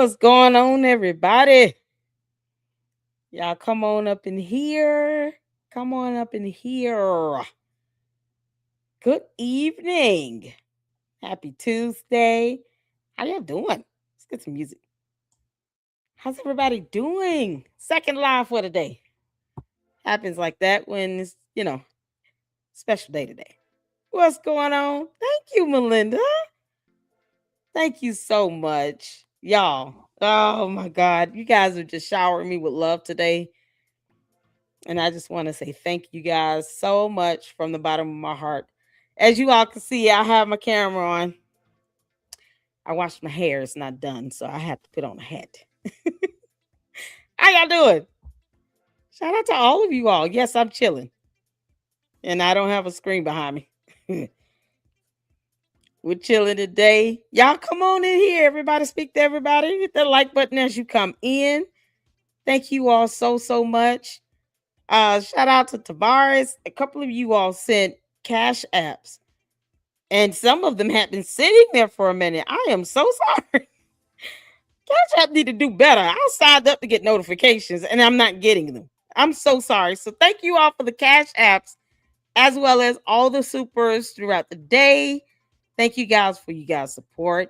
What's going on, everybody? Y'all come on up in here. Come on up in here. Good evening. Happy Tuesday. How y'all doing? Let's get some music. How's everybody doing? Second live for the day. Happens like that when it's special day today. What's going on? Thank you, Melinda. Thank you so much. Y'all. Oh my God. You guys are just showering me with love today. And I just want to say thank you guys so much from the bottom of my heart. As you all can see, I have my camera on. I washed my hair. It's not done, so I have to put on a hat. How y'all doing? Shout out to all of you all. Yes, I'm chilling. And I don't have a screen behind me. We're chilling today. Y'all come on in here. Everybody speak to everybody. Hit the like button as you come in. Thank you all so much. Shout out to Tavares. A couple of you all sent cash apps. And some of them had been sitting there for a minute. I am so sorry. Cash App need to do better. I signed up to get notifications and I'm not getting them. I'm so sorry. So thank you all for the cash apps as well as all the supers throughout the day. Thank you guys for you guys' support.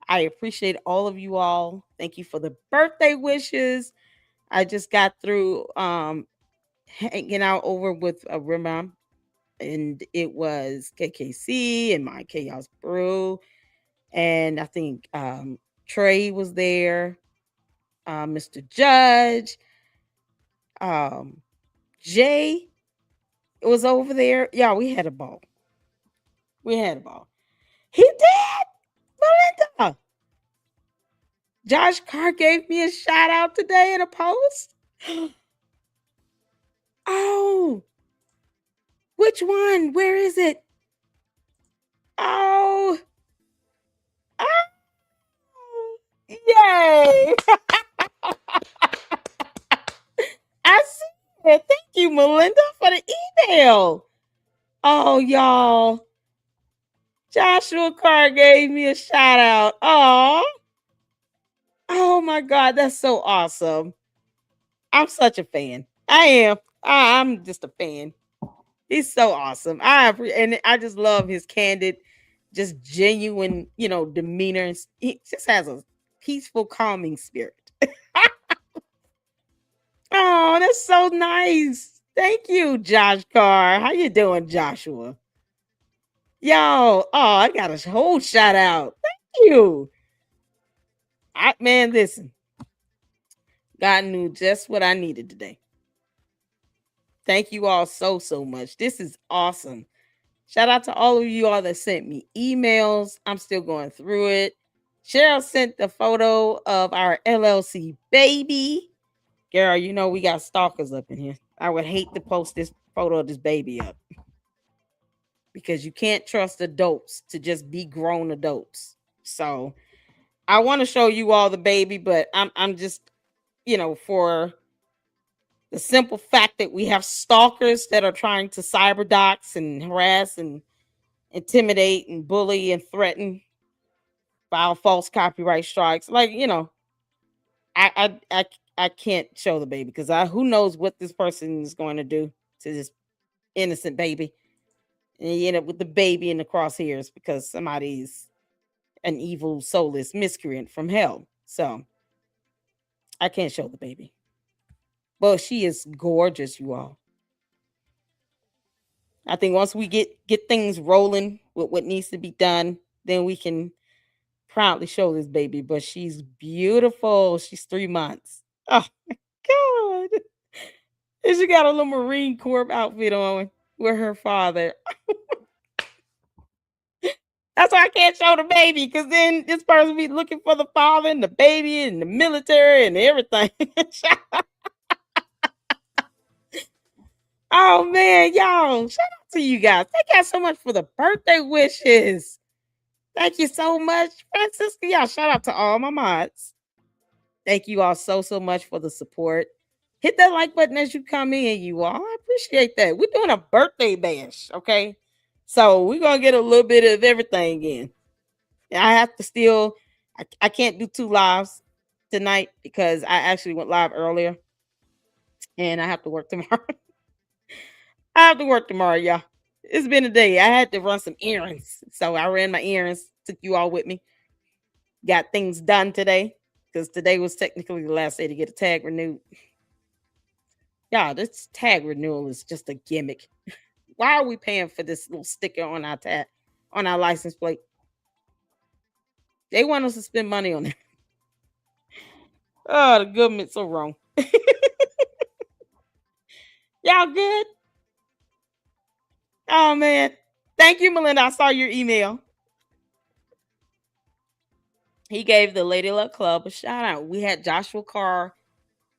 I appreciate all of you all. Thank you for the birthday wishes. I just got through hanging out over with Rima, and it was KKC and my Chaos Brew. And I think Trey was there, Mr. Judge, um, Jay was over there. Yeah, we had a ball. We had a ball. He did, Melinda. Josh Carr gave me a shout out today in a post. Oh, which one? Where is it? Oh, oh, yay! I see it. Thank you, Melinda, for the email. Oh, y'all. Joshua Carr gave me a shout out. Oh my God, that's so awesome. I'm such a fan. I am. I'm just a fan. He's so awesome. And I just love his candid, just genuine, demeanor. He just has a peaceful, calming spirit. Oh, that's so nice. Thank you, Josh Carr. How you doing, Joshua? Yo, I got a whole shout out. Thank you. Man, listen. God knew just what I needed today. Thank you all so much. This is awesome. Shout out to all of you all that sent me emails. I'm still going through it. Cheryl sent the photo of our LLC baby. Girl, we got stalkers up in here. I would hate to post this photo of this baby up because you can't trust adults to just be grown adults. So I want to show you all the baby, but I'm just, for the simple fact that we have stalkers that are trying to cyber dox and harass and intimidate and bully and threaten, file false copyright strikes. I can't show the baby because who knows what this person is going to do to this innocent baby, and you end up with the baby in the crosshairs because somebody's an evil soulless miscreant from hell. So I can't show the baby, but she is gorgeous, you all. I think once we get things rolling with what needs to be done, then we can proudly show this baby. But she's beautiful. She's 3 months. Oh my God. And she got a little Marine Corps outfit on with her father. That's why I can't show the baby, because then this person be looking for the father and the baby and the military and everything. Oh man, y'all. Shout out to you guys. Thank y'all so much for the birthday wishes. Thank you so much, Francisca. Y'all, shout out to all my mods. Thank you all so much for the support. Hit that like button as you come in, you all. I appreciate that. We're doing a birthday bash, okay? So we're going to get a little bit of everything in. And I have to still, I can't do 2 lives tonight because I actually went live earlier and I have to work tomorrow. I have to work tomorrow, y'all. It's been a day. I had to run some errands. So I ran my errands, took you all with me, got things done today because today was technically the last day to get a tag renewed. Y'all, this tag renewal is just a gimmick. Why are we paying for this little sticker on our tag, on our license plate? They want us to spend money on it. Oh, the government's so wrong. Y'all good? Oh man. Thank you, Melinda. I saw your email. He gave the Lady Luck Club a shout out. We had Joshua Carr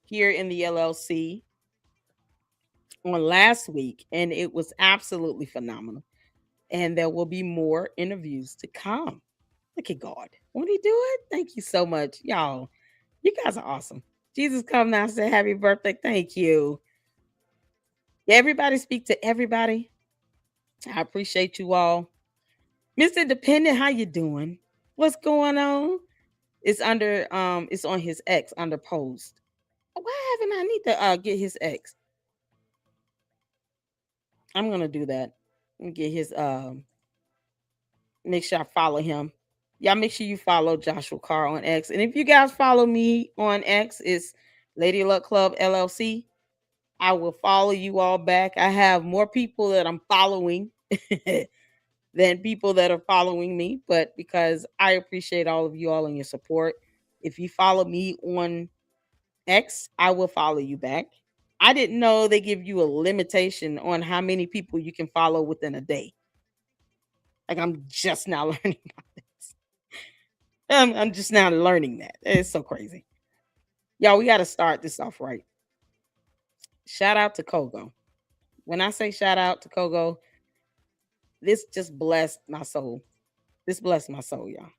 here in the LLC on last week, and it was absolutely phenomenal. And there will be more interviews to come. Look at God. Won't he do it? Thank you so much. Y'all, you guys are awesome. Jesus come now and say happy birthday. Thank you. Everybody speak to everybody. I appreciate you all. Mr. Independent, how you doing? What's going on? It's on his X under post. Why haven't I need to get his X? I'm gonna do that. Let me get his make sure I follow him. Y'all make sure you follow Joshua Carr on X. And if you guys follow me on X, it's Lady Luck Club LLC. I will follow you all back. I have more people that I'm following than people that are following me, but because I appreciate all of you all and your support. If you follow me on X, I will follow you back. I didn't know they give you a limitation on how many people you can follow within a day. Like I'm just now learning about this. I'm just now learning that. It's so crazy. Y'all, we got to start this off right. Shout out to Kogo. When I say shout out to Kogo, this just blessed my soul. This blessed my soul, y'all.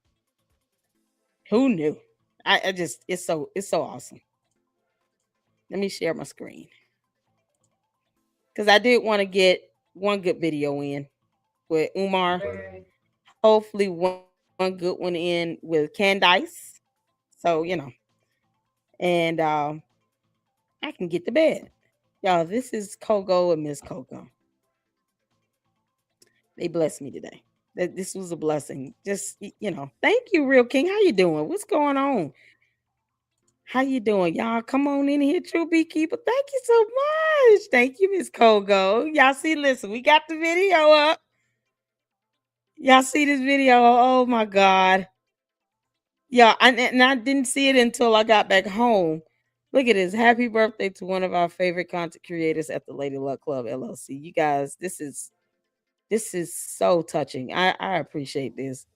Who knew? I just it's so awesome. Let me share my screen. Because I did want to get one good video in with Umar. Hopefully one good one in with Candice. So, and I can get to bed. Y'all, this is Kogo and Miss Kogo. They blessed me today. That this was a blessing. Just thank you, Real King. How you doing? What's going on? How you doing? Y'all come on in here, True Beekeeper. Thank you so much. Thank you, Miss Kogo. Y'all see, listen, we got the video up. Y'all see this video? Oh my God. Yeah, and I didn't see it until I got back home. Look at this. Happy birthday to one of our favorite content creators at the Lady Luck Club LLC. You guys, this is so touching. I appreciate this.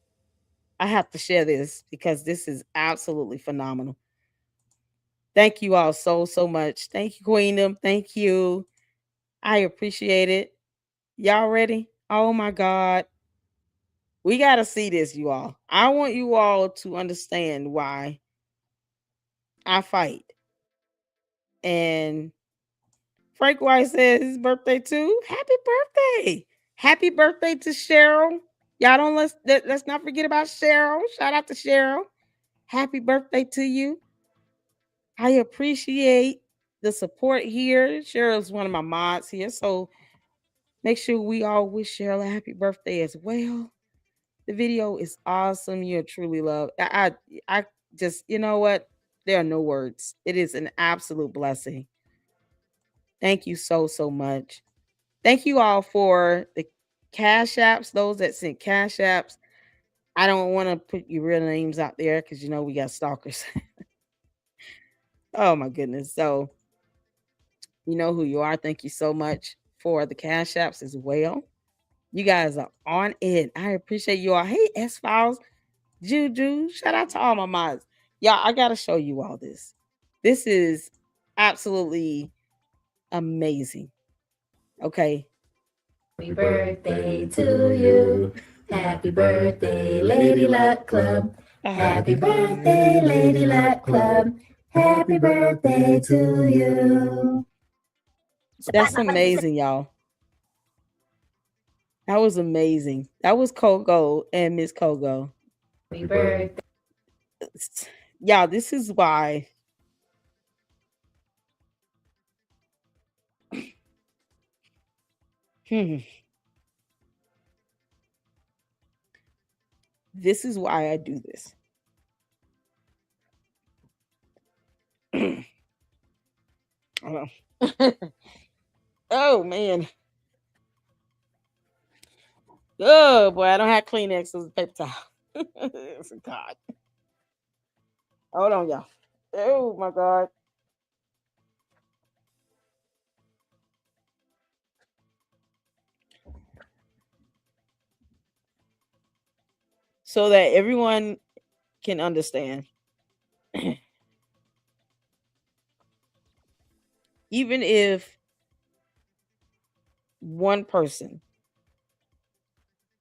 I have to share this because this is absolutely phenomenal. Thank you all so much. Thank you, Queendom. Thank you. I appreciate it. Y'all ready? Oh my God. We got to see this, you all. I want you all to understand why I fight. And Frank White says his birthday too. Happy birthday. Happy birthday to Cheryl. Y'all don't let's not forget about Cheryl. Shout out to Cheryl. Happy birthday to you. I appreciate the support here. Cheryl's one of my mods here. So make sure we all wish Cheryl a happy birthday as well. The video is awesome. You're truly loved. I just, you know what? There are no words. It is an absolute blessing. Thank you so much. Thank you all for the cash apps, those that sent cash apps. I don't want to put your real names out there because we got stalkers. Oh my goodness. So you know who you are. Thank you so much for the cash apps as well. You guys are on it. I appreciate you all. Hey, S Files, Juju. Shout out to all my mods. Y'all, I gotta show you all this. This is absolutely amazing. Okay. Happy birthday to you. Happy birthday, Lady Luck Club. Happy birthday, Lady Luck Club. Happy birthday to you. That's amazing, y'all. That was amazing. That was Kogo and Miss Kogo. Happy birthday. Yeah, this is why. Hmm, this is why I do this. Hold on. Oh man. Oh boy, I don't have Kleenex as a paper towel. God. Hold on, y'all. Oh my God. So that everyone can understand, even if one person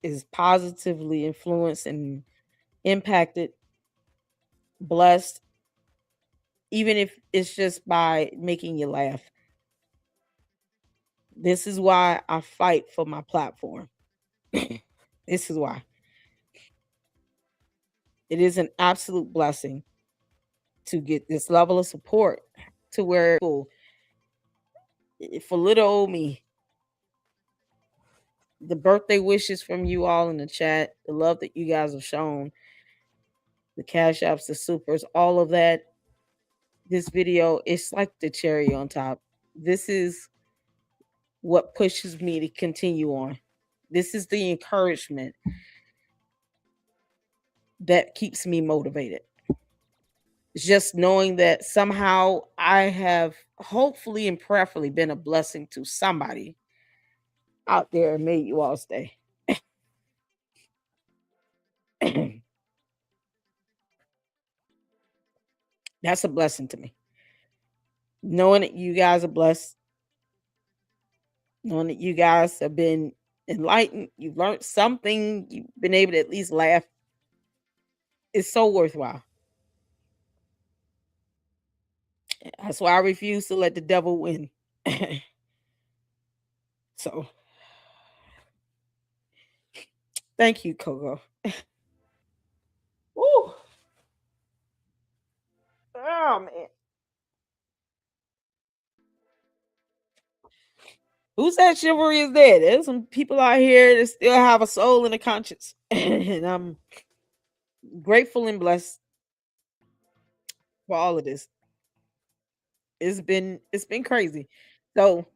is positively influenced and impacted, blessed, even if it's just by making you laugh. This is why I fight for my platform. This is why. It is an absolute blessing to get this level of support to where for little old me, the birthday wishes from you all in the chat, the love that you guys have shown, the cash apps, the supers, all of that. This video, it's like the cherry on top. This is what pushes me to continue on. This is the encouragement that keeps me motivated. It's just knowing that somehow I have hopefully and prayerfully been a blessing to somebody out there and made you all stay. That's a blessing to me. Knowing that you guys are blessed, knowing that you guys have been enlightened, you've learned something, you've been able to at least laugh, is so worthwhile. That's why I refuse to let the devil win. So thank you, Coco. Woo. Oh man. Who said chivalry is dead? There's some people out here that still have a soul and a conscience. And I'm grateful and blessed for all of this. It's been crazy. So,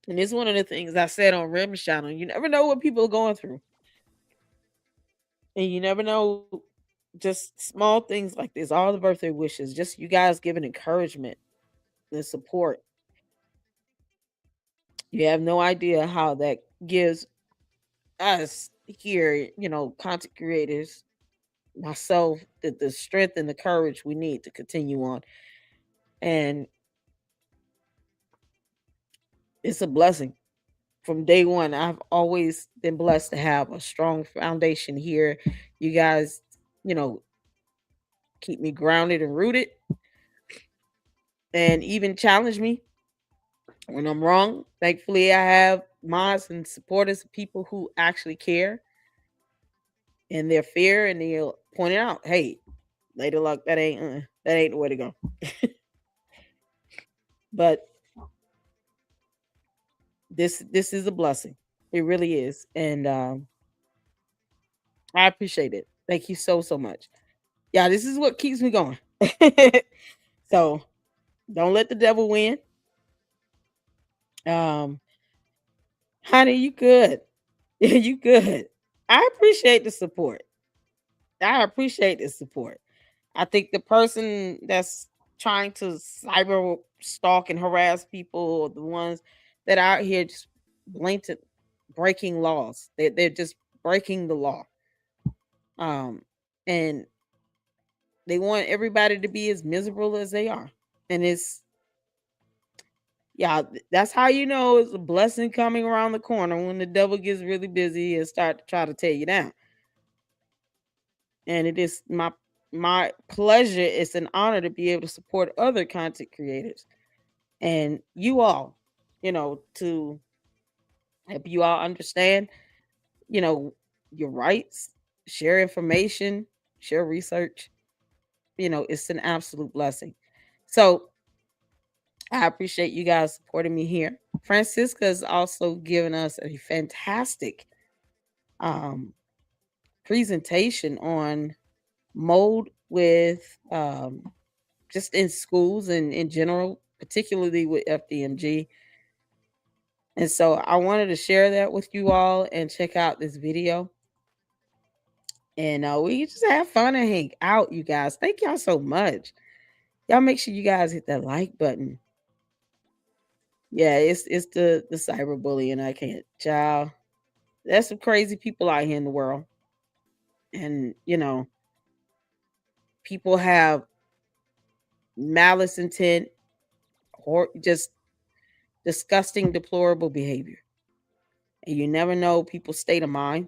and it's one of the things I said on Rim's channel. You never know what people are going through. And you never know, just small things like this, all the birthday wishes, just you guys giving encouragement and support. You have no idea how that gives us here, content creators, myself, the strength and the courage we need to continue on. And it's a blessing. From day one, I've always been blessed to have a strong foundation here. You guys, you know, keep me grounded and rooted and even challenge me when I'm wrong. Thankfully, I have mods and supporters, people who actually care and they're fair and they'll point it out. Hey, Lady Luck, that ain't the way to go. But this is a blessing. It really is. And I appreciate it. Thank you so much. Yeah, this is what keeps me going. So don't let the devil win. Um, honey, you good. You good. I appreciate the support. I appreciate the support. I think the person that's trying to cyber stalk and harass people are the ones that are out here just blatant breaking laws. They're just breaking the law. Um, and they want everybody to be as miserable as they are. And it's yeah, that's how you know it's a blessing coming around the corner when the devil gets really busy and start to try to tear you down. And it is my pleasure, it's an honor to be able to support other content creators and you all, to help you all understand, you know, your rights, share information, share research. it's an absolute blessing. So I appreciate you guys supporting me here. Francisca's also given us a fantastic um, presentation on mold with just in schools and in general, particularly with FDMG. And so I wanted to share that with you all and check out this video. And we just have fun and hang out, you guys. Thank y'all so much. Y'all make sure you guys hit that like button. Yeah, it's the cyberbullying. I can't, child. There's some crazy people out here in the world, and people have malice intent or just disgusting, deplorable behavior, and you never know people's state of mind.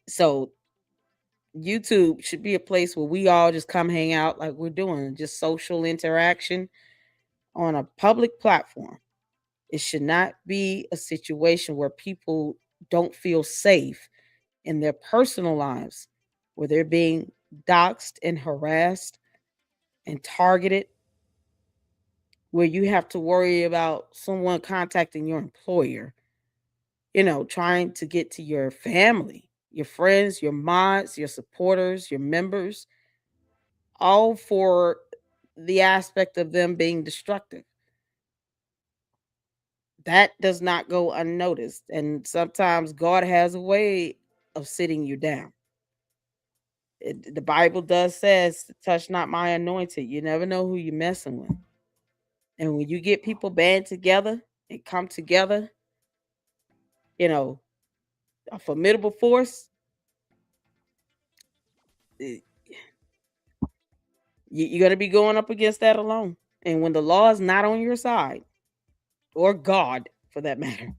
So YouTube should be a place where we all just come hang out like we're doing, just social interaction on a public platform. It should not be a situation where people don't feel safe in their personal lives, where they're being doxxed and harassed and targeted, where you have to worry about someone contacting your employer, trying to get to your family, your friends, your mods, your supporters, your members, all for the aspect of them being destructive. That does not go unnoticed. And sometimes God has a way of sitting you down. The Bible does says, touch not my anointed. You never know who you're messing with. And when you get people band together and come together, you know, a formidable force, eh, you're going to be going up against that alone. And when the law is not on your side, or God for that matter,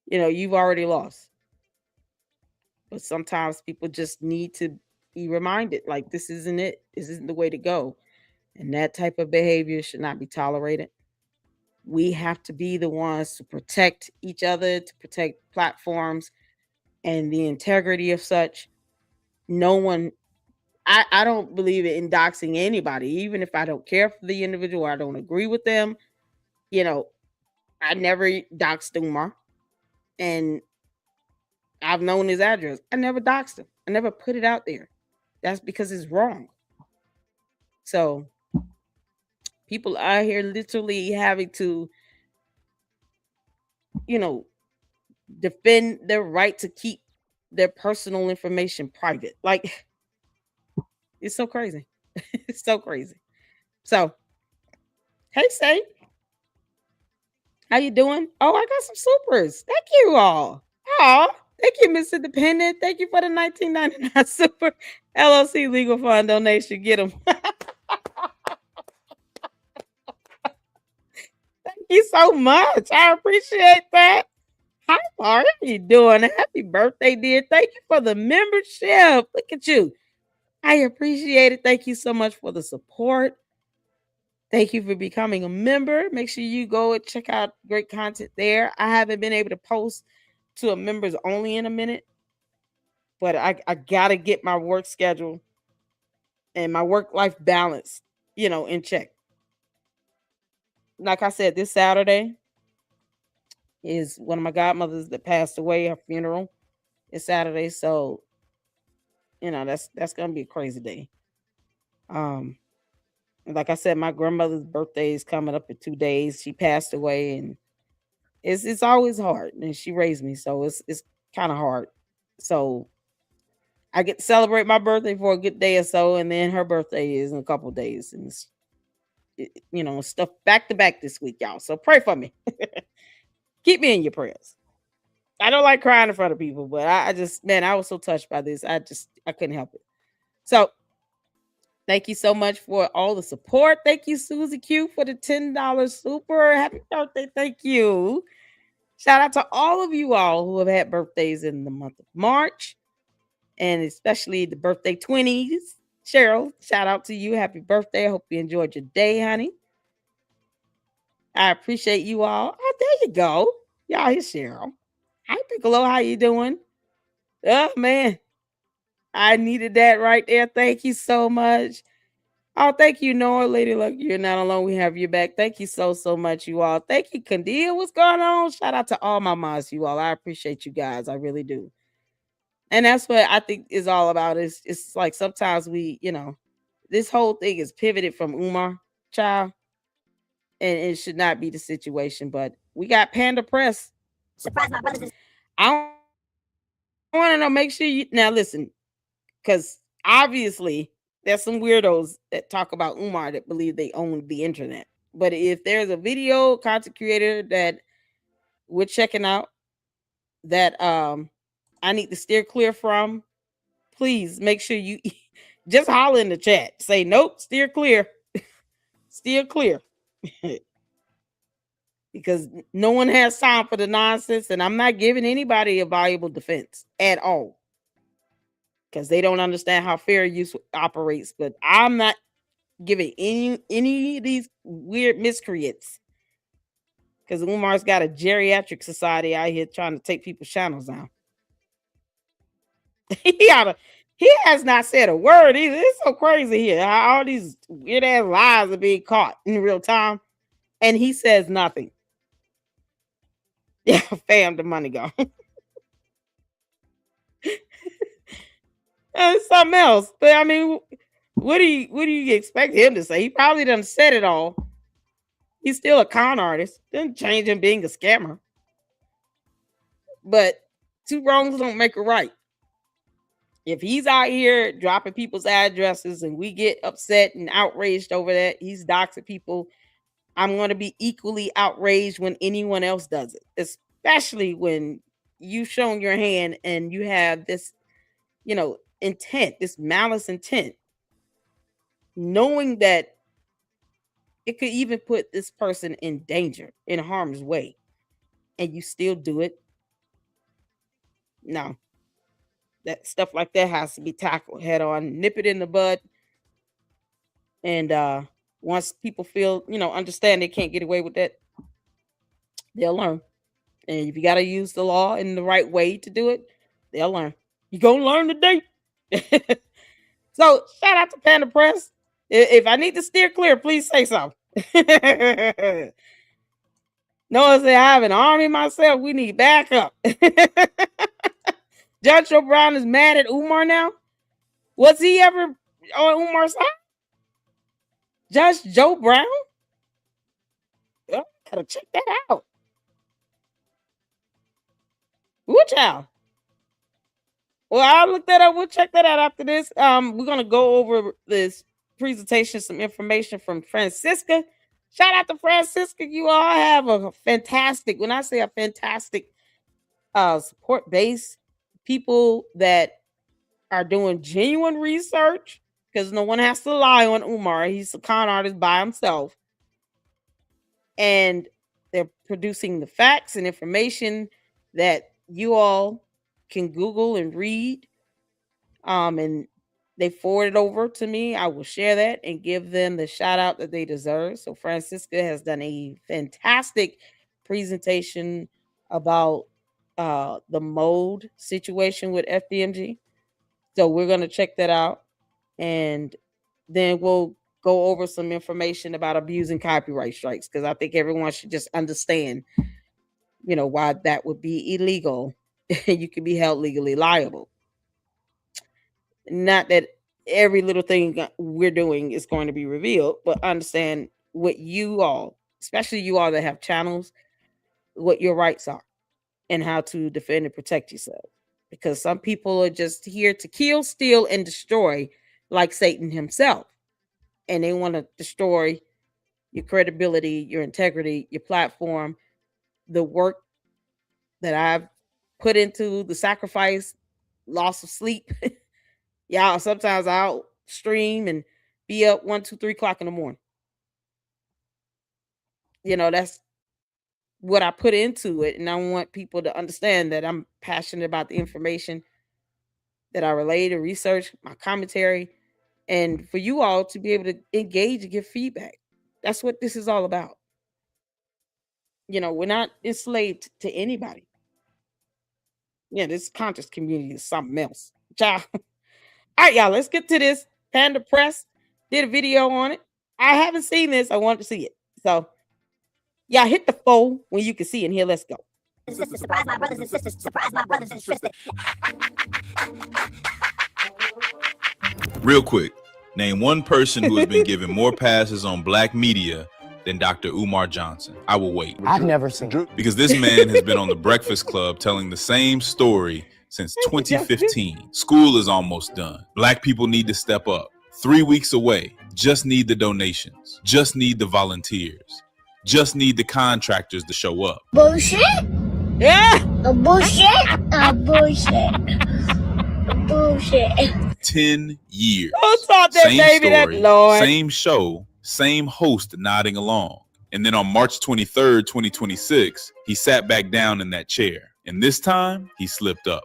you've already lost. But sometimes people just need to be reminded, like, this isn't it. This isn't the way to go. And that type of behavior should not be tolerated. We have to be the ones to protect each other, to protect platforms and the integrity of such. No one, I don't believe in doxing anybody, even if I don't care for the individual, I don't agree with them. You know, I never doxed Umar, and I've known his address. I never doxed him. I never put it out there. That's because it's wrong. So people out here literally having to, you know, defend their right to keep their personal information private. Like, it's so crazy. It's so crazy. So, hey, Say, how you doing? Oh, I got some supers. Thank you all. Oh, thank you, Miss Independent. Thank you for the 1999 Super LLC Legal Fund donation. Get them. Thank you so much. I appreciate that. Hi, Mark. How you doing? Happy birthday, dear. Thank you for the membership. Look at you. I appreciate it. Thank you so much for the support. Thank you for becoming a member. Make sure you go and check out great content there. I haven't been able to post to a members only in a minute, but I got to get my work schedule and my work life balance, in check. Like I said, this Saturday is one of my godmothers that passed away. Her funeral is Saturday, so that's gonna be a crazy day. Um, like I said, my grandmother's birthday is coming up in 2 days. She passed away, and it's always hard. And she raised me, so it's kind of hard. So I get to celebrate my birthday for a good day or so, and then her birthday is in a couple of days, and stuff back to back this week, y'all. So pray for me. Keep me in your prayers. I don't like crying in front of people, but I just, man, I was so touched by this. I couldn't help it. So thank you so much for all the support. Thank you, Susie Q, for the $10 super. Happy birthday. Thank you. Shout out to all of you all who have had birthdays in the month of March, and especially the birthday 20s. Cheryl, shout out to you. Happy birthday. I hope you enjoyed your day, honey. I appreciate you all. Oh, there you go. Y'all, here's Cheryl. Hi, Piccolo. How you doing? Oh, man. I needed that right there. Thank you so much. Oh, thank you, Noah. Lady Luck, you're not alone. We have you back. Thank you so much, you all. Thank you, Candia. What's going on? Shout out to all my moms, you all. I appreciate you guys. I really do. And that's what I think is all about. It's like sometimes this whole thing is pivoted from Umar child, and it should not be the situation. But we got Panda Press. Surprise my brothers. I want to know. Make sure you now listen, because obviously there's some weirdos that talk about Umar that believe they own the internet. But if there's a video content creator that we're checking out that I need to steer clear from, please make sure you just holler in the chat. Say nope, steer clear, steer clear, because no one has time for the nonsense, and I'm not giving anybody a valuable defense at all because they don't understand how fair use operates. But I'm not giving any of these weird miscreants, because Umar's got a geriatric society out here trying to take people's channels down. he oughta, he has not said a word either. It's so crazy here how all these weird ass lies are being caught in real time, and he says nothing. Yeah, fam, the money gone. It's something else. But I mean, what do you expect him to say? He probably done said it all. He's still a con artist. Didn't change him being a scammer. But two wrongs don't make a right. If he's out here dropping people's addresses and we get upset and outraged over that, he's doxing people, I'm going to be equally outraged when anyone else does it, especially when you've shown your hand and you have this, intent, this malice intent, knowing that it could even put this person in danger, in harm's way, and you still do it. No, that stuff like that has to be tackled head on, nip it in the bud. And once people feel, understand they can't get away with that, they'll learn. And if you got to use the law in the right way to do it, they'll learn. You gonna learn today. So shout out to Panda Press. If I need to steer clear, please say so. Noah said, I have an army myself. We need backup. Judge Joe Brown is mad at Umar now. Was he ever on Umar's side? Judge Joe Brown? I gotta check that out. Which child? Well, I'll look that up. We'll check that out after this. We're gonna go over this presentation, some information from Francisca. Shout out to Francisca. You all have a fantastic, when I say a fantastic support base, people that are doing genuine research, because no one has to lie on Umar. He's a con artist by himself. And they're producing the facts and information that you all can Google and read. And they forward it over to me. I will share that and give them the shout out that they deserve. So Francisca has done a fantastic presentation about the mode situation with FDMG. So we're going to check that out, and then we'll go over some information about abusing copyright strikes, because I think everyone should just understand, why that would be illegal. You can be held legally liable. Not that every little thing we're doing is going to be revealed, but understand what you all, especially you all that have channels, what your rights are and how to defend and protect yourself. Because some people are just here to kill, steal, and destroy, like Satan himself. And they want to destroy your credibility, your integrity, your platform, the work that I've put into, the sacrifice, loss of sleep. Y'all, sometimes I'll stream and be up 1, 2, 3 o'clock in the morning. That's what I put into it. And I want people to understand that I'm passionate about the information that I relay to research, my commentary, and for you all to be able to engage and give feedback. That's what this is all about. We're not enslaved to anybody. Yeah, this conscious community is something else. Child. All right, y'all, let's get to this. Panda Press did a video on it. I haven't seen this. I want to see it. So, y'all hit the 4 when you can see it here. Let's go. Surprise my brothers and sisters. Surprise my brothers and sisters. Real quick, name one person who has been given more passes on black media than Dr. Umar Johnson. I will wait. I've never seen it. Because this man has been on the Breakfast Club telling the same story since 2015. School is almost done. Black people need to step up. 3 weeks away. Just need the donations. Just need the volunteers. Just need the contractors to show up. Bullshit. Yeah. Bullshit. Bullshit. Bullshit. 10 years. Don't talk that Same baby, that story, Lord. same show, same host nodding along. And then on March 23rd, 2026, he sat back down in that chair. And this time, he slipped up.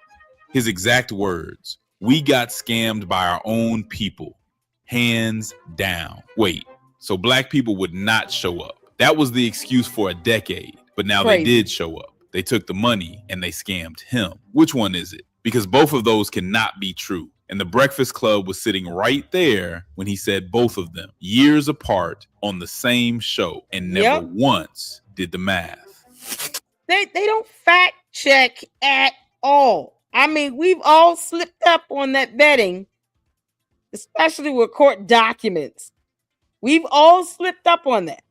His exact words, "We got scammed by our own people. Hands down." Wait, so black people would not show up. That was the excuse for a decade. But now Crazy. they did show up. They took the money and they scammed him. Which one is it? Because both of those cannot be true. And the Breakfast Club was sitting right there when he said both of them, years apart on the same show, and never once did the math. They don't fact check at all. I mean, we've all slipped up on that betting, especially with court documents. We've all slipped up on that.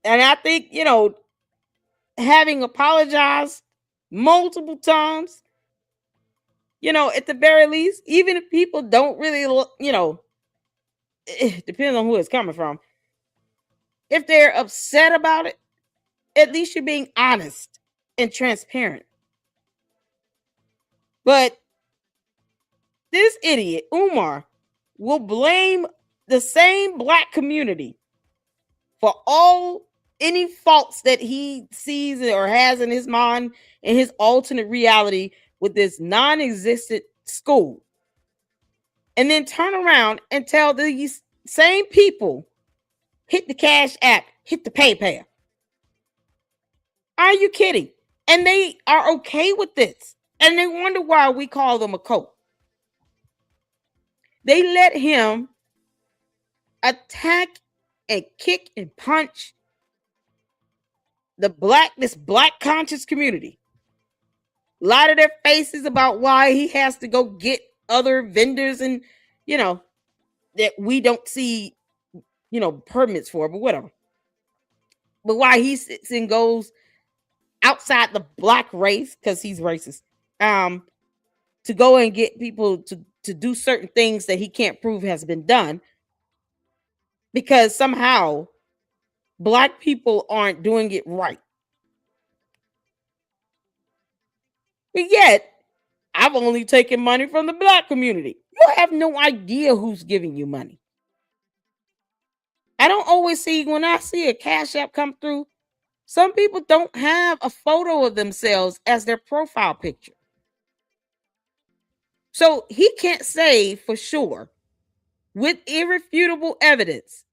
And I think, having apologized multiple times, at the very least, even if people don't really, it depends on who it's coming from. If they're upset about it, at least you're being honest and transparent. But this idiot, Umar, will blame the same black community for any faults that he sees or has in his mind and his alternate reality with this non-existent school. And then turn around and tell these same people, hit the Cash App, hit the PayPal. Are you kidding? And they are okay with this. And they wonder why we call them a cult. They let him attack and kick and punch this black conscious community. Lie to their faces about why he has to go get other vendors and, that we don't see, permits for, but whatever. But why he sits and goes outside the black race, because he's racist, to go and get people to do certain things that he can't prove has been done, because somehow black people aren't doing it right. But yet, I've only taken money from the black community. You have no idea who's giving you money. I don't always see, when I see a Cash App come through, some people don't have a photo of themselves as their profile picture. So he can't say for sure, with irrefutable evidence,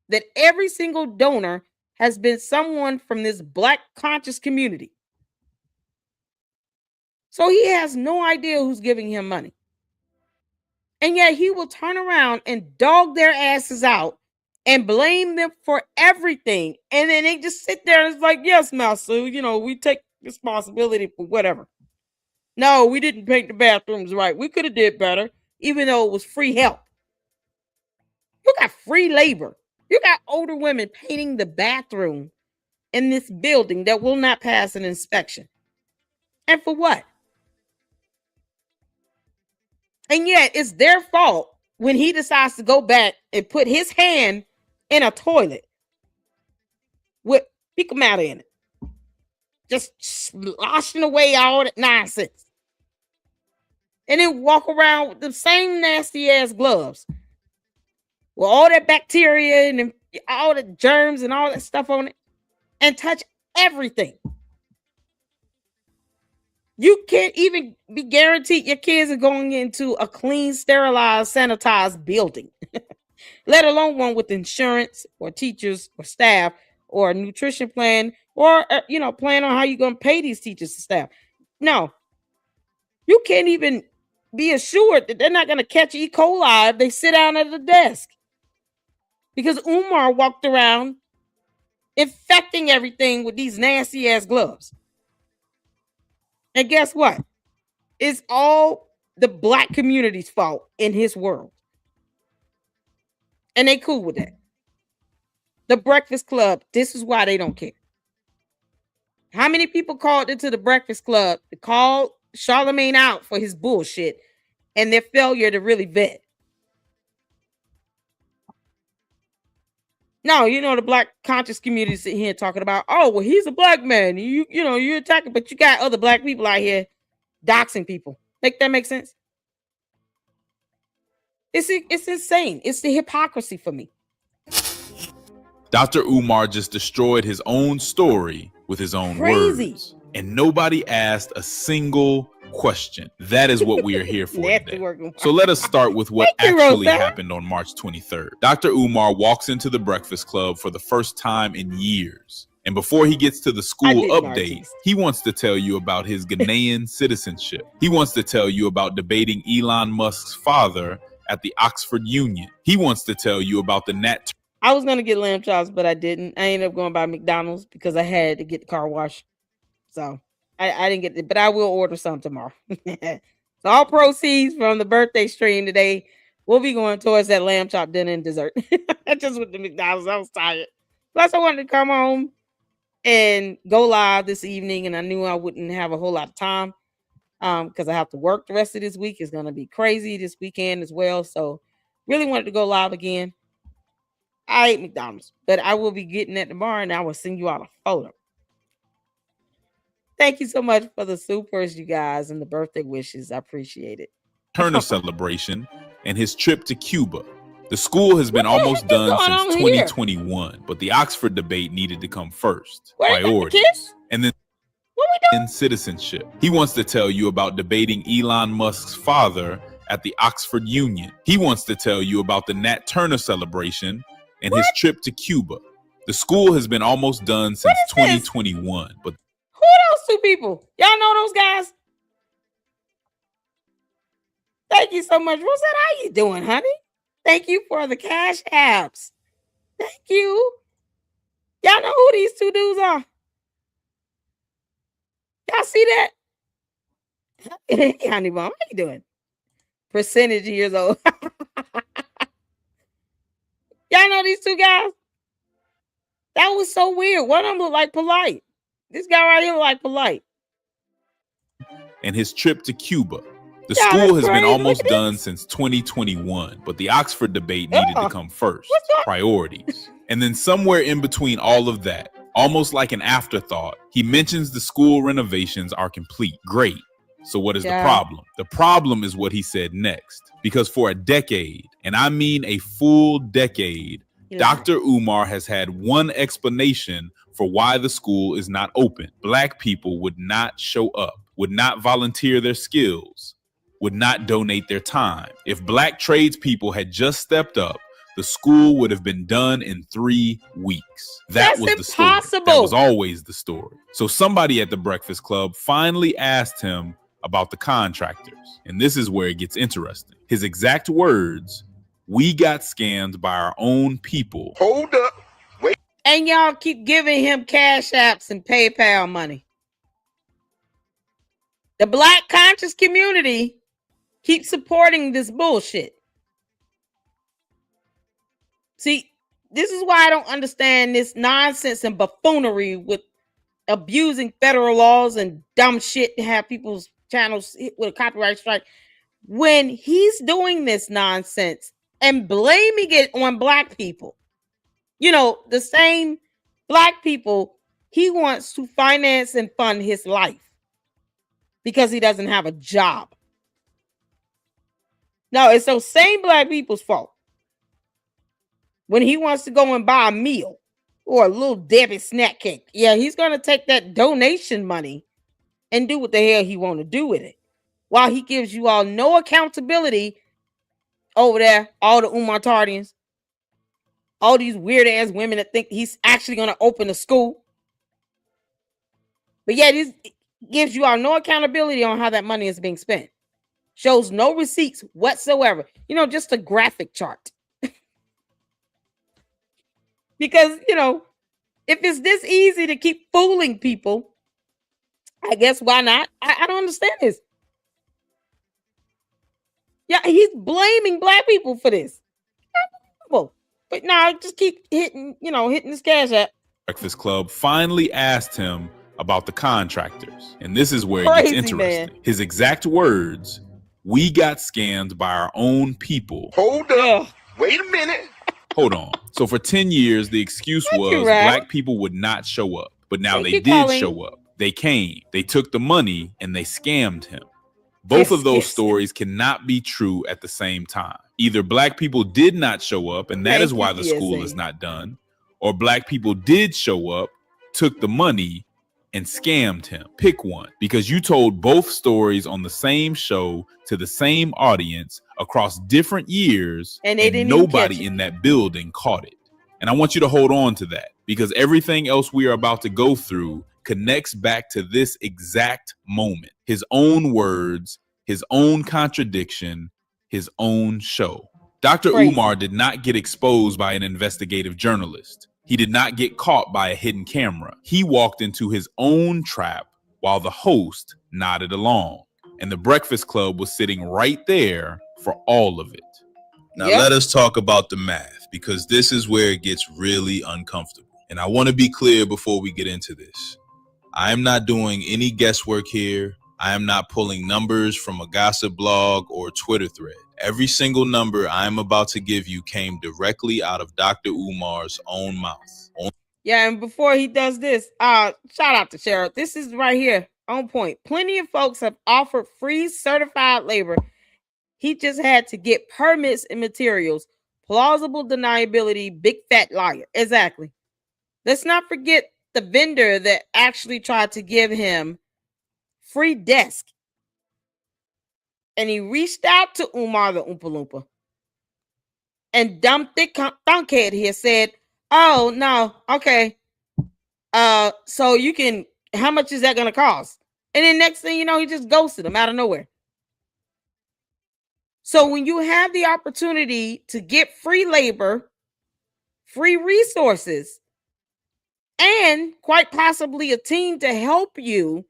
that every single donor has been someone from this black conscious community. So he has no idea who's giving him money. And yet he will turn around and dog their asses out and blame them for everything. And then they just sit there and it's like, yes, master, we take responsibility for whatever. No, we didn't paint the bathrooms right. We could have did better, even though it was free help. You got free labor. You got older women painting the bathroom in this building that will not pass an inspection. And for what? And yet it's their fault when he decides to go back and put his hand in a toilet with fecal matter in it. Just sloshing away all that nonsense. And then walk around with the same nasty ass gloves with all that bacteria and all the germs and all that stuff on it, and touch everything. You can't even be guaranteed your kids are going into a clean, sterilized, sanitized building, let alone one with insurance or teachers or staff or a nutrition plan or, plan on how you're going to pay these teachers and staff. No, you can't even be assured that they're not going to catch E. coli if they sit down at the desk. Because Umar walked around infecting everything with these nasty ass gloves. And guess what? It's all the black community's fault in his world. And they cool with that. The Breakfast Club, this is why they don't care. How many people called into the Breakfast Club to call Charlemagne out for his bullshit and their failure to really vet? No, the black conscious community sitting here talking about, oh, well, he's a black man. You're attacking, but you got other black people out here doxing people. Make that make sense? It's insane. It's the hypocrisy for me. Dr. Umar just destroyed his own story with his own words. And nobody asked a single question. That is what we are here for today. So let us start with what actually happened on March 23rd. Dr. Umar walks into the Breakfast Club for the first time in years. And before he gets to the school update, he wants to tell you about his Ghanaian citizenship. He wants to tell you about debating Elon Musk's father at the Oxford Union. He wants to tell you about the Nat. I was going to get lamb chops, but I didn't. I ended up going by McDonald's because I had to get the car washed. So I didn't get it, but I will order some tomorrow. So all proceeds from the birthday stream today will be going towards that lamb chop dinner and dessert. I just went to McDonald's. I was tired. Plus, I wanted to come home and go live this evening, and I knew I wouldn't have a whole lot of time because I have to work the rest of this week. It's going to be crazy this weekend as well. So really wanted to go live again. I ate McDonald's, but I will be getting that tomorrow, and I will send you out a photo. Thank you so much for the supers, you guys, and the birthday wishes. I appreciate it. Turner celebration and his trip to Cuba. The school has been almost done since 2021, but the Oxford debate needed to come first. Priority. And then in citizenship. He wants to tell you about debating Elon Musk's father at the Oxford Union. He wants to tell you about the Nat Turner celebration and his trip to Cuba. The school has been almost done since 2021, but who are those two people? Y'all know those guys? Thank you so much. Rosetta, how you doing, honey? Thank you for the cash apps. Thank you. Y'all know who these two dudes are? Y'all see that? Hey, honey bun, how you doing? Percentage years old. Y'all know these two guys? That was so weird. One of them looked like Polite. This guy right here looked like Polite. And his trip to Cuba. The school has been almost done since 2021, but the Oxford debate needed to come first. Priorities. And then somewhere in between all of that, almost like an afterthought, he mentions the school renovations are complete. Great. So what is the problem? The problem is what he said next. Because for a decade, and I mean a full decade, Dr. Umar has had one explanation for why the school is not open. Black people would not show up, would not volunteer their skills, would not donate their time. If black tradespeople had just stepped up, the school would have been done in 3 weeks. That's was impossible. The story. That was always the story. So somebody at the Breakfast Club finally asked him about the contractors. And this is where it gets interesting. His exact words, "We got scammed by our own people." Hold up. Wait. And y'all keep giving him cash apps and PayPal money. The black conscious community keeps supporting this bullshit. See, this is why I don't understand this nonsense and buffoonery with abusing federal laws and dumb shit to have people's channels hit with a copyright strike. When he's doing this nonsense and blaming it on black people, the same black people he wants to finance and fund his life because he doesn't have a job. No, it's those same black people's fault. When he wants to go and buy a meal or a little Debbie snack cake, he's going to take that donation money and do what the hell he want to do with it. While he gives you all no accountability over there, all the Umartardians, all these weird ass women that think he's actually going to open a school. But this gives you all no accountability on how that money is being spent. shows no receipts whatsoever. Just a graphic chart. Because, if it's this easy to keep fooling people, I guess why not? I don't understand this. Yeah, he's blaming black people for this. But now just keep hitting this cash app. Breakfast Club finally asked him about the contractors. And this is where it Crazy, gets interesting. man. His exact words, "We got scammed by our own people." Hold up. Wait a minute. Hold on. So for 10 years, the excuse was black people would not show up. But now they did show up. They came. They took the money and they scammed him. Both of those stories cannot be true at the same time. Either black people did not show up, and that is why the school is not done, or black people did show up, took the money, and scammed him. Pick one, because you told both stories on the same show to the same audience across different years, and nobody in that building caught it. And I want you to hold on to that, because everything else we are about to go through connects back to this exact moment. His own words, his own contradiction, his own show. Dr. Umar did not get exposed by an investigative journalist. He did not get caught by a hidden camera. He walked into his own trap while the host nodded along. And the Breakfast Club was sitting right there for all of it. Now let us talk about the math, because this is where it gets really uncomfortable. And I want to be clear before we get into this. I am not doing any guesswork here. I am not pulling numbers from a gossip blog or Twitter thread. Every single number I am about to give you came directly out of Dr. Umar's own mouth. Yeah, and before he does this, shout out to Cheryl. This is right here, on point. Plenty of folks have offered free certified labor. He just had to get permits and materials. Plausible deniability, big fat liar. Exactly. Let's not forget the vendor that actually tried to give him free desk. And he reached out to Umar the Oompa Loompa. And dumb thick thunkhead here said, "Oh, no, okay. So you can, how much is that going to cost?" And then next thing you know, he just ghosted him out of nowhere. So when you have the opportunity to get free labor, free resources, and quite possibly a team to help you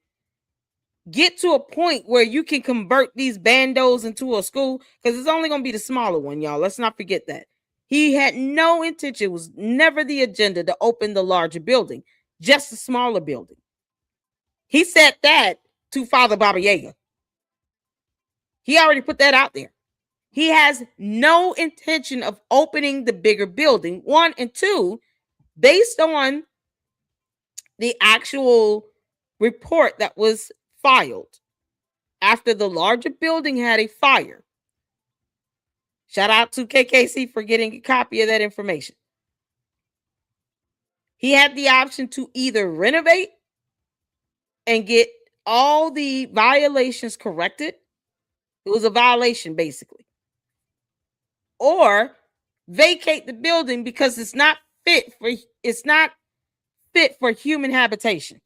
get to a point where you can convert these bandos into a school, because it's only going to be the smaller one, y'all. Let's not forget that. He had no intention, it was never the agenda to open the larger building, just the smaller building. He said that to Father Baba Yaga. He already put that out there. He has no intention of opening the bigger building, one, and two, based on the actual report that was filed after the larger building had a fire. Shout out to KKC for getting a copy of that information. He had the option to either renovate and get all the violations corrected. It was a violation, basically. Or vacate the building because it's not fit for human habitation.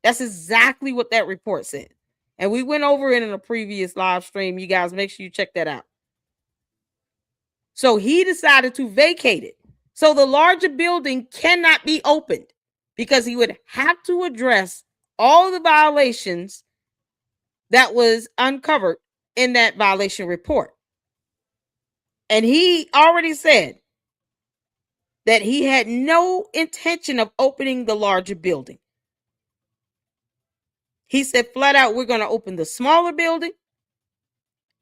That's exactly what that report said. And we went over it in a previous live stream. You guys make sure you check that out. So he decided to vacate it. So the larger building cannot be opened because he would have to address all the violations that was uncovered in that violation report. And he already said that he had no intention of opening the larger building. He said flat out, we're going to open the smaller building,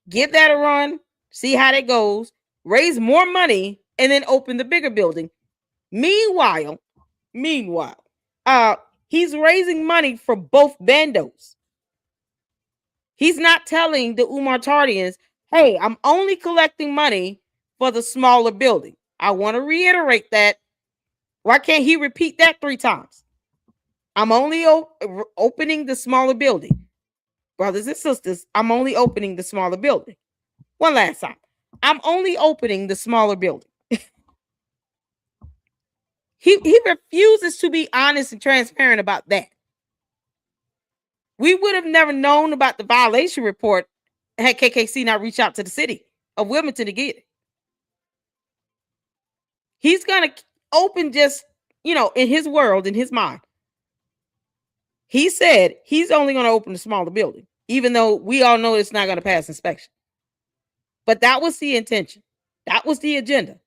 give that a run, see how that goes, raise more money, and then open the bigger building. Meanwhile, he's raising money for both bandos. He's not telling the Umartardians, hey, I'm only collecting money for the smaller building. I want to reiterate that. Why can't he repeat that 3 times? I'm only opening the smaller building. Brothers and sisters, I'm only opening the smaller building. One last time. I'm only opening the smaller building. He refuses to be honest and transparent about that. We would have never known about the violation report had KKC not reach out to the city of Wilmington to get it. He's going to open just, in his world, in his mind. He said he's only going to open a smaller building, even though we all know it's not going to pass inspection. But that was the intention. That was the agenda.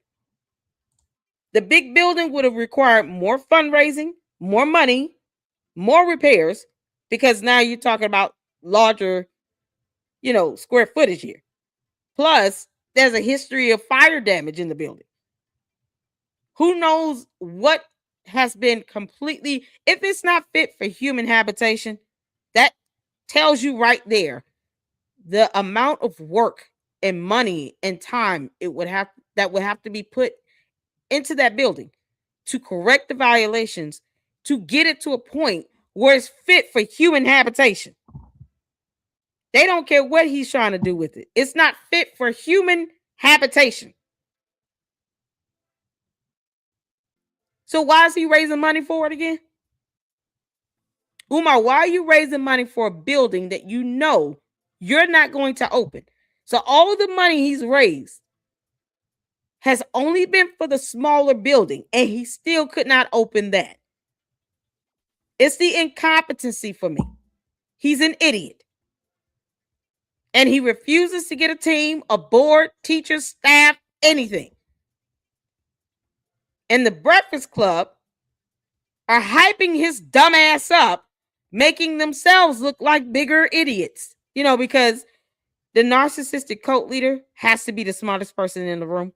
The big building would have required more fundraising, more money, more repairs, because now you're talking about larger, square footage here. Plus, there's a history of fire damage in the building. Who knows what has been completely, if it's not fit for human habitation, that tells you right there the amount of work and money and time that would have to be put into that building to correct the violations, to get it to a point where it's fit for human habitation. They don't care what he's trying to do with it. It's not fit for human habitation. So why is he raising money for it again? Umar, why are you raising money for a building that you know you're not going to open? So all the money he's raised has only been for the smaller building, and he still could not open that. It's the incompetency for me. He's an idiot. And he refuses to get a team, a board, teachers, staff, anything. And the Breakfast Club are hyping his dumb ass up, making themselves look like bigger idiots. Because the narcissistic cult leader has to be the smartest person in the room.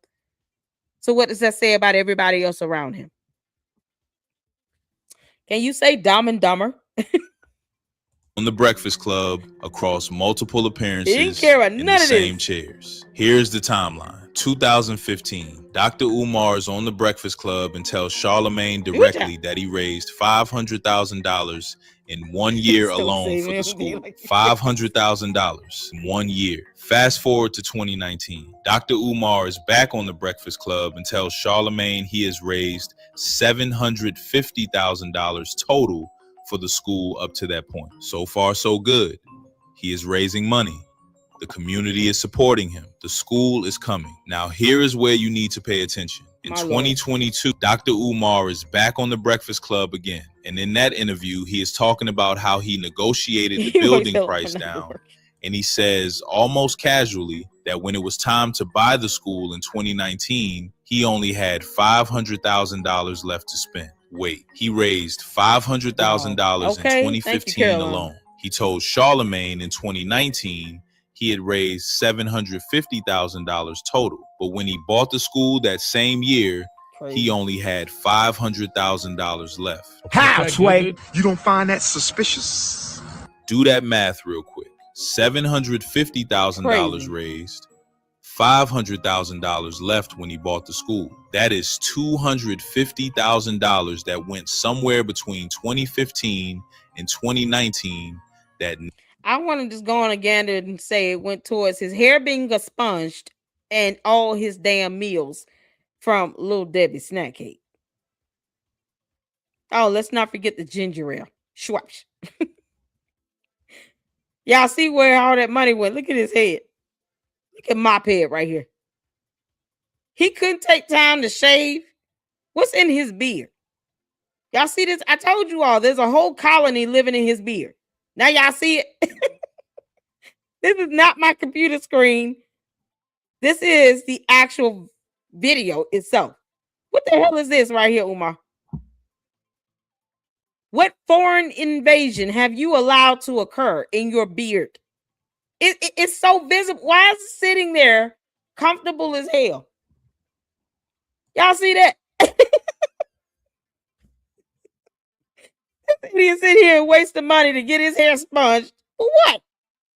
So what does that say about everybody else around him? Can you say Dumb and Dumber? On the Breakfast Club across multiple appearances He didn't care about in none the of same this. chairs. Here's the timeline. 2015, Dr. Umar is on the Breakfast Club and tells Charlemagne directly that he raised $500,000 in 1 year alone for the school. $500,000 in 1 year. Fast forward to 2019. Dr. Umar is back on the Breakfast Club and tells Charlemagne he has raised $750,000 total for the school up to that point. So far, so good. He is raising money. The community is supporting him. The school is coming. Now, here is where you need to pay attention. In 2022, Dr. Umar is back on the Breakfast Club again. And in that interview, he is talking about how he negotiated the building price down. And he says, almost casually, that when it was time to buy the school in 2019, he only had $500,000 left to spend. Wait, he raised $500,000 in 2015 alone. He told Charlemagne in 2019 he had raised $750,000 total. But when he bought the school that same year, he only had $500,000 left. How, Sway? You don't find that suspicious? Do that math real quick. $750,000 raised, $500,000 left when he bought the school. That is $250,000 that went somewhere between 2015 and 2019. That I want to just go on again and say it went towards his hair being expunged and all his damn meals from Little Debbie Snack Cake. Oh, let's not forget the ginger ale. Schwaps. Y'all see where all that money went? Look at his head. Look at mop head right here. He couldn't take time to shave. What's in his beard? Y'all see this? I told you all, there's a whole colony living in his beard. Now y'all see it? This is not my computer screen. This is the actual video itself. What the hell is this right here, Umar? What foreign invasion have you allowed to occur in your beard? It's so visible. Why is it sitting there comfortable as hell? Y'all see that? He didn't sit here and waste the money to get his hair sponged. For what?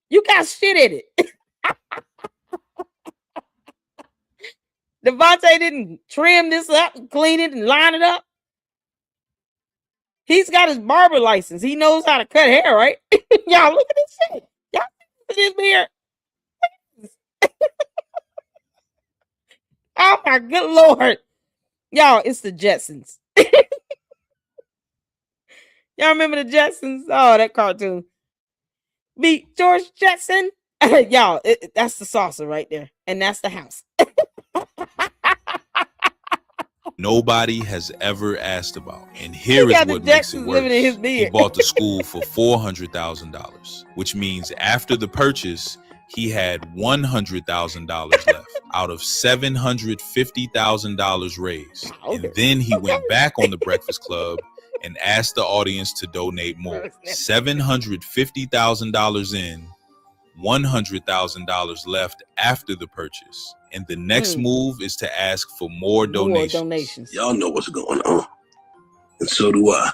You got shit in it. Devontae didn't trim this up and clean it and line it up. He's got his barber license. He knows how to cut hair, right? Y'all look at this shit. Y'all look at this beard. Oh my good Lord. Y'all, it's the Jetsons. Y'all remember the Jetsons? Oh, that cartoon. Meet George Jetson. Y'all, that's the saucer right there, and that's the house. Nobody has ever asked about. And He here is got the what makes it Jacksons living in his worse. He beard. bought the school for $400,000, which means after the purchase, he had $100,000 left out of $750,000 raised. And then he went back on the Breakfast Club and asked the audience to donate more. $750,000 in, $100,000 left after the purchase. And the next move is to ask for more donations. Y'all know what's going on. And so do I.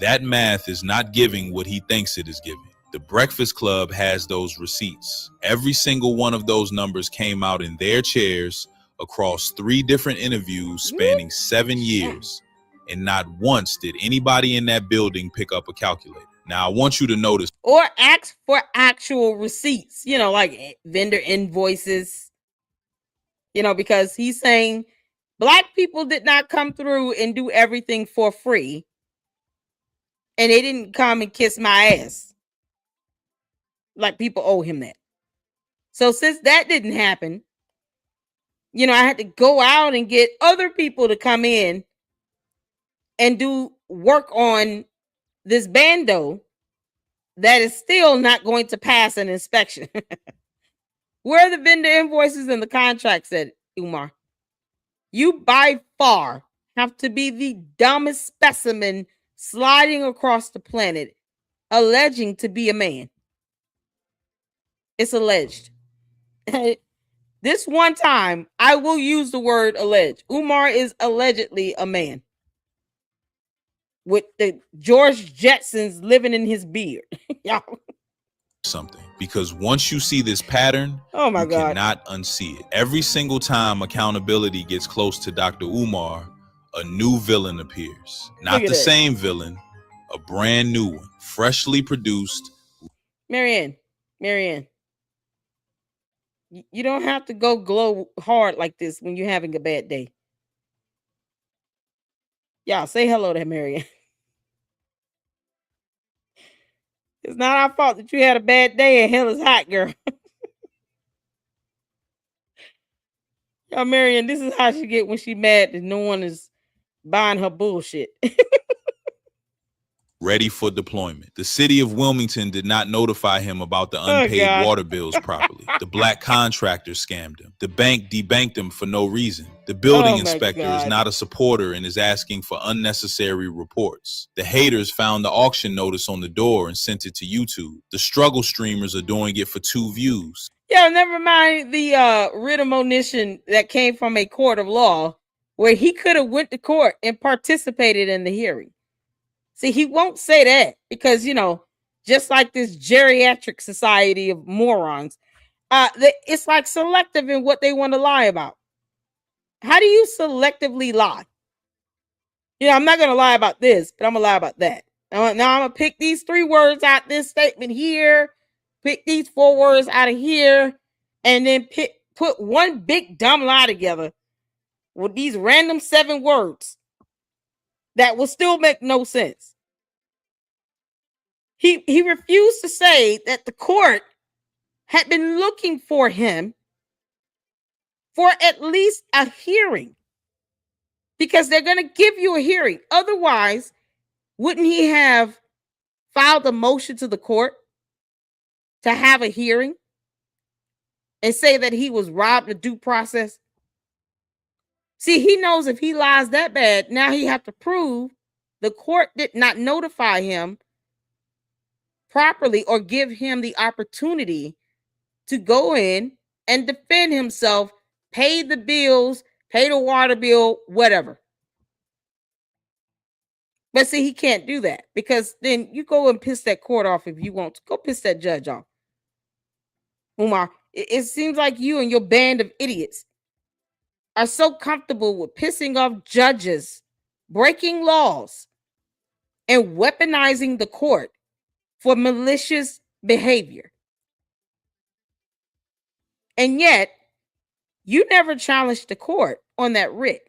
That math is not giving what he thinks it is giving. The Breakfast Club has those receipts. Every single one of those numbers came out in their chairs across 3 different interviews spanning 7 years. And not once did anybody in that building pick up a calculator. Now, I want you to notice. Or ask for actual receipts, like vendor invoices, because he's saying Black people did not come through and do everything for free. And they didn't come and kiss my ass. Like people owe him that. So since that didn't happen, I had to go out and get other people to come in and do work on this bando that is still not going to pass an inspection. Where are the vendor invoices and the contracts at, Umar? You by far have to be the dumbest specimen sliding across the planet, alleging to be a man. It's alleged. This one time, I will use the word alleged. Umar is allegedly a man with the George Jetsons living in his beard. Y'all. Something, because once you see this pattern, oh my God, cannot unsee it. Every single time accountability gets close to Dr. Umar, a new villain appears. Not the same villain, a brand new one, freshly produced. Marianne, you don't have to go glow hard like this when you're having a bad day. Y'all say hello to Marianne. It's not our fault that you had a bad day and hell is hot, girl. Y'all, Marianne, this is how she get when she mad that no one is buying her bullshit. Ready for deployment. The city of Wilmington did not notify him about the unpaid water bills properly. The black contractor scammed him. The bank debanked him for no reason. The building inspector is not a supporter and is asking for unnecessary reports. The haters found the auction notice on the door and sent it to YouTube. The struggle streamers are doing it for 2 views. Yeah, never mind the writ of monition that came from a court of law where he could have went to court and participated in the hearing. See, he won't say that because, just like this geriatric society of morons, it's like selective in what they want to lie about. How do you selectively lie? I'm not going to lie about this, but I'm going to lie about that. Now I'm going to pick these 3 words out this statement here, pick these 4 words out of here, and then put one big dumb lie together with these random 7 words that will still make no sense. He refused to say that the court had been looking for him for at least a hearing, because they're going to give you a hearing. Otherwise, wouldn't he have filed a motion to the court to have a hearing and say that he was robbed of due process? See, he knows if he lies that bad, now he have to prove the court did not notify him properly or give him the opportunity to go in and defend himself, pay the bills, pay the water bill, whatever. But see, he can't do that, because then you go and piss that court off if you want to. Go piss that judge off. Umar, it seems like you and your band of idiots are so comfortable with pissing off judges, breaking laws, and weaponizing the court for malicious behavior. And yet, you never challenged the court on that writ.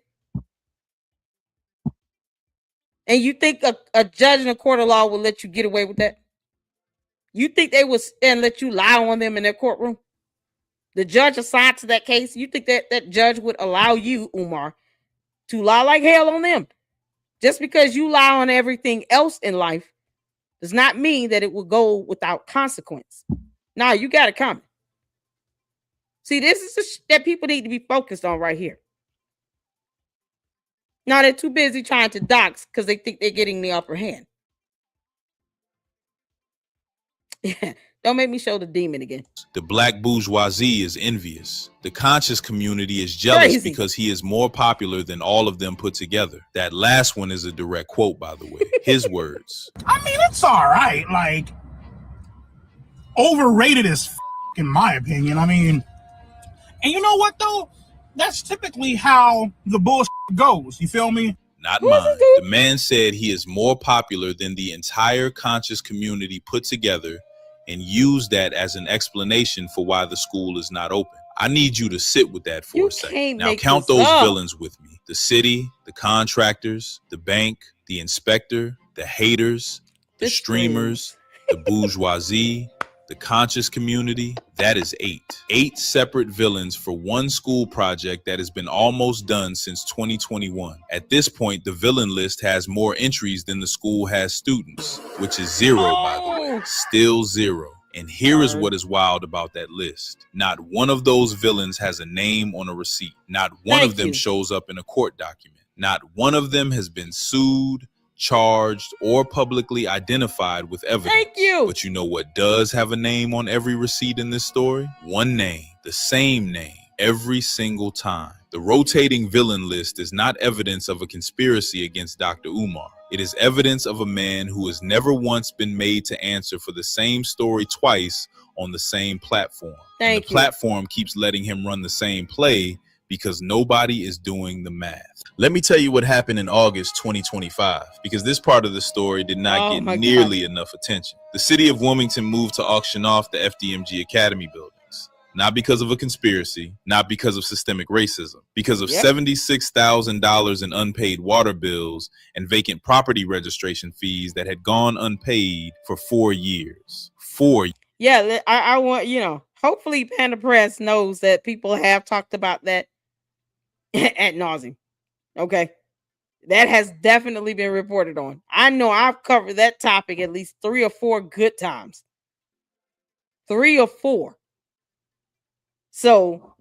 And you think a judge in a court of law will let you get away with that? You think they would stand let you lie on them in their courtroom? The judge assigned to that case, you think that judge would allow you, Umar, to lie like hell on them? Just because you lie on everything else in life does not mean that it will go without consequence. Nah, you got it coming. See, this is the that people need to be focused on right here. Now they're too busy trying to dox because they think they're getting the upper hand. Don't make me show the demon again. The black bourgeoisie is envious. The conscious community is jealous Crazy. because he is more popular than all of them put together. That last one is a direct quote, by the way. His words. I mean, it's all right. Like, overrated as in my opinion. I mean, and you know what, though? That's typically how the bullshit goes. You feel me? Not mine. The man said he is more popular than the entire conscious community put together and used that as an explanation for why the school is not open. I need you to sit with that for a second. Now count those villains with me. The city, the contractors, the bank, the inspector, the haters, the streamers, the bourgeoisie, the conscious community. That is 8. 8 separate villains for one school project that has been almost done since 2021. At this point, the villain list has more entries than the school has students, which is 0, by the way. Still 0. And here is what is wild about that list. Not one of those villains has a name on a receipt. Not one of them shows up in a court document. Not one of them has been sued, charged, or publicly identified with evidence. Thank you. But you know what does have a name on every receipt in this story? One name, the same name, every single time. The rotating villain list is not evidence of a conspiracy against Dr. Umar. It is evidence of a man who has never once been made to answer for the same story twice on the same platform. And the platform keeps letting him run the same play because nobody is doing the math. Let me tell you what happened in August 2025, because this part of the story did not get nearly enough attention. The city of Wilmington moved to auction off the FDMG Academy buildings. Not because of a conspiracy, not because of systemic racism, because of $76,000 in unpaid water bills and vacant property registration fees that had gone unpaid for 4 years. 4 years. Yeah, I want, hopefully Panda Press knows that people have talked about that ad nauseum. Okay. That has definitely been reported on. I know I've covered that topic at least 3 or 4 good times. 3 or 4. So,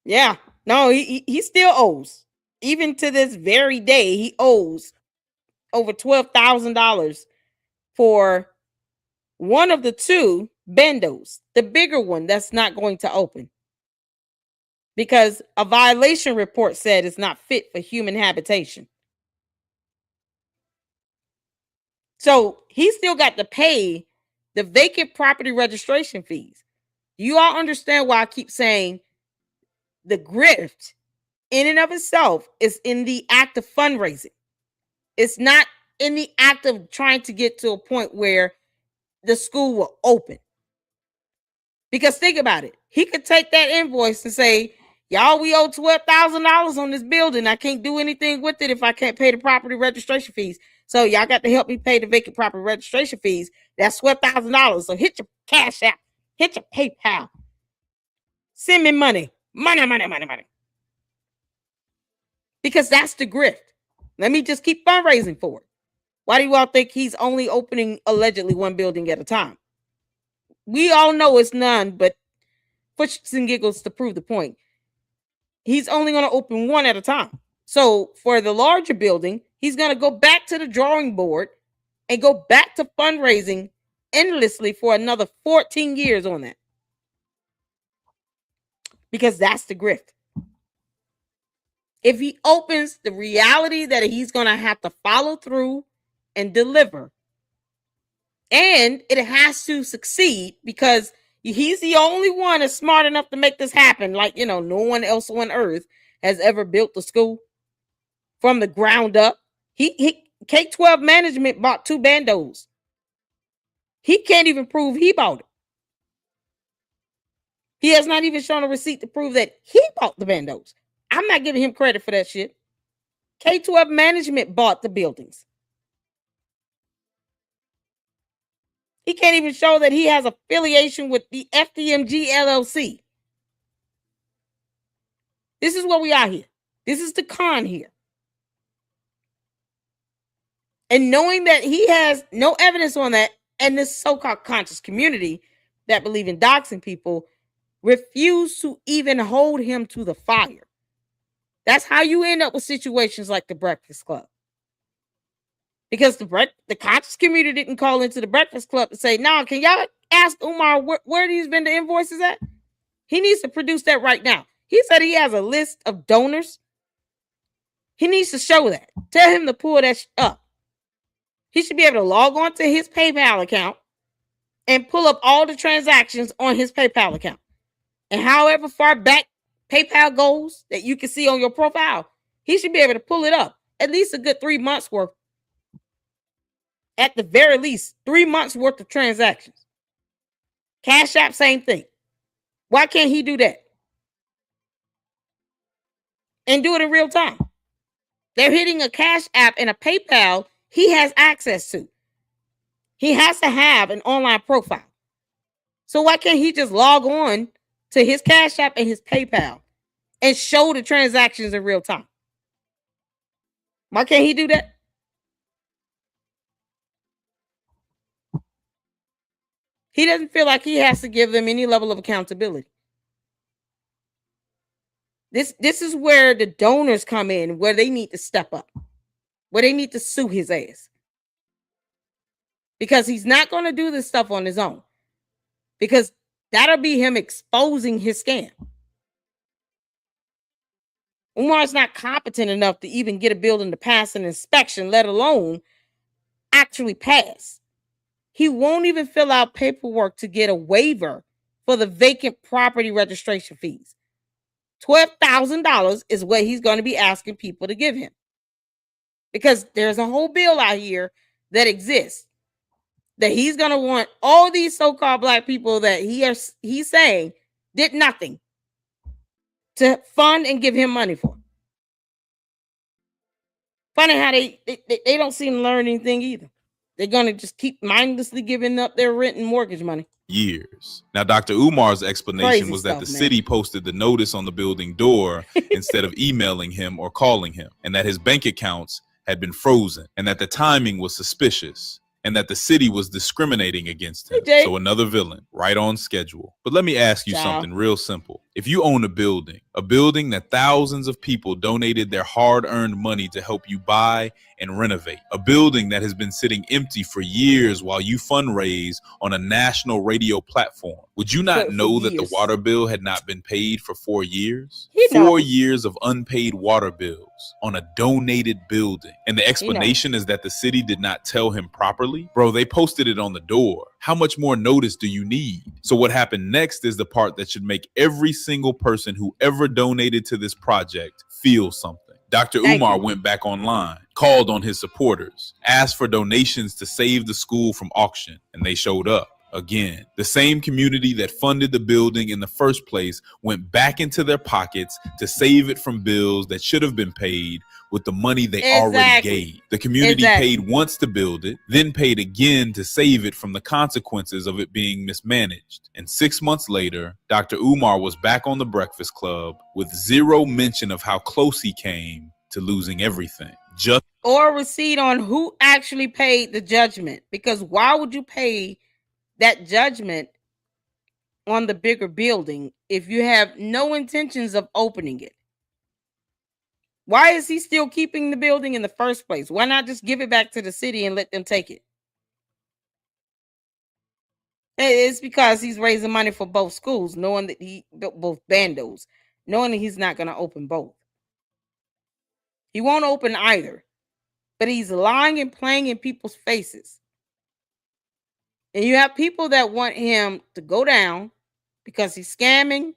yeah. No, he still owes. Even to this very day, he owes over $12,000 for one of the 2 bendos. The bigger one that's not going to open. Because a violation report said it's not fit for human habitation. So he still got to pay the vacant property registration fees. You all understand why I keep saying the grift in and of itself is in the act of fundraising. It's not in the act of trying to get to a point where the school will open. Because think about it. He could take that invoice and say, y'all, we owe $12,000 on this building. I can't do anything with it if I can't pay the property registration fees. So y'all got to help me pay the vacant property registration fees. That's $12,000. So hit your Cash App, hit your PayPal. Send me money. Money. Because that's the grift. Let me just keep fundraising for it. Why do you all think he's only opening allegedly 1 building at a time? We all know it's none, but for shits and giggles to prove the point, he's only going to open 1 at a time. So for the larger building, he's going to go back to the drawing board and go back to fundraising endlessly for another 14 years on that. Because that's the grift. If he opens, the reality that he's going to have to follow through and deliver. And it has to succeed because he's the only one that's smart enough to make this happen. Like, no one else on earth has ever built the school from the ground up. K-12 management bought 2 bandos. He can't even prove he bought it. He has not even shown a receipt to prove that he bought the bandos. I'm not giving him credit for that shit. K-12 management bought the buildings. He can't even show that he has affiliation with the FDMG LLC. This is what we are here. This is the con here. And knowing that he has no evidence on that, and this so-called conscious community that believe in doxing people refuse to even hold him to the fire. That's how you end up with situations like the Breakfast Club. Because the conscious community didn't call into the Breakfast Club to say, "No, can y'all ask Umar where these vendor invoices at?" He needs to produce that right now. He said he has a list of donors. He needs to show that. Tell him to pull that up. He should be able to log on to his PayPal account and pull up all the transactions on his PayPal account. And however far back PayPal goes that you can see on your profile, he should be able to pull it up. At least a good 3 months worth. At the very least, 3 months worth of transactions. Cash App, same thing. Why can't he do that? And do it in real time. They're hitting a Cash App and a PayPal he has access to. He has to have an online profile. So why can't he just log on to his Cash App and his PayPal and show the transactions in real time? Why can't he do that? He doesn't feel like he has to give them any level of accountability. This is where the donors come in, where they need to step up, where they need to sue his ass. Because he's not going to do this stuff on his own. Because that'll be him exposing his scam. Umar's not competent enough to even get a building to pass an inspection, let alone actually pass. He won't even fill out paperwork to get a waiver for the vacant property registration fees. $12,000 is what he's going to be asking people to give him. Because there's a whole bill out here that exists that he's going to want all these so-called black people that he's saying did nothing to fund and give him money for. Funny how they don't seem to learn anything either. They're going to just keep mindlessly giving up their rent and mortgage money. Years. Now, Dr. Umar's explanation Crazy was stuff, that the man. city posted the notice on the building door instead of emailing him or calling him, and that his bank accounts had been frozen, and that the timing was suspicious, and that the city was discriminating against him. Hey, Jay. So another villain, right on schedule. But let me ask you something real simple. If you own a building that thousands of people donated their hard-earned money to help you buy and renovate, a building that has been sitting empty for years while you fundraise on a national radio platform, would you not know that the water bill had not been paid for 4 years? 4 years of unpaid water bills on a donated building. And the explanation is that the city did not tell him properly? Bro, they posted it on the door. How much more notice do you need? So what happened next is the part that should make every single person who ever donated to this project feel something. Dr. Umar went back online, called on his supporters, asked for donations to save the school from auction, and they showed up. Again, the same community that funded the building in the first place went back into their pockets to save it from bills that should have been paid with the money they already gave. The community paid once to build it, then paid again to save it from the consequences of it being mismanaged. And 6 months later, Dr. Umar was back on the Breakfast Club with zero mention of how close he came to losing everything. Or receipt on who actually paid the judgment. Because why would you pay that judgment on the bigger building if you have no intentions of opening it? Why is he still keeping the building in the first place? Why not just give it back to the city and let them take it? It's because he's raising money for both schools, knowing that he built both bandos, knowing that he's not going to open both. He won't open either, but he's lying and playing in people's faces. And you have people that want him to go down because he's scamming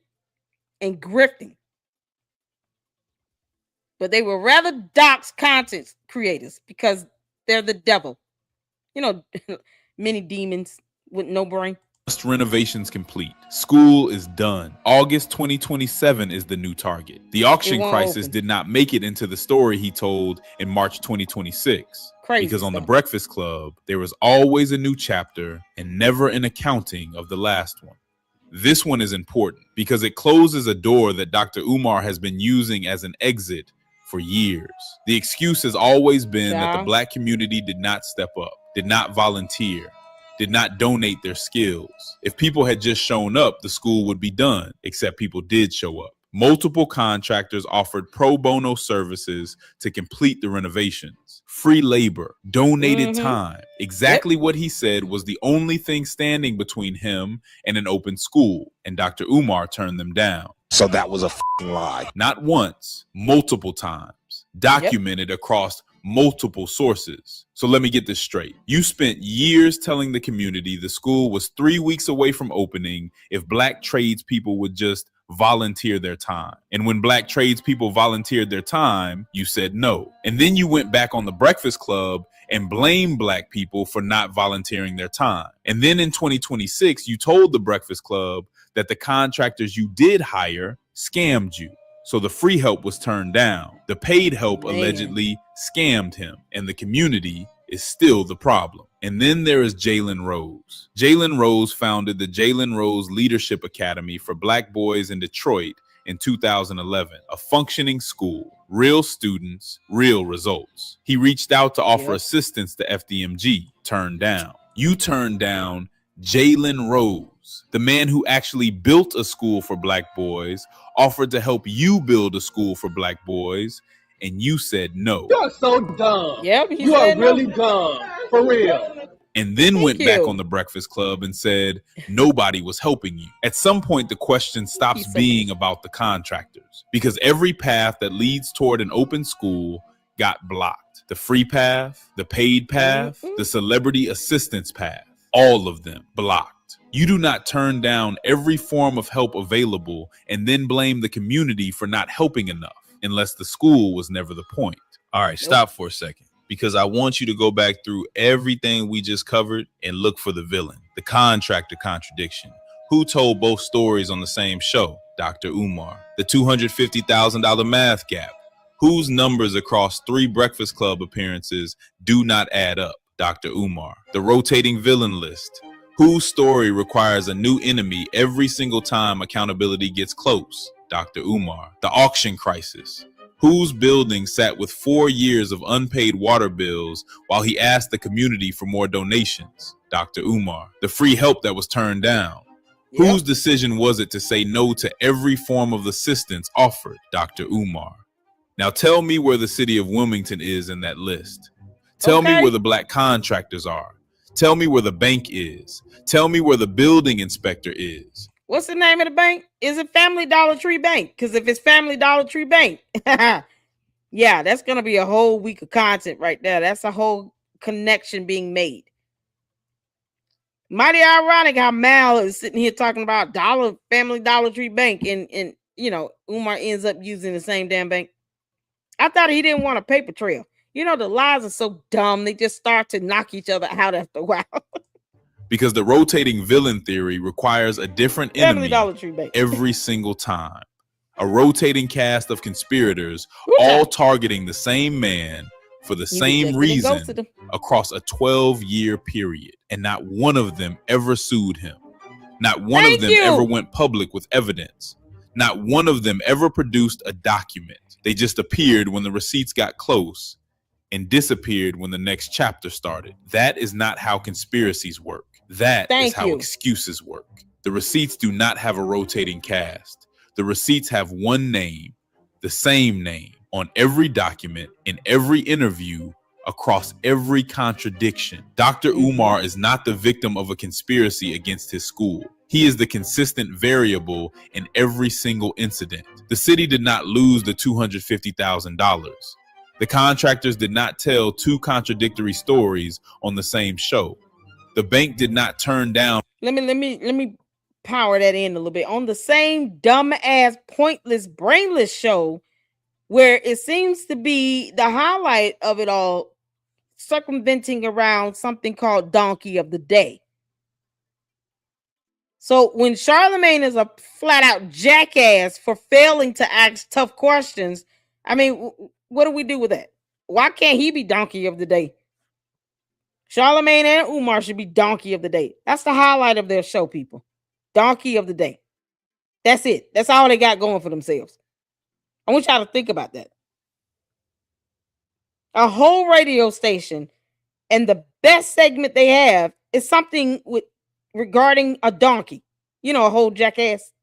and grifting. But they would rather dox content creators because they're the devil. You know, many demons with no brain. renovations complete. School is done. August 2027 is the new target. The auction crisis did not make it into the story he told in March 2026. Crazy because on the stuff. Breakfast Club, there was always a new chapter and never an accounting of the last one. This one is important because it closes a door that Dr. Umar has been using as an exit for years. The excuse has always been that the Black community did not step up, did not volunteer, did not donate their skills. If people had just shown up, the school would be done, except people did show up. Multiple contractors offered pro bono services to complete the renovations. Free labor, donated time. Exactly what he said was the only thing standing between him and an open school, and Dr. Umar turned them down. So that was a lie. Not once, multiple times, documented across multiple sources. So let me get this straight. You spent years telling the community the school was 3 weeks away from opening if Black tradespeople would just volunteer their time. And when Black tradespeople volunteered their time, you said no. And then you went back on the Breakfast Club and blamed Black people for not volunteering their time. And then in 2026, you told the Breakfast Club that the contractors you did hire scammed you. So the free help was turned down. The paid help allegedly scammed him, and the community is still the problem. And then there is Jalen Rose. Jalen Rose founded the Jalen Rose Leadership Academy for Black boys in Detroit in 2011, a functioning school, real students, real results. He reached out to offer assistance to FDMG, turned down. You turned down Jalen Rose, the man who actually built a school for Black boys, offered to help you build a school for Black boys, and you said no. You're so dumb. Yep, you are really dumb, for real. And then went back on the Breakfast Club and said nobody was helping you. At some point, the question stops being about the contractors, because every path that leads toward an open school got blocked. The free path, the paid path, the celebrity assistance path, all of them blocked. You do not turn down every form of help available and then blame the community for not helping enough, unless the school was never the point. All right, stop for a second, because I want you to go back through everything we just covered and look for the villain, the contractor contradiction. Who told both stories on the same show? Dr. Umar. The $250,000 math gap. Whose numbers across 3 Breakfast Club appearances do not add up? Dr. Umar. The rotating villain list. Whose story requires a new enemy every single time accountability gets close? Dr. Umar. The auction crisis. Whose building sat with 4 years of unpaid water bills while he asked the community for more donations? Dr. Umar. The free help that was turned down. Whose decision was it to say no to every form of assistance offered? Dr. Umar. Now tell me where the city of Wilmington is in that list. Tell me where the Black contractors are. Tell me where the bank is. Tell me where the building inspector is. What's the name of the bank? Is it Family Dollar Tree Bank? Because if it's Family Dollar Tree Bank, yeah, that's going to be a whole week of content right there. That's a whole connection being made. Mighty ironic how Mal is sitting here talking about Family Dollar Tree Bank, and you know, Umar ends up using the same damn bank. I thought he didn't want a paper trail. You know, the lies are so dumb, they just start to knock each other out after a while. Because the rotating villain theory requires a different enemy every single time. A rotating cast of conspirators all targeting the same man for the same reason across a 12-year period. And not one of them ever sued him. Not one of them ever went public with evidence. Not one of them ever produced a document. They just appeared when the receipts got close and disappeared when the next chapter started. That is not how conspiracies work. That is how excuses work. The receipts do not have a rotating cast. The receipts have one name, the same name, on every document, in every interview, across every contradiction. Dr. Umar is not the victim of a conspiracy against his school. He is the consistent variable in every single incident. The city did not lose the $250,000. The contractors did not tell 2 contradictory stories on the same show. The bank did not turn down. Let me power that in a little bit. On the same dumb ass, pointless, brainless show, where it seems to be the highlight of it all, circumventing around something called Donkey of the Day. So when Charlemagne is a flat out jackass for failing to ask tough questions, I mean, what do we do with that? Why can't he be donkey of the day? Charlemagne and Umar should be donkey of the day. That's the highlight of their show, people. Donkey of the day. That's it. That's all they got going for themselves. I want y'all to think about that. A whole radio station, and the best segment they have is something with regarding a donkey. You know, a whole jackass.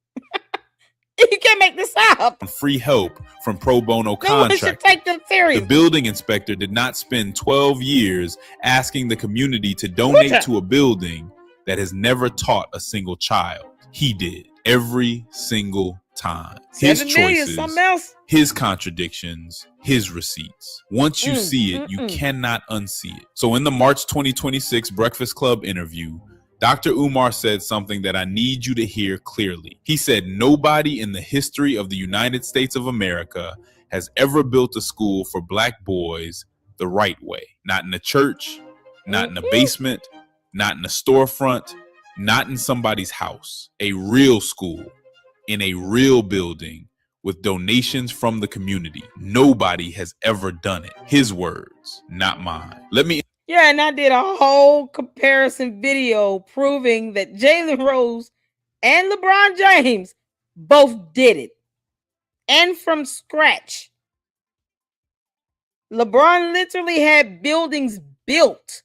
You can't make this up. Free help from pro bono No one contractors. should take them serious. The building inspector did not spend 12 years asking the community to donate to a building that has never taught a single child. He did every single time. His 7 million, choices, something else. his contradictions, his receipts. Once you see it, you cannot unsee it. So in the March 2026 Breakfast Club interview, Dr. Umar said something that I need you to hear clearly. He said, nobody in the history of the United States of America has ever built a school for black boys the right way. Not in a church, not in a basement, not in a storefront, not in somebody's house. A real school in a real building with donations from the community. Nobody has ever done it. His words, not mine. Yeah, and I did a whole comparison video proving that Jalen Rose and LeBron James both did it. And from scratch. LeBron literally had buildings built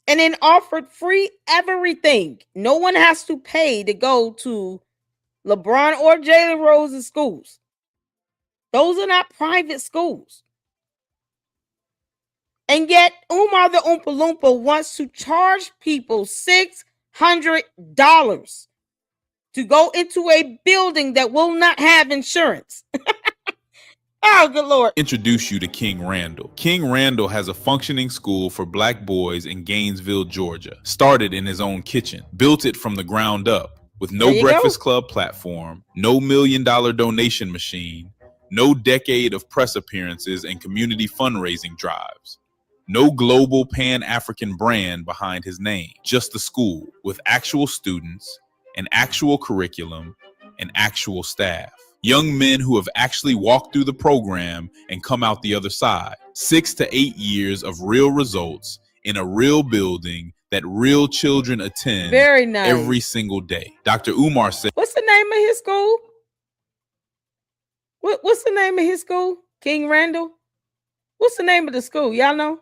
and then offered free everything. No one has to pay to go to LeBron or Jalen Rose's schools. Those are not private schools. And yet, Umar the Oompa Loompa wants to charge people $600 to go into a building that will not have insurance. Oh, good Lord. Introduce you to King Randall. King Randall has a functioning school for black boys in Gainesville, Georgia. Started in his own kitchen. Built it from the ground up. With no Breakfast Club platform, no $1 million donation machine, no decade of press appearances and community fundraising drives. No global Pan-African brand behind his name. Just the school with actual students, an actual curriculum, and actual staff. Young men who have actually walked through the program and come out the other side. 6 to 8 years of real results in a real building that real children attend every single day. Dr. Umar said, what's the name of his school? What's the name of his school? King Randall? What's the name of the school? Y'all know?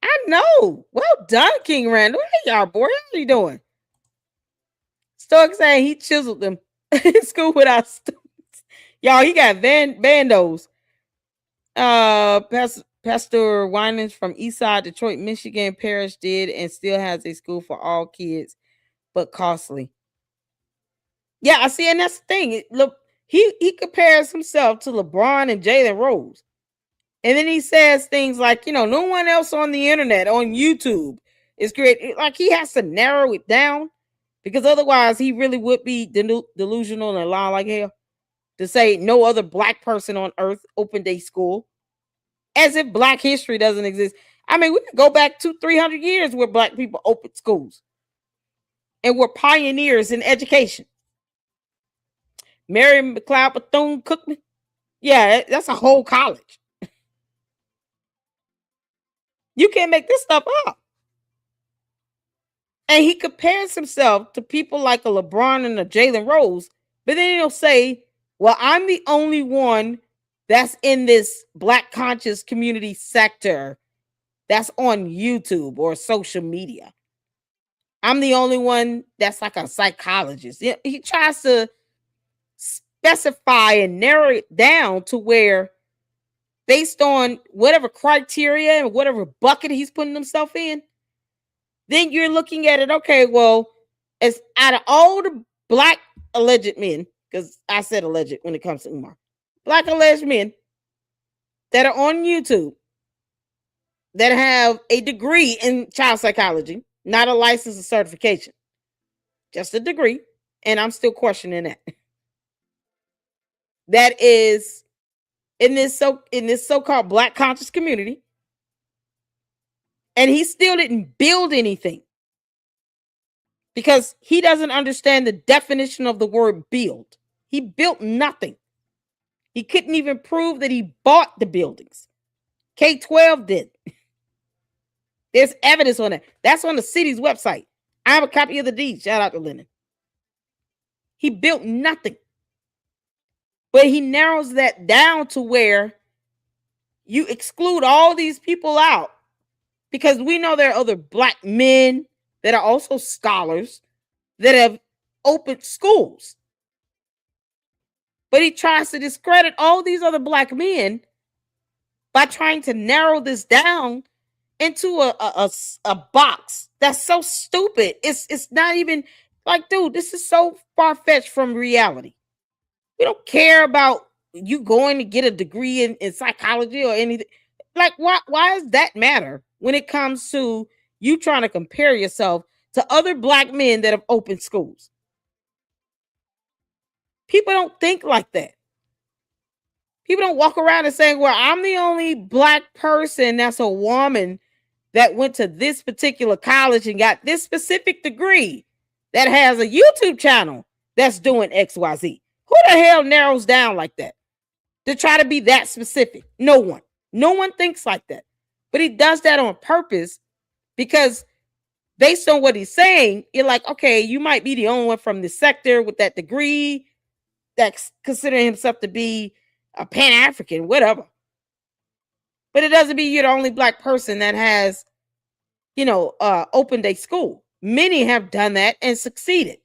I know. Well done, King Randall. Hey, y'all, boy. How you doing? Stark saying he chiseled them in school without students. Y'all, he got bandos. Pastor Winans from Eastside, Detroit, Michigan Parish did and still has a school for all kids, but costly. Yeah, I see, and that's the thing. Look, he compares himself to LeBron and Jalen Rose. And then he says things like, you know, no one else on the internet, on YouTube is great. Like he has to narrow it down because otherwise he really would be delusional and lie like hell to say no other black person on earth opened a school as if black history doesn't exist. I mean, we can go back 200-300 years where black people opened schools and were pioneers in education. Mary McLeod Bethune-Cookman. Yeah, that's a whole college. You can't make this stuff up. And he compares himself to people like a LeBron and a Jalen Rose, but then he'll say, well, I'm the only one that's in this black conscious community sector that's on YouTube or social media. I'm the only one that's like a psychologist. He tries to specify and narrow it down to where based on whatever criteria and whatever bucket he's putting himself in, then you're looking at it, okay, well, as out of all the black alleged men, because I said alleged when it comes to Umar, black alleged men that are on YouTube that have a degree in child psychology, not a license or certification, just a degree, and I'm still questioning that. That is in this so-called black conscious community, and he still didn't build anything. because he doesn't understand the definition of the word build. He built nothing. He couldn't even prove that he bought the buildings. K-12 did. There's evidence on that. That's on the city's website. I have a copy of the deed. Shout out to Lennon. He built nothing. But he narrows that down to where you exclude all these people out, because we know there are other black men that are also scholars that have opened schools. But he tries to discredit all these other black men by trying to narrow this down into a box that's so stupid. It's not even like, dude, this is so far-fetched from reality. We don't care about you going to get a degree in psychology or anything. Like, why does that matter when it comes to you trying to compare yourself to other black men that have opened schools? People don't think like that. People don't walk around and saying, well, I'm the only black person that's a woman that went to this particular college and got this specific degree that has a YouTube channel that's doing XYZ. Who the hell narrows down like that to try to be that specific? No one. No one thinks like that. But he does that on purpose because based on what he's saying, you're like, okay, you might be the only one from this sector with that degree that's considering himself to be a Pan-African, whatever. But it doesn't mean you're the only black person that has, opened a school. Many have done that and succeeded.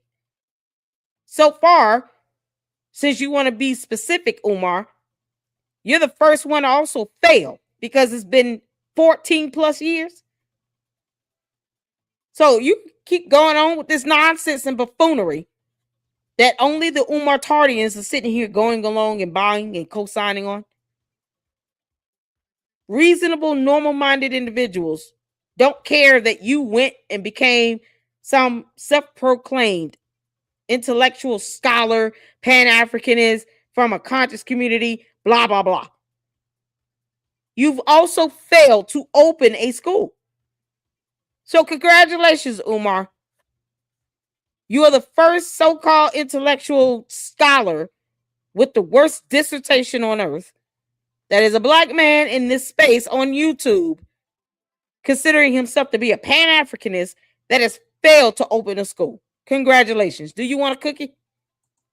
So far, since you want to be specific, Umar, you're the first one to also fail because it's been 14 plus years. So you keep going on with this nonsense and buffoonery that only the Umar Tardians are sitting here going along and buying and co-signing on. Reasonable, normal-minded individuals don't care that you went and became some self-proclaimed intellectual scholar, Pan-Africanist from a conscious community, blah, blah, blah. You've also failed to open a school. So congratulations, Umar. You are the first so-called intellectual scholar with the worst dissertation on earth that is a black man in this space on YouTube, considering himself to be a Pan-Africanist that has failed to open a school. Congratulations. Do you want a cookie?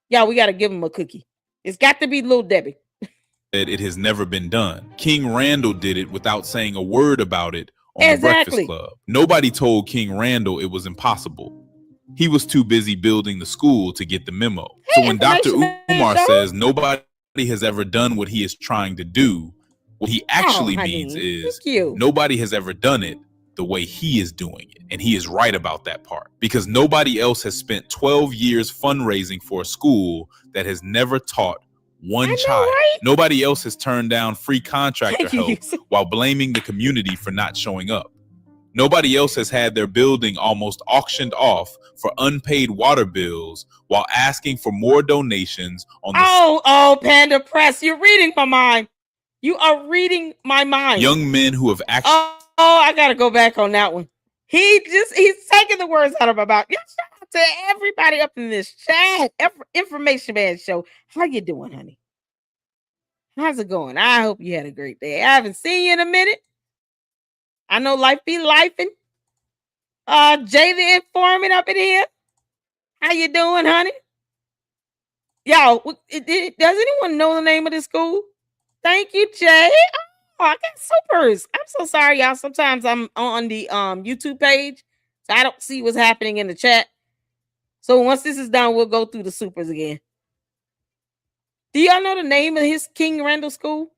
Yeah, we got to give him a cookie. It's got to be Little Debbie. It has never been done. King Randall did it without saying a word about it on the Breakfast Club. Nobody told King Randall it was impossible. He was too busy building the school to get the memo. So when Dr. Umar says nobody has ever done what he is trying to do, what he actually means is nobody has ever done it the way he is doing it. And he is right about that part, because nobody else has spent 12 years fundraising for a school that has never taught one child. Right? Nobody else has turned down free contractor help while blaming the community for not showing up. Nobody else has had their building almost auctioned off for unpaid water bills while asking for more donations on the Panda Press, you're reading my mind. You are reading my mind. Young men who have actually I gotta go back on that one. He's taking the words out of my mouth. Shout out to everybody up in this chat, Information Man Show. How you doing, honey? How's it going? I hope you had a great day. I haven't seen you in a minute. I know life be lifing. Jay the Informant up in here. How you doing, honey? Y'all, does anyone know the name of this school? Thank you, Jay. Oh, I got supers. I'm so sorry, y'all. Sometimes I'm on the YouTube page, so I don't see what's happening in the chat. So once this is done, we'll go through the supers again. Do y'all know the name of his King Randall School?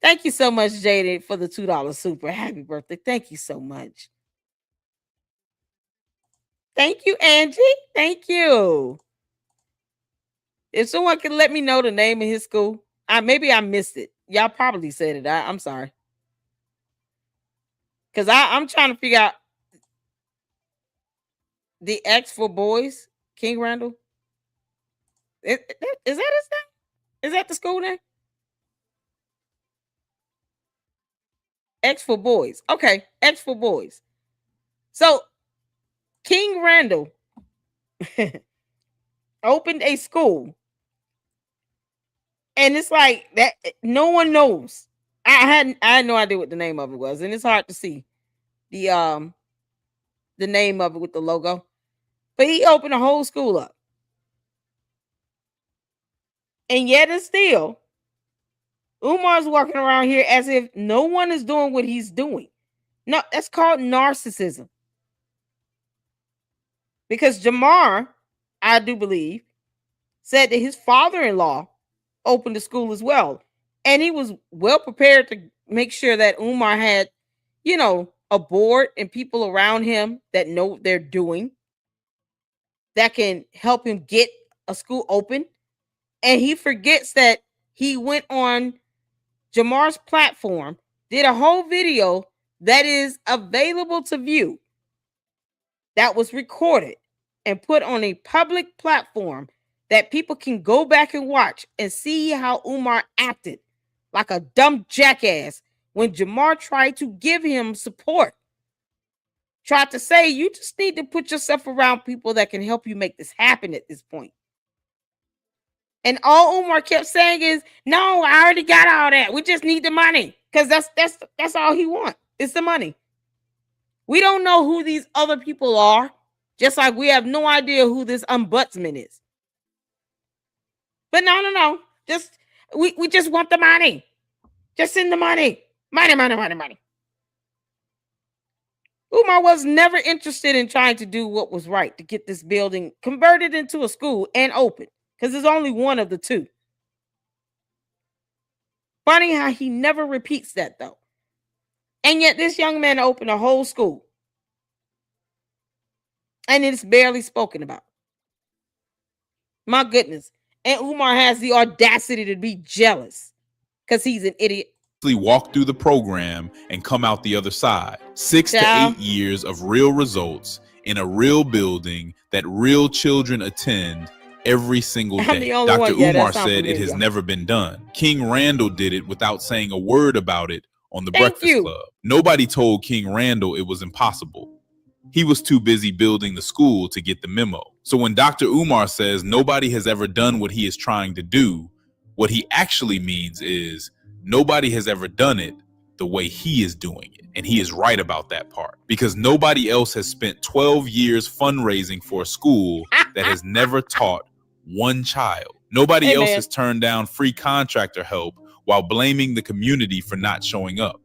Thank you so much, Jaded, for the $2 super. Happy birthday. Thank you so much. Thank you, Angie. Thank you. If someone can let me know the name of his school, maybe I missed it. Y'all probably said it. I'm sorry. Because I'm trying to figure out the X for boys, King Randall. Is that his name? Is that the school name? X for boys. Okay, X for boys. So King Randall opened a school, and it's like that. No one knows. I had no idea what the name of it was, and it's hard to see the name of it with the logo. But he opened a whole school up, and yet and still, Umar's walking around here as if no one is doing what he's doing. No, that's called narcissism. Because Jamar, I do believe, said that his father-in-law opened the school as well. And he was well prepared to make sure that Umar had, a board and people around him that know what they're doing, that can help him get a school open. And he forgets that he went on Jamar's platform, did a whole video that is available to view, that was recorded and put on a public platform that people can go back and watch and see how Umar acted like a dumb jackass when Jamar tried to give him support. Tried to say, you just need to put yourself around people that can help you make this happen at this point. And all Umar kept saying is, no, I already got all that. We just need the money. Because that's all he wants. It's the money. We don't know who these other people are. Just like we have no idea who this ombudsman is. But no. Just we just want the money. Just send the money. Money. Umar was never interested in trying to do what was right to get this building converted into a school and open. Because there's only one of the two. Funny how he never repeats that, though. And yet this young man opened a whole school. And it's barely spoken about. My goodness. And Umar has the audacity to be jealous because he's an idiot. Walk through the program and come out the other side. 6 to 8 years of real results in a real building that real children attend every single day. Dr. Umar said it has never been done. King Randall did it without saying a word about it on the Breakfast Club. Nobody told King Randall it was impossible. He was too busy building the school to get the memo. So when Dr. Umar says nobody has ever done what he is trying to do, what he actually means is nobody has ever done it the way he is doing it. And he is right about that part, because nobody else has spent 12 years fundraising for a school that has never taught one child. Nobody else has turned down free contractor help while blaming the community for not showing up.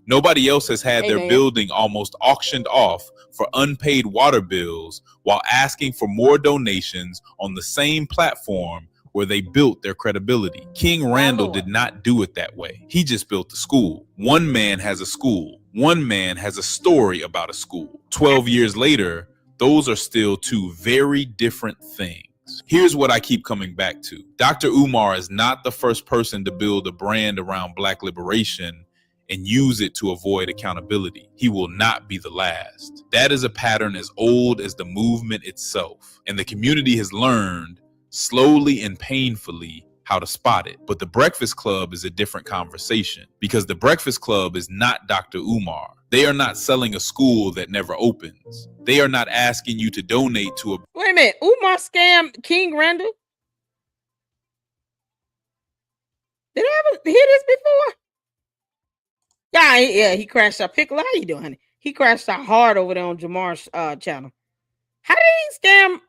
Nobody else has had their building almost auctioned off for unpaid water bills while asking for more donations on the same platform where they built their credibility. King Randall did not do it that way. He just built the school. One man has a school. One man has a story about a school. 12 years later, those are still two very different things. Here's what I keep coming back to. Dr. Umar is not the first person to build a brand around Black liberation and use it to avoid accountability. He will not be the last. That is a pattern as old as the movement itself. And the community has learned, slowly and painfully, how to spot it. But the Breakfast Club is a different conversation, because the Breakfast Club is not Dr. Umar. They are not selling a school that never opens. They are not asking you to donate to a... Wait a minute. Umar scammed King Randall? Did I ever hear this before? Yeah, he crashed out. Pickle, how you doing, honey? He crashed out hard over there on Jamar's channel. How did he scam?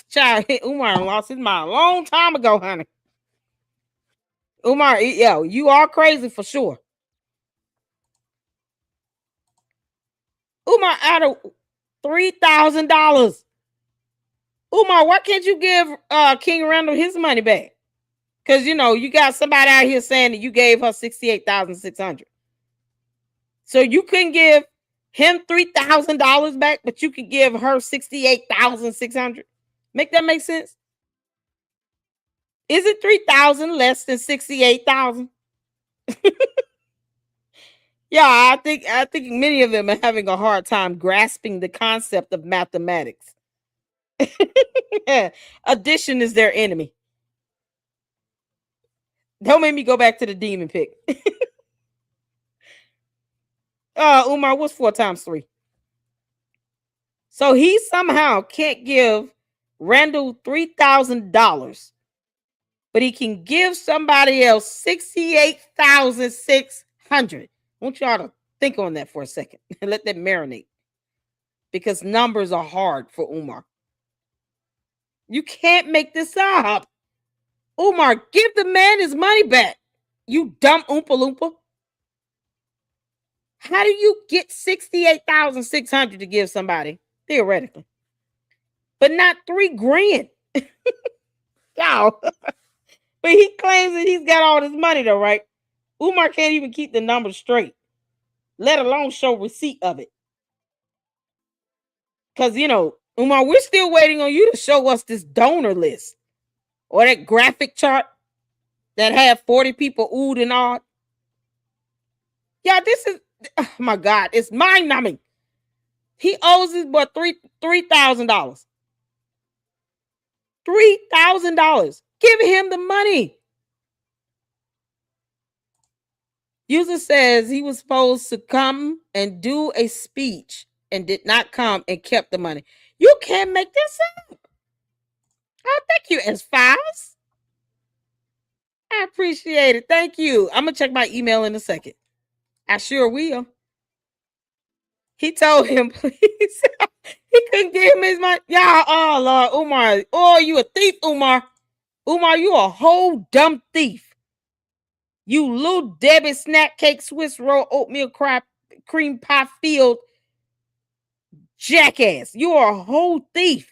Child, Umar lost his mind a long time ago, honey. Umar, yeah, you are crazy for sure. Umar out of $3,000. Umar, why can't you give King Randall his money back? Because, you got somebody out here saying that you gave her $68,600. So you couldn't give him $3,000 back, but you could give her $68,600. Make that make sense? Is it 3,000 less than 68,000? Yeah, I think many of them are having a hard time grasping the concept of mathematics. Addition is their enemy. Don't make me go back to the demon pick. Umar, what's 4 times 3? So he somehow can't give Randall $3,000, but he can give somebody else $68,600. I want y'all to think on that for a second and let that marinate, because numbers are hard for Umar. You can't make this up. Umar, give the man his money back. You dumb Oompa Loompa. How do you get $68,600 to give somebody, theoretically, but not $3,000? Y'all. But he claims that he's got all this money, though, right? Umar can't even keep the numbers straight, let alone show receipt of it. Because, Umar, we're still waiting on you to show us this donor list or that graphic chart that had 40 people oohed and awed. Yeah, this is, oh my God, it's mind-numbing. He owes us what, $3,000. $3,000. Give him the money. User says he was supposed to come and do a speech and did not come and kept the money. You can't make this up. Oh, thank you, S5s. I appreciate it. Thank you. I'm going to check my email in a second. I sure will. He told him, please. He couldn't give him his money. Y'all, oh, Lord, Umar. Oh, you a thief, Umar. Umar, you a whole dumb thief. You little Debbie snack cake, Swiss roll, oatmeal cream pie filled jackass. You are a whole thief.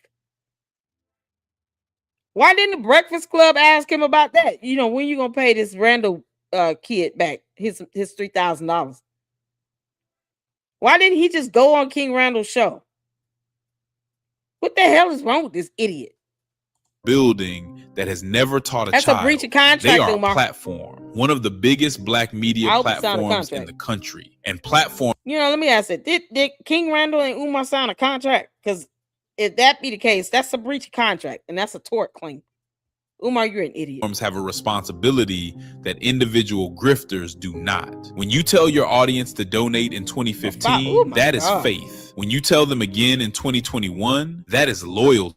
Why didn't the Breakfast Club ask him about that? When you gonna pay this Randall kid back his $3,000? Why didn't he just go on King Randall's show? What the hell is wrong with this idiot? Building that has never taught a That's child. a breach of contract, They are Umar. a platform, one of the biggest black media platforms in the country, and platform. Let me ask it. Did King Randall and Umar sign a contract? Because if that be the case, that's a breach of contract, and that's a tort claim. Umar, you're an idiot. Have a responsibility that individual grifters do not. When you tell your audience to donate in 2015, that is faith. When you tell them again in 2021, that is loyalty.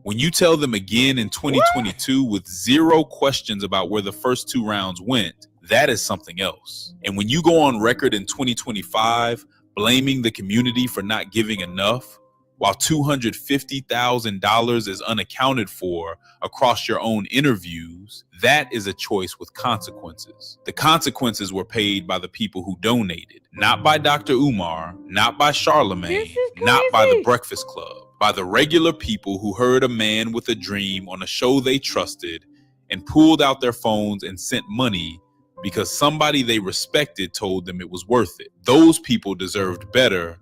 When you tell them again in 2022 with zero questions about where the first 2 rounds went, that is something else. And when you go on record in 2025 blaming the community for not giving enough, while $250,000 is unaccounted for across your own interviews, that is a choice with consequences. The consequences were paid by the people who donated, not by Dr. Umar, not by Charlemagne, not by the Breakfast Club, by the regular people who heard a man with a dream on a show they trusted and pulled out their phones and sent money because somebody they respected told them it was worth it. Those people deserved better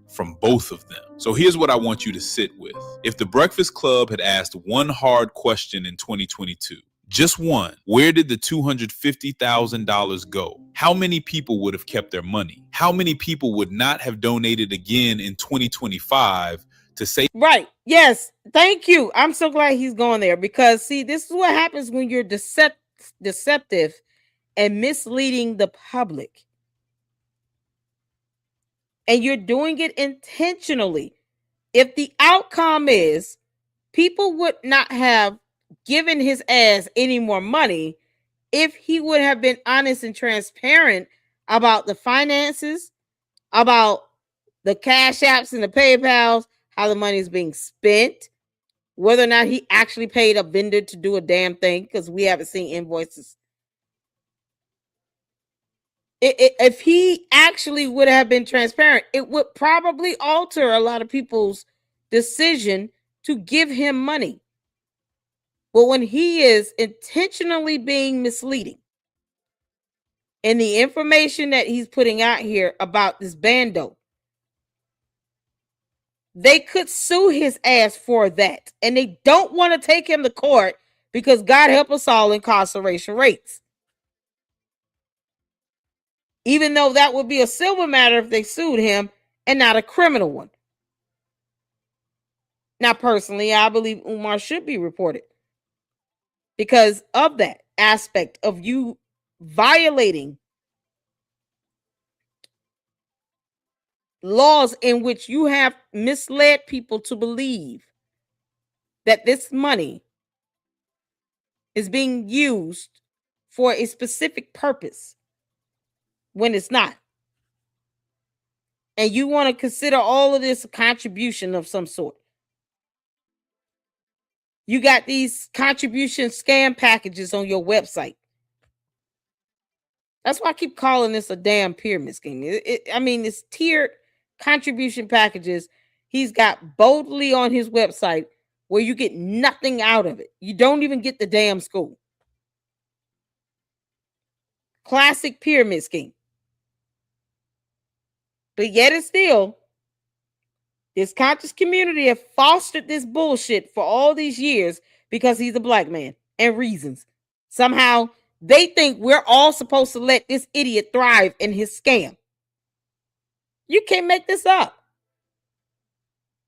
from both of them. So here's what I want you to sit with. If the Breakfast Club had asked one hard question in 2022, just one, where did the $250,000 go? How many people would have kept their money? How many people would not have donated again in 2025 to say? Right. Yes. Thank you. I'm so glad he's going there, because see, this is what happens when you're deceptive and misleading the public. And you're doing it intentionally. If the outcome is people would not have given his ass any more money if he would have been honest and transparent about the finances, about the cash apps and the PayPals, how the money is being spent, whether or not he actually paid a vendor to do a damn thing, because we haven't seen invoices. If he actually would have been transparent, it would probably alter a lot of people's decision to give him money. But when he is intentionally being misleading, and the information that he's putting out here about this bando, they could sue his ass for that. And they don't want to take him to court because, God help us all, incarceration rates. Even though that would be a civil matter if they sued him and not a criminal one. Now, personally, I believe Umar should be reported because of that aspect of you violating laws in which you have misled people to believe that this money is being used for a specific purpose when it's not. And you want to consider all of this a contribution of some sort. You got these contribution scam packages on your website. That's why I keep calling this a damn pyramid scheme. I mean, it's tiered contribution packages he's got boldly on his website where you get nothing out of it. You don't even get the damn school. Classic pyramid scheme. But yet it's still, this conscious community have fostered this bullshit for all these years because he's a black man and reasons. Somehow they think we're all supposed to let this idiot thrive in his scam. You can't make this up.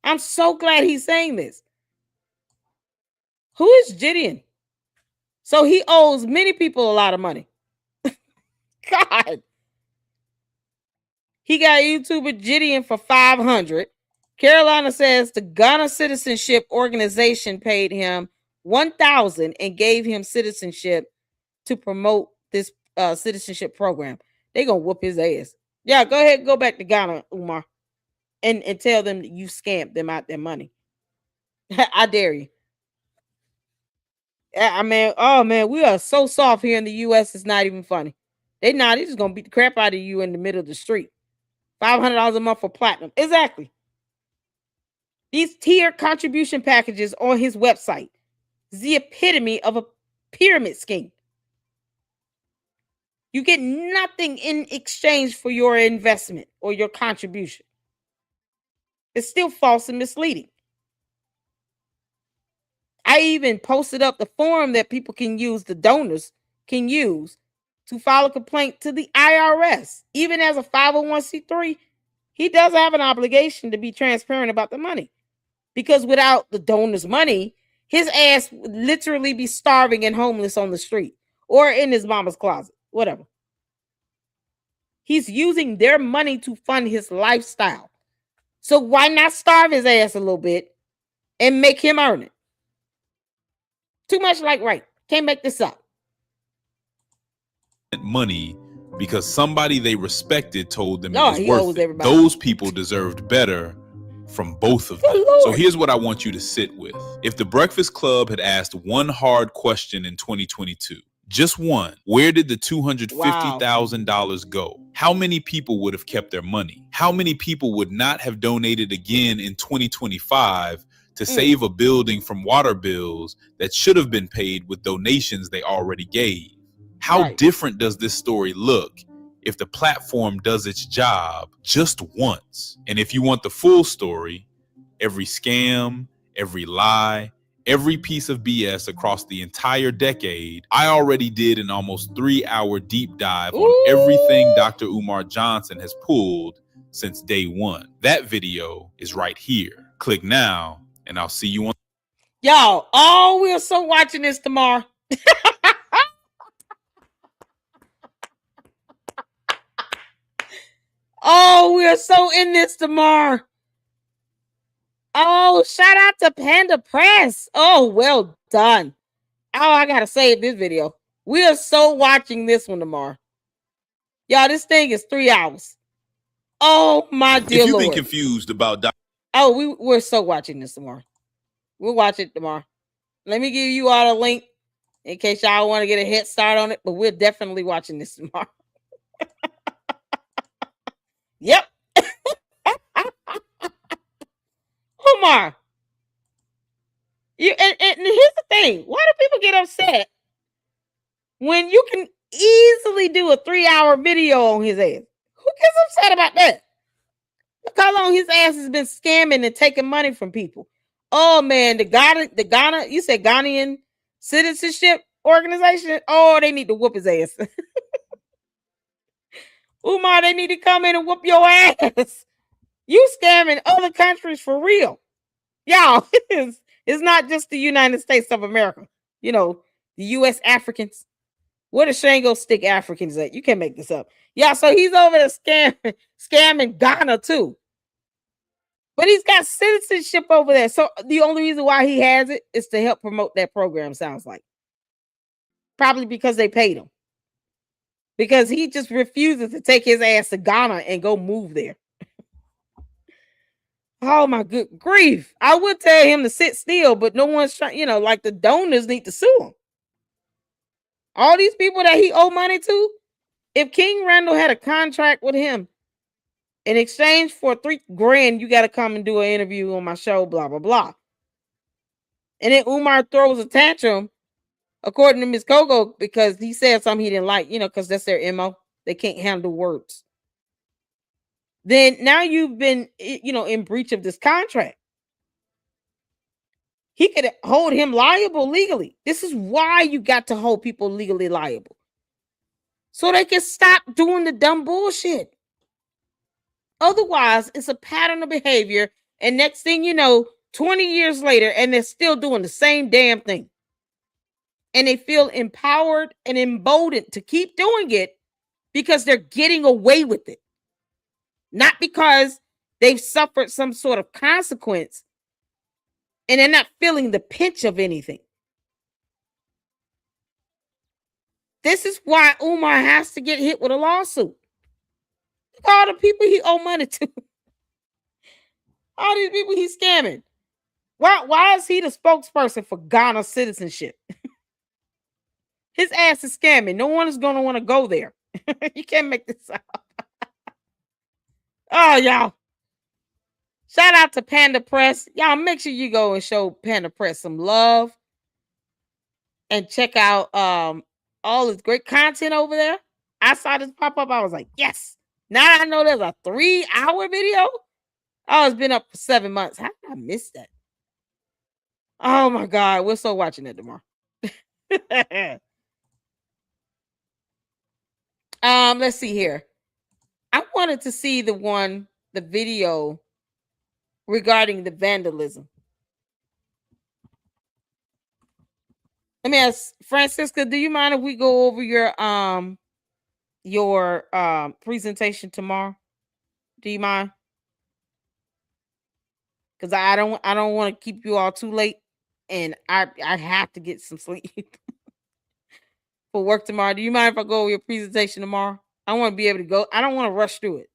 I'm so glad he's saying this. Who is Gideon? So he owes many people a lot of money. God. He got YouTuber Gideon for $500. Carolina says the Ghana Citizenship Organization paid him $1,000 and gave him citizenship to promote this citizenship program. They gonna whoop his ass. Yeah, go ahead and go back to Ghana, Umar, and tell them that you scammed them out their money. I dare you. I mean, oh man, we are so soft here in the U.S. It's not even funny. They just gonna beat the crap out of you in the middle of the street. $500 a month for platinum. Exactly. These tiered contribution packages on his website is the epitome of a pyramid scheme. You get nothing in exchange for your investment or your contribution. It's still false and misleading. I even posted up the form that people can use, the donors can use to file a complaint to the IRS. Even as a 501c3, he does have an obligation to be transparent about the money. Because without the donor's money, his ass would literally be starving and homeless on the street or in his mama's closet, whatever. He's using their money to fund his lifestyle. So why not starve his ass a little bit and make him earn it? Too much like right. Can't make this up. Money because somebody they respected told them Oh, it he was owes worth it. everybody. Those people deserved better from both of them. Good Lord. So here's what I want you to sit with. If the Breakfast Club had asked one hard question in 2022, just one, where did the $250,000 go? How many people would have kept their money? How many people would not have donated again in 2025 to save a building from water bills that should have been paid with donations they already gave? How different does this story look if the platform does its job just once? And if you want the full story, every scam, every lie, every piece of BS across the entire decade, I already did an almost 3-hour deep dive on everything Dr. Umar Johnson has pulled since day one. That video is right here. Click now, and I'll see you on. Y'all, oh, we're so watching this tomorrow. Oh, we're so in this tomorrow. Oh, shout out to Panda Press. Oh, well done. Oh, I gotta save this video. We are so watching this one tomorrow. Y'all, this thing is 3 hours. Oh, my dear If you've Lord. been confused about Oh, we're so watching this tomorrow. We'll watch it tomorrow. Let me give you all a link in case y'all want to get a head start on it, but we're definitely watching this tomorrow. Yep. Omar. And here's the thing. Why do people get upset when you can easily do a 3-hour video on his ass? Who gets upset about that? Look how long his ass has been scamming and taking money from people. Oh man, the Ghana, you said Ghanaian Citizenship Organization. Oh, they need to whoop his ass. Umar, they need to come in and whoop your ass. You scamming other countries for real. Y'all, it's not just the United States of America. You know, the U.S. Africans. Where the Shango stick Africans at? You can't make this up. Yeah, so he's over there scamming Ghana too. But he's got citizenship over there. So the only reason why he has it is to help promote that program, sounds like. Probably because they paid him. Because he just refuses to take his ass to Ghana and go move there. Oh my good grief. I would tell him to sit still, but no one's trying, like the donors need to sue him. All these people that he owe money to, if King Randall had a contract with him, in exchange for $3,000, you got to come and do an interview on my show, blah, blah, blah. And then Umar throws a tantrum, according to Miss Coco, because he said something he didn't like, because that's their MO. They can't handle words. Then now you've been, in breach of this contract. He could hold him liable legally. This is why you got to hold people legally liable. So they can stop doing the dumb bullshit. Otherwise, it's a pattern of behavior. And next thing you know, 20 years later, and they're still doing the same damn thing. And they feel empowered and emboldened to keep doing it because they're getting away with it. Not because they've suffered some sort of consequence and they're not feeling the pinch of anything. This is why Umar has to get hit with a lawsuit. Look at all the people he owe money to. All these people he's scamming. Why is he the spokesperson for Ghana citizenship? His ass is scamming. No one is going to want to go there. You can't make this up. Oh, y'all. Shout out to Panda Press. Y'all make sure you go and show Panda Press some love. And check out all this great content over there. I saw this pop up. I was like, yes. Now I know there's a 3-hour video. Oh, it's been up for 7 months. How did I miss that? Oh my God. We're still watching it tomorrow. Let's see here. I wanted to see the video regarding the vandalism. Let me ask Francisca, do you mind if we go over your presentation tomorrow? Do you mind? Because I don't want to keep you all too late, and I have to get some sleep for work tomorrow. Do you mind if I go over your presentation tomorrow? I want to be able to go. I don't want to rush through it.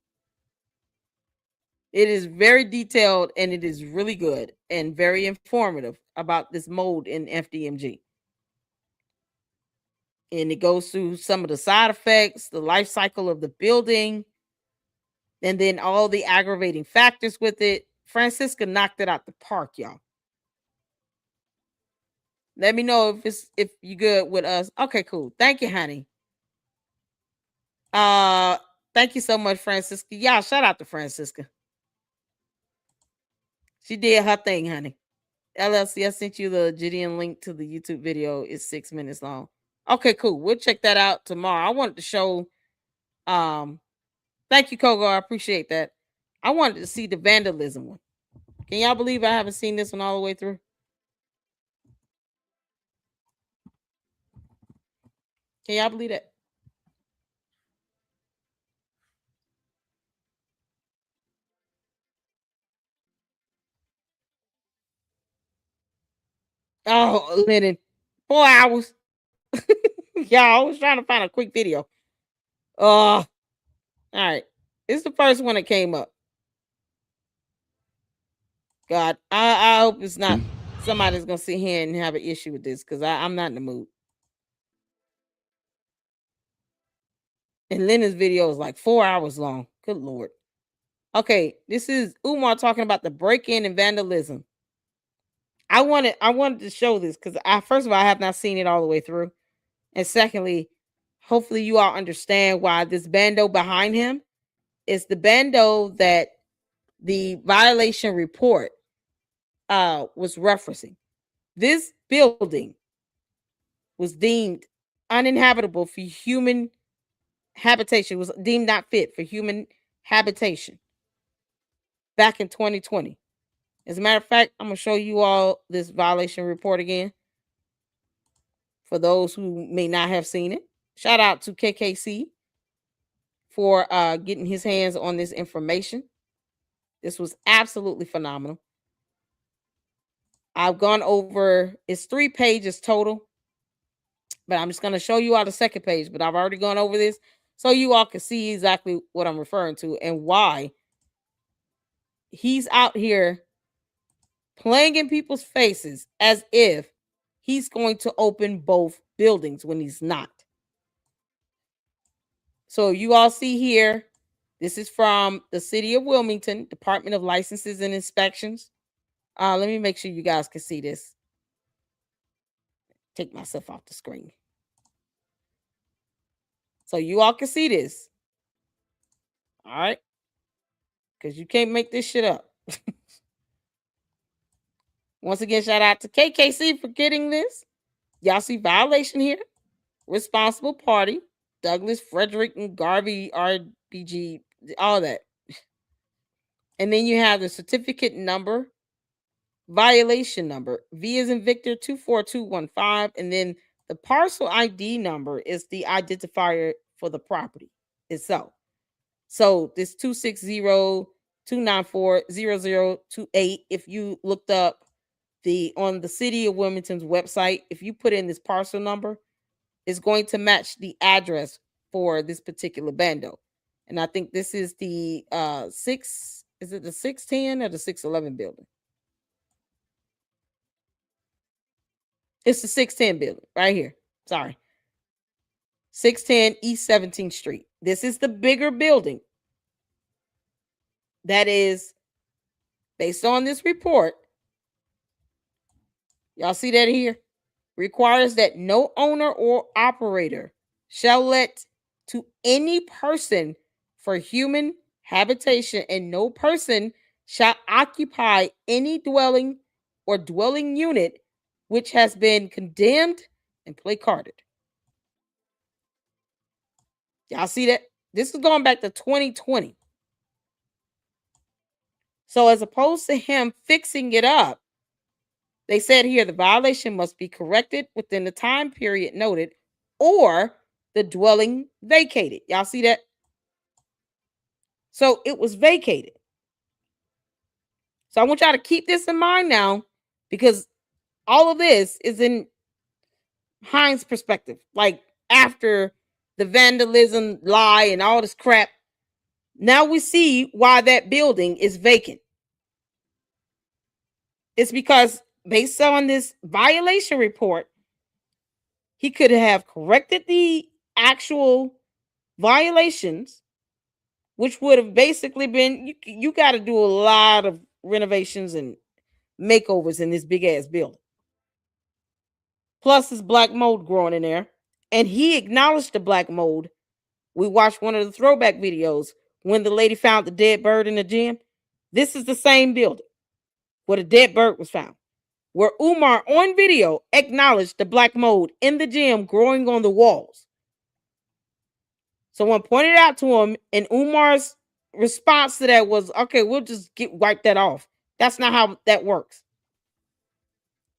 It is very detailed and it is really good and very informative about this mold in FDMG. And it goes through some of the side effects, the life cycle of the building, and then all the aggravating factors with it. Francisca knocked it out the park, y'all. Let me know if you good with us. Okay, cool. Thank you, honey. Thank you so much, Francisca. Y'all, shout out to Francisca. She did her thing, honey. LLC, I sent you the Gideon link to the YouTube video. It's 6 minutes long. Okay, cool. We'll check that out tomorrow. I wanted to show. Thank you, Kogo. I appreciate that. I wanted to see the vandalism one. Can y'all believe I haven't seen this one all the way through? Can y'all believe that? Oh, Lennon, 4 hours. Y'all, I was trying to find a quick video. All right. This is the first one that came up. God, I hope it's not somebody's gonna sit here and have an issue with this because I'm not in the mood. And Lennon's video is like 4 hours long. Good Lord. Okay, this is Umar talking about the break-in and vandalism. I wanted to show this because first of all, I have not seen it all the way through. And secondly, hopefully you all understand why this bando behind him is the bando that the violation report was referencing. This building was deemed uninhabitable for human habitation. It was deemed not fit for human habitation back in 2020. As a matter of fact, I'm going to show you all this violation report again for those who may not have seen it. Shout out to KKC for getting his hands on this information. This was absolutely phenomenal. I've gone over, it's 3 pages total, but I'm just going to show you all the second page, but I've already gone over this so you all can see exactly what I'm referring to and why he's out here playing in people's faces as if he's going to open both buildings when he's not. So you all see here, this is from the City of Wilmington, Department of Licenses and Inspections. Let me make sure you guys can see this. Take myself off the screen. So you all can see this. All right. Because you can't make this shit up. Once again, shout out to KKC for getting this. Y'all see violation here. Responsible party. Douglas, Frederick, and Garvey, RBG, all that. And then you have the certificate number, violation number, V as in Victor 24215. And then the parcel ID number is the identifier for the property itself. So this 260-294-0028, if you looked up on the City of Wilmington's website, if you put in this parcel number, it's going to match the address for this particular bando. And I think this is the is it the 610 or the 611 building? It's the 610 building right here. Sorry. 610 East 17th Street. This is the bigger building that is, based on this report, y'all see that here? Requires that no owner or operator shall let to any person for human habitation, and no person shall occupy any dwelling or dwelling unit which has been condemned and placarded. Y'all see that? This is going back to 2020. So as opposed to him fixing it up, they said here the violation must be corrected within the time period noted or the dwelling vacated. Y'all see that? So it was vacated. So I want y'all to keep this in mind now, because all of this is in Hines' perspective. Like after the vandalism lie and all this crap, now we see why that building is vacant. It's because based on this violation report, he could have corrected the actual violations, which would have basically been, you got to do a lot of renovations and makeovers in this big ass building. Plus, there's black mold growing in there. And he acknowledged the black mold. We watched one of the throwback videos when the lady found the dead bird in the gym. This is the same building where the dead bird was found, where Umar on video acknowledged the black mold in the gym growing on the walls. Someone pointed out to him, and Umar's response to that was, okay, we'll just wipe that off. That's not how that works.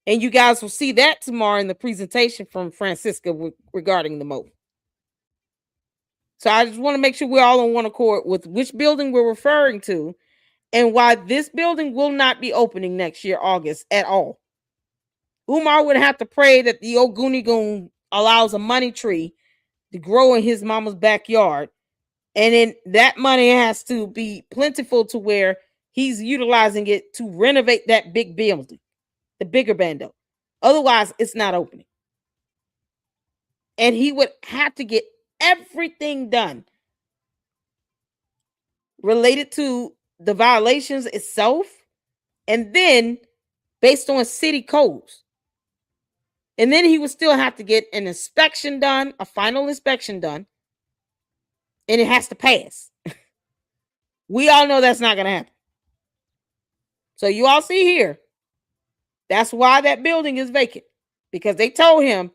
And you guys will see that tomorrow in the presentation from Francisca regarding the mold. So I just want to make sure we're all on one accord with which building we're referring to and why this building will not be opening next year, August, at all. Umar would have to pray that the Ogunigun allows a money tree to grow in his mama's backyard. And then that money has to be plentiful to where he's utilizing it to renovate that big building, the bigger bando. Otherwise, it's not opening. And he would have to get everything done related to the violations itself, and then based on city codes. And then he would still have to get an inspection done, a final inspection done, and it has to pass. We all know that's not going to happen. So you all see here, that's why that building is vacant, because they told him,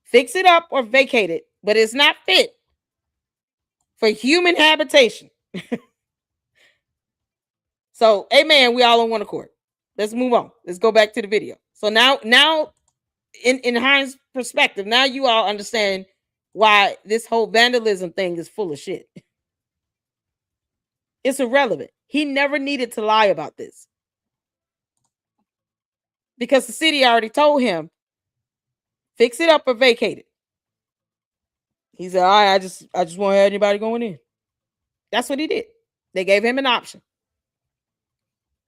fix it up or vacate it, but it's not fit for human habitation. So, amen, we all on one accord. Let's move on. Let's go back to the video. So now in Hines' perspective, now you all understand why this whole vandalism thing is full of shit. It's irrelevant. He never needed to lie about this. Because the city already told him, fix it up or vacate it. He said, all right, I just won't have anybody going in. That's what he did. They gave him an option.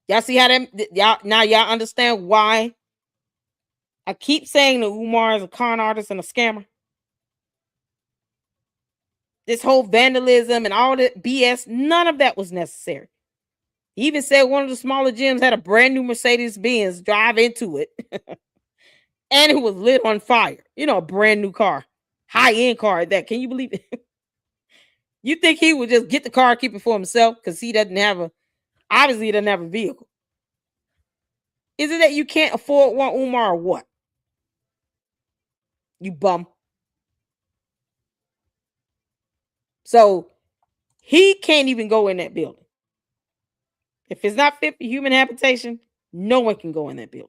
Y'all see how y'all understand why I keep saying that Umar is a con artist and a scammer? This whole vandalism and all that BS, none of that was necessary. He even said one of the smaller gyms had a brand new Mercedes-Benz drive into it. And it was lit on fire. You know, a brand new car. High-end car at that. Can you believe it? You think he would just get the car, keep it for himself? Because he doesn't have obviously he doesn't have a vehicle. Is it that you can't afford one, Umar, or what? You bum. So he can't even go in that building. If it's not fit for human habitation, no one can go in that building.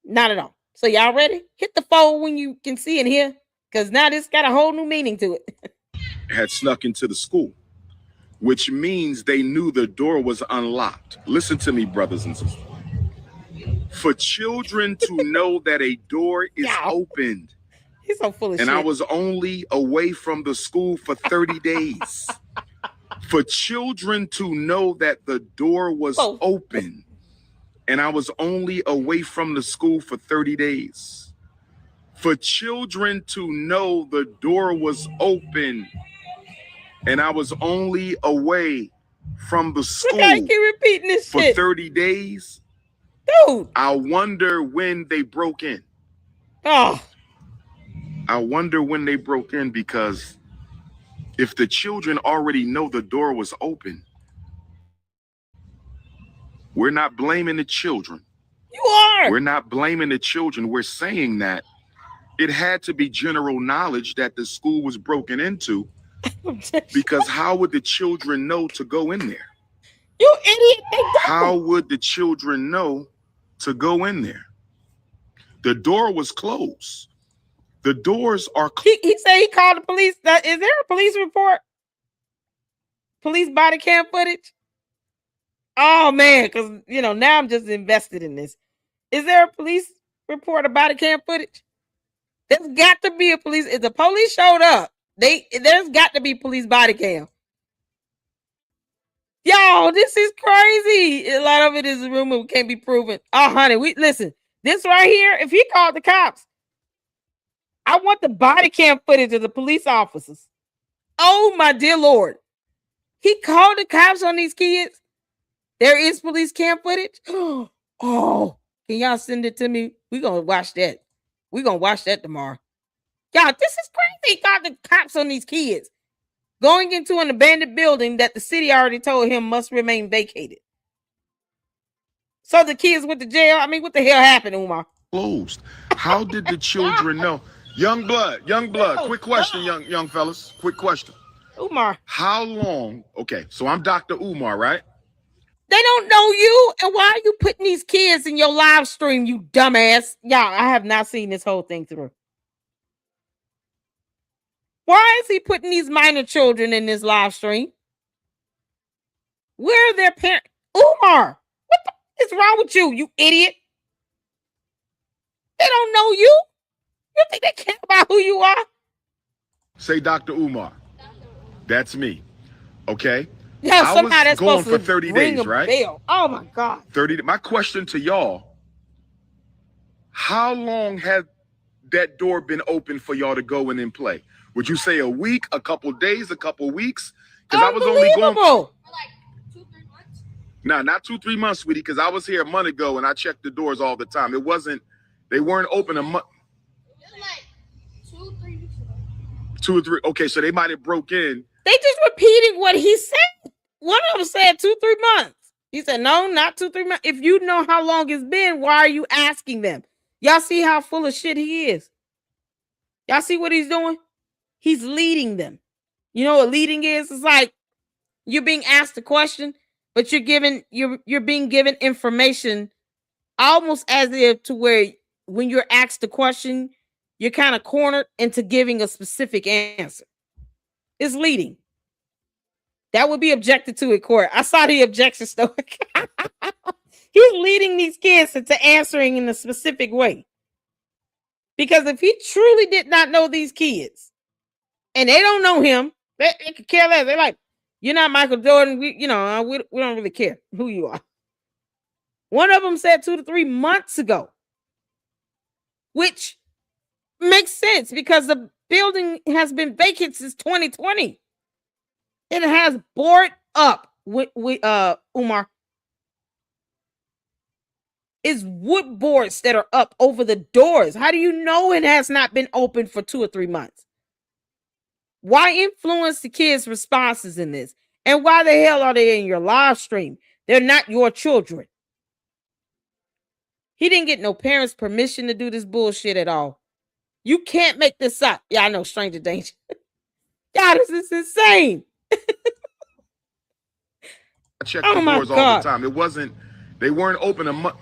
Not at all. So y'all ready? Hit the phone when you can see and hear, because now this got a whole new meaning to it. Had snuck into the school, which means they knew the door was unlocked. Listen to me, brothers and sisters. For children to know that a door is opened. He's so full of and shit. I was only away from the school for 30 days. For children to know that the door was open and I was only away from the school for 30 days. For children to know the door was open and I was only away from the school keep repeating this for shit. 30 days. Dude. I wonder when they broke in. Oh. I wonder when they broke in, because if the children already know the door was open, we're not blaming the children. You are. We're not blaming the children. We're saying that it had to be general knowledge that the school was broken into, because how would the children know to go in there? You idiot. How would the children know to go in there? The door was closed. The doors are closed. He said he called the police. Is there a police report? Police body cam footage? Oh, man, because, now I'm just invested in this. Is there a police report of body cam footage? There's got to be a police. If the police showed up, there's got to be police body cam. Yo, this is crazy. A lot of it is a rumor, can't be proven. Oh, honey, listen. This right here, if he called the cops, I want the body cam footage of the police officers. Oh, my dear Lord. He called the cops on these kids. There is police cam footage. Oh, can y'all send it to me? We're going to watch that. We're going to watch that tomorrow. Y'all, this is crazy. He called the cops on these kids. Going into an abandoned building that the city already told him must remain vacated. So the kids went to jail. I mean, what the hell happened, Umar? Closed. How did the children know? Young blood. Quick question, young fellas. Quick question. Umar. How long? Okay, so I'm Dr. Umar, right? They don't know you. And why are you putting these kids in your live stream, you dumbass? Y'all, I have not seen this whole thing through. Why is he putting these minor children in this live stream? Where are their parents? Umar, what the is wrong with you, you idiot? They don't know you. You think they care about who you are? Say Dr. Umar. That's me. Okay? Yeah, somehow that's going supposed for 30 to ring days, a right? bell. Oh my God. 30. My question to y'all, how long had that door been open for y'all to go in and play? Would you say a week, a couple days, a couple weeks? Because I was only going for like 2-3 months. No, not 2-3 months, sweetie, because I was here a month ago and I checked the doors all the time. They weren't open a month. It was like 2-3 weeks ago. 2 or 3. Okay, so they might have broke in. They just repeating what he said. One of them said 2-3 months. He said, no, not 2-3 months. If you know how long it's been, why are you asking them? Y'all see how full of shit he is? Y'all see what he's doing? He's leading them. You know what leading is? It's like you're being asked a question, but you're being given information almost as if to where when you're asked the question, you're kind of cornered into giving a specific answer. It's leading. That would be objected to in court. I saw the objection stoic. He's leading these kids into answering in a specific way. Because if he truly did not know these kids, and they don't know him, they could care less. They're like, you're not Michael Jordan. We don't really care who you are. One of them said 2 to 3 months ago, which makes sense because the building has been vacant since 2020. It has board up with Umar. It's wood boards that are up over the doors. How do you know it has not been open for 2 or 3 months? Why influence the kids' responses in this? And why the hell are they in your live stream? They're not your children. He didn't get no parents' permission to do this bullshit at all. You can't make this up. Yeah, I know, stranger danger. God, this is insane. I check the doors all the time. They weren't open a month.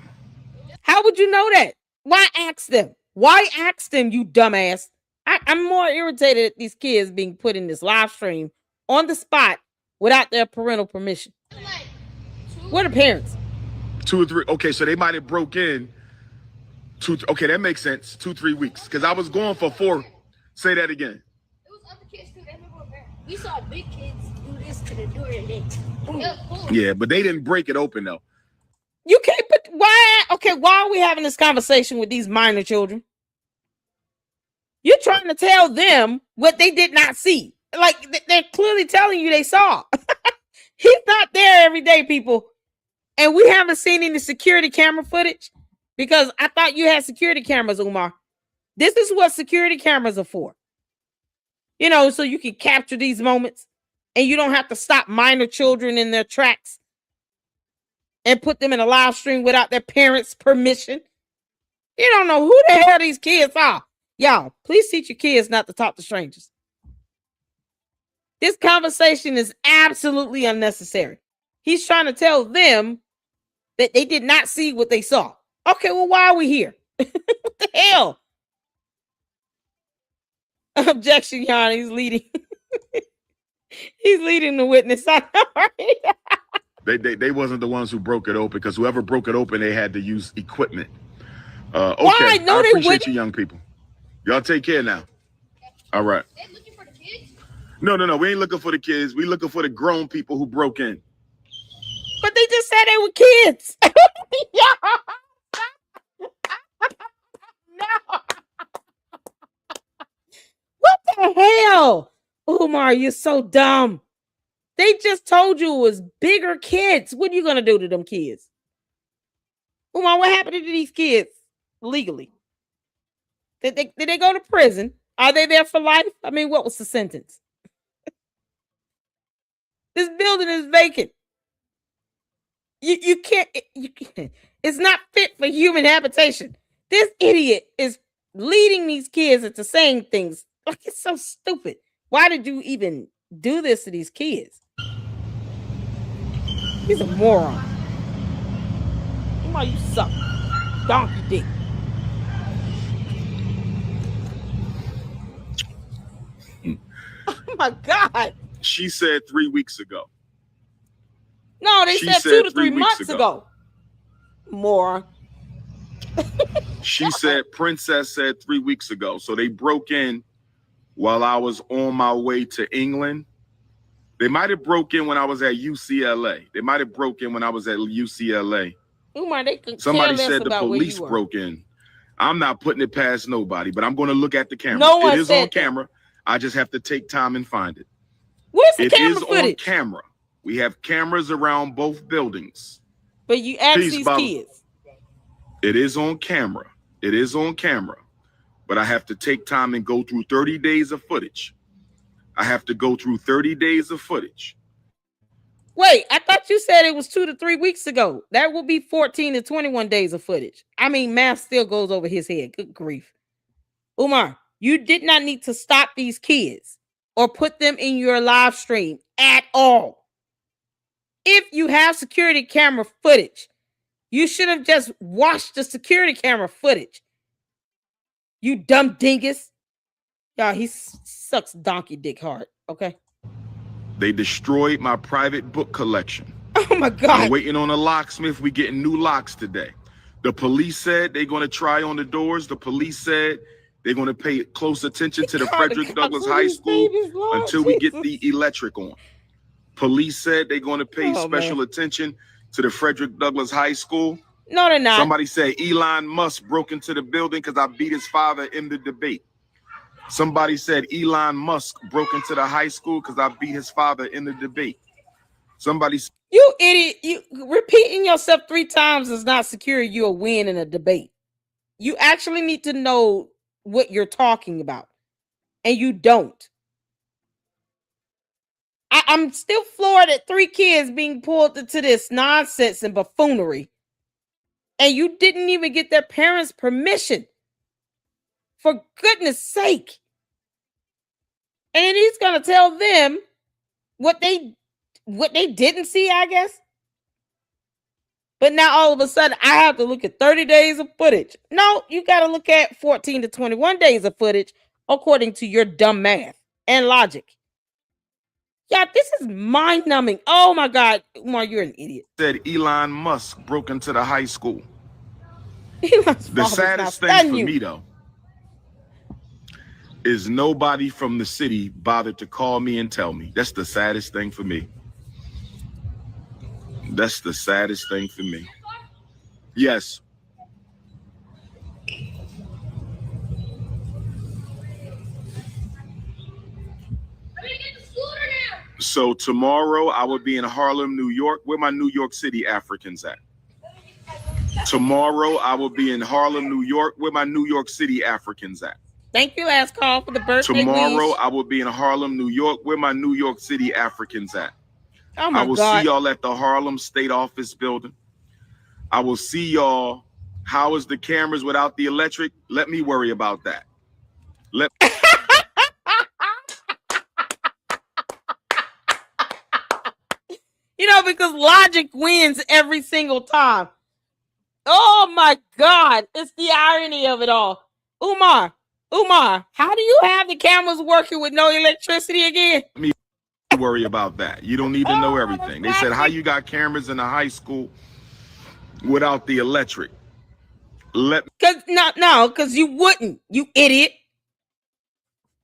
How would you know that? Why ask them? Why ask them, you dumbass? I'm more irritated at these kids being put in this live stream on the spot without their parental permission. What are parents? 2 or 3. Okay, so they might have broke in. Okay, that makes sense. 2-3 weeks. Because I was going for 4. Say that again. It was other kids too. They never were there. We saw big kids do this to the door and then. Yeah, but they didn't break it open though. You can't put why? Okay, why are we having this conversation with these minor children? You're trying to tell them what they did not see. Like they're clearly telling you they saw. He's not there every day, people. And we haven't seen any security camera footage because I thought you had security cameras, Umar. This is what security cameras are for. So you can capture these moments and you don't have to stop minor children in their tracks and put them in a live stream without their parents' permission. You don't know who the hell these kids are. Y'all, please teach your kids not to talk to strangers. This conversation is absolutely unnecessary. He's trying to tell them that they did not see what they saw. Okay, well, why are we here? What the hell? Objection, Your Honor. He's leading. He's leading the witness. I know, right? They wasn't the ones who broke it open because whoever broke it open, they had to use equipment. Okay, Why? No, I they appreciate wouldn't. you, young people. Y'all take care now. All right. They looking for the kids? No. We ain't looking for the kids. We looking for the grown people who broke in. But they just said they were kids. No. What the hell? Umar, you're so dumb. They just told you it was bigger kids. What are you going to do to them kids? Umar, what happened to these kids legally? Did they go to prison? Are they there for life? I mean, what was the sentence? This building is vacant. You can't. It's not fit for human habitation. This idiot is leading these kids into saying things like it's so stupid. Why did you even do this to these kids? He's a moron. Come on, you suck. Donkey dick. Oh my God. She said 3 weeks ago. No, they said 2 to 3 months ago. Moron. She said, Princess said 3 weeks ago. So they broke in while I was on my way to England. They might have broke in when I was at UCLA. They might have broke in when I was at UCLA. Umar, somebody said the police broke in. I'm not putting it past nobody, but I'm going to look at the camera. No one it is said on camera. I just have to take time and find it. Where's the camera footage? It is on camera. We have cameras around both buildings. But you asked these kids. It is on camera. It is on camera. But I have to take time and go through 30 days of footage. I have to go through 30 days of footage. Wait, I thought you said it was 2 to 3 weeks ago. That will be 14 to 21 days of footage. I mean, math still goes over his head. Good grief. Umar, you did not need to stop these kids or put them in your live stream at all. If you have security camera footage, you should have just watched the security camera footage. You dumb dingus. Y'all, he sucks donkey dick hard, okay? They destroyed my private book collection. Oh my God. I'm waiting on a locksmith. We getting new locks today. The police said they're going to try on the doors. The police said they're going to pay close attention to the Frederick Douglass High School until we get the electric on. Police said they're going to pay special attention to the Frederick Douglass High School. No, they're not. Somebody said Elon Musk broke into the building because I beat his father in the debate. Somebody said Elon Musk broke into the high school because I beat his father in the debate. Somebody said, you idiot, you repeating yourself 3 times does not secure you a win in a debate. You actually need to know what you're talking about, and you don't. I'm still floored at 3 kids being pulled into this nonsense and buffoonery, and you didn't even get their parents' permission. For goodness sake. And he's gonna tell them what they didn't see, I guess. But now all of a sudden I have to look at 30 days of footage. No, you got to look at 14 to 21 days of footage according to your dumb math and logic. Yeah, this is mind-numbing. Oh my God, Umar, you're an idiot. Said Elon Musk broke into the high school. The saddest thing for me, though, is nobody from the city bothered to call me and tell me. That's the saddest thing for me. That's the saddest thing for me. Yes. So tomorrow I will be in Harlem, New York. Where my New York City Africans at? Tomorrow I will be in Harlem, New York. Where my New York City Africans at? Thank you, last call, for the birthday Tomorrow wish. I will be in Harlem, New York. Where my New York City Africans at? Oh my I will God. see y'all at the Harlem State Office building. I will see y'all. How is the cameras without the electric? Let me worry about that. You know, because logic wins every single time. Oh my God. It's the irony of it all. Umar, how do you have the cameras working with no electricity again? Let me worry about that. You don't need to know everything. They said, how you got cameras in a high school without the electric? Because you wouldn't, you idiot.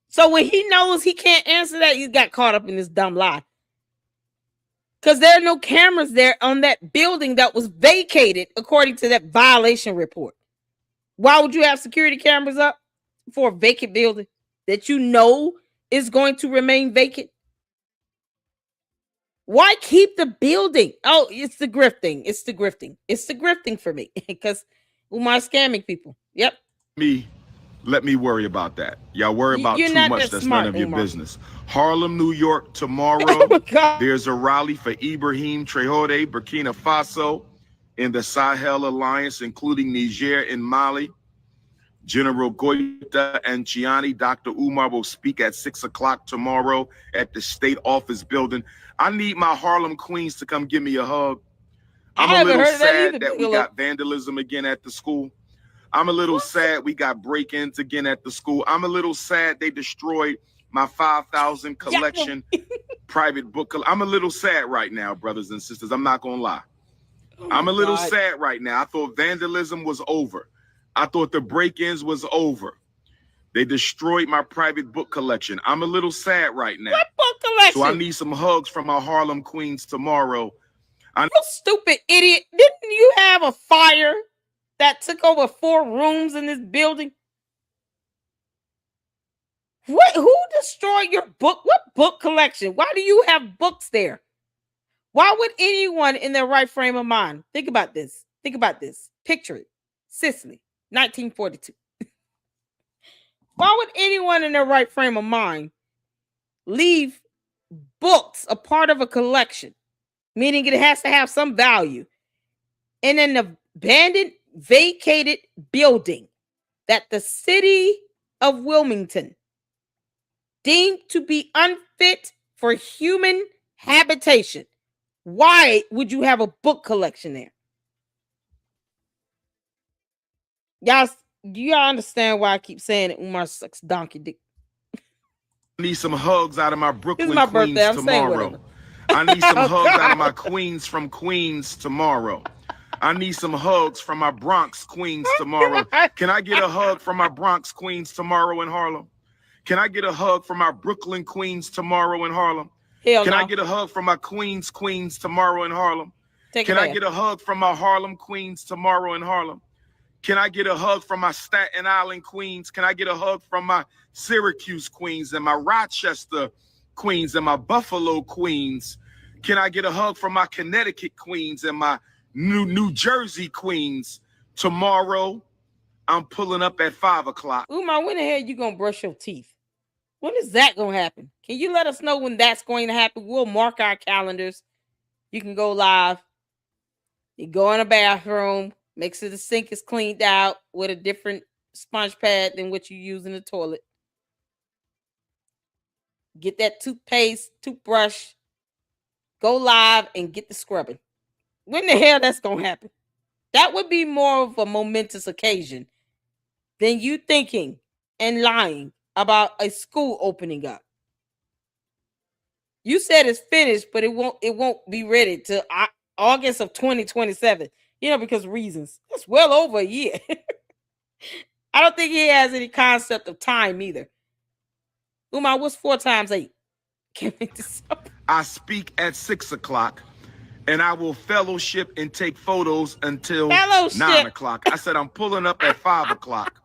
So when he knows he can't answer that, he got caught up in this dumb lie. Because there are no cameras there on that building that was vacated according to that violation report. Why would you have security cameras up for a vacant building that you know is going to remain vacant? Why keep the building? Oh, it's the grifting. It's the grifting for me because Umar's scamming people. Yep. Let me worry about that. Y'all worry about too much. That's none of your business. Harlem, New York, tomorrow. There's a rally for Ibrahim Traoré, Burkina Faso, in the Sahel Alliance, including Niger and Mali. General Goita and Gianni, Dr. Umar will speak at 6 o'clock tomorrow at the State Office building. I need my Harlem Queens to come give me a hug. I'm a little sad that we got vandalism again at the school. I'm a little sad we got break-ins again at the school. I'm a little sad they destroyed my 5,000 collection private book. I'm a little sad right now, brothers and sisters. I'm not going to lie. I'm a little sad right now. I thought vandalism was over. I thought the break-ins was over. They destroyed my private book collection. I'm a little sad right now. What book collection? So I need some hugs from our Harlem Queens tomorrow. You stupid idiot. Didn't you have a fire that took over 4 rooms in this building? What? Who destroyed your book? What book collection? Why do you have books there? Why would anyone in their right frame of mind? Think about this. Picture it. Sicily, 1942. Why would anyone in their right frame of mind leave books a part of a collection, meaning it has to have some value, in an abandoned, vacated building that the city of Wilmington deemed to be unfit for human habitation? Why would you have a book collection there? Y'all, do y'all understand why I keep saying that Umar sucks donkey dick? need some hugs out of my Brooklyn my queens birthday. I'm saying tomorrow. whatever. I need some Oh, hugs out of God. my queens from Queens tomorrow. I need some hugs from my Bronx queens tomorrow. Can I get a hug from my Bronx queens tomorrow in Harlem? Can I get a hug from my Brooklyn queens tomorrow in Harlem? Hell Can no. I get a hug from my Queens queens tomorrow in Harlem? Take Can a I bath. get a hug from my Harlem queens tomorrow in Harlem? Can I get a hug from my Staten Island queens? Can I get a hug from my Syracuse queens and my Rochester queens and my Buffalo queens? Can I get a hug from my Connecticut queens and my New Jersey queens? Tomorrow, I'm pulling up at 5 o'clock. Umar, when the hell you gonna brush your teeth? When is that gonna happen? Can you let us know when that's going to happen? We'll mark our calendars. You can go live. You go in a bathroom, make sure the sink is cleaned out with a different sponge pad than what you use in the toilet. Get that toothpaste, toothbrush, go live and get the scrubbing. When the hell that's gonna happen? That would be more of a momentous occasion than you thinking and lying about a school opening up. You said it's finished, but it won't be ready till August of 2027. You know, because of reasons. That's well over a year. I don't think he has any concept of time either. Umar, what's 4 times 8? Can't make this up. I speak at 6 o'clock, and I will fellowship and take photos until 9 o'clock. I said I'm pulling up at 5 o'clock.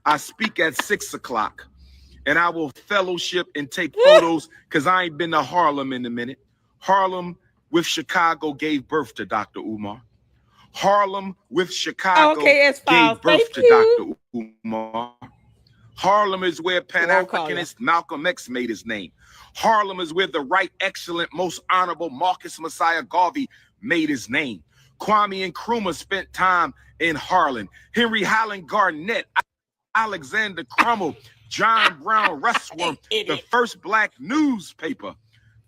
I speak at 6 o'clock, and I will fellowship and take photos because I ain't been to Harlem in a minute. Harlem with Chicago gave birth to Dr. Umar. Harlem with Chicago gave birth to Dr. Umar. Harlem is where Pan-Africanist Malcolm X made his name. Harlem is where the right, excellent, most honorable Marcus Messiah Garvey made his name. Kwame Nkrumah spent time in Harlem. Henry Highland Garnett, Alexander Crummell, John Brown Russwurm, the first black newspaper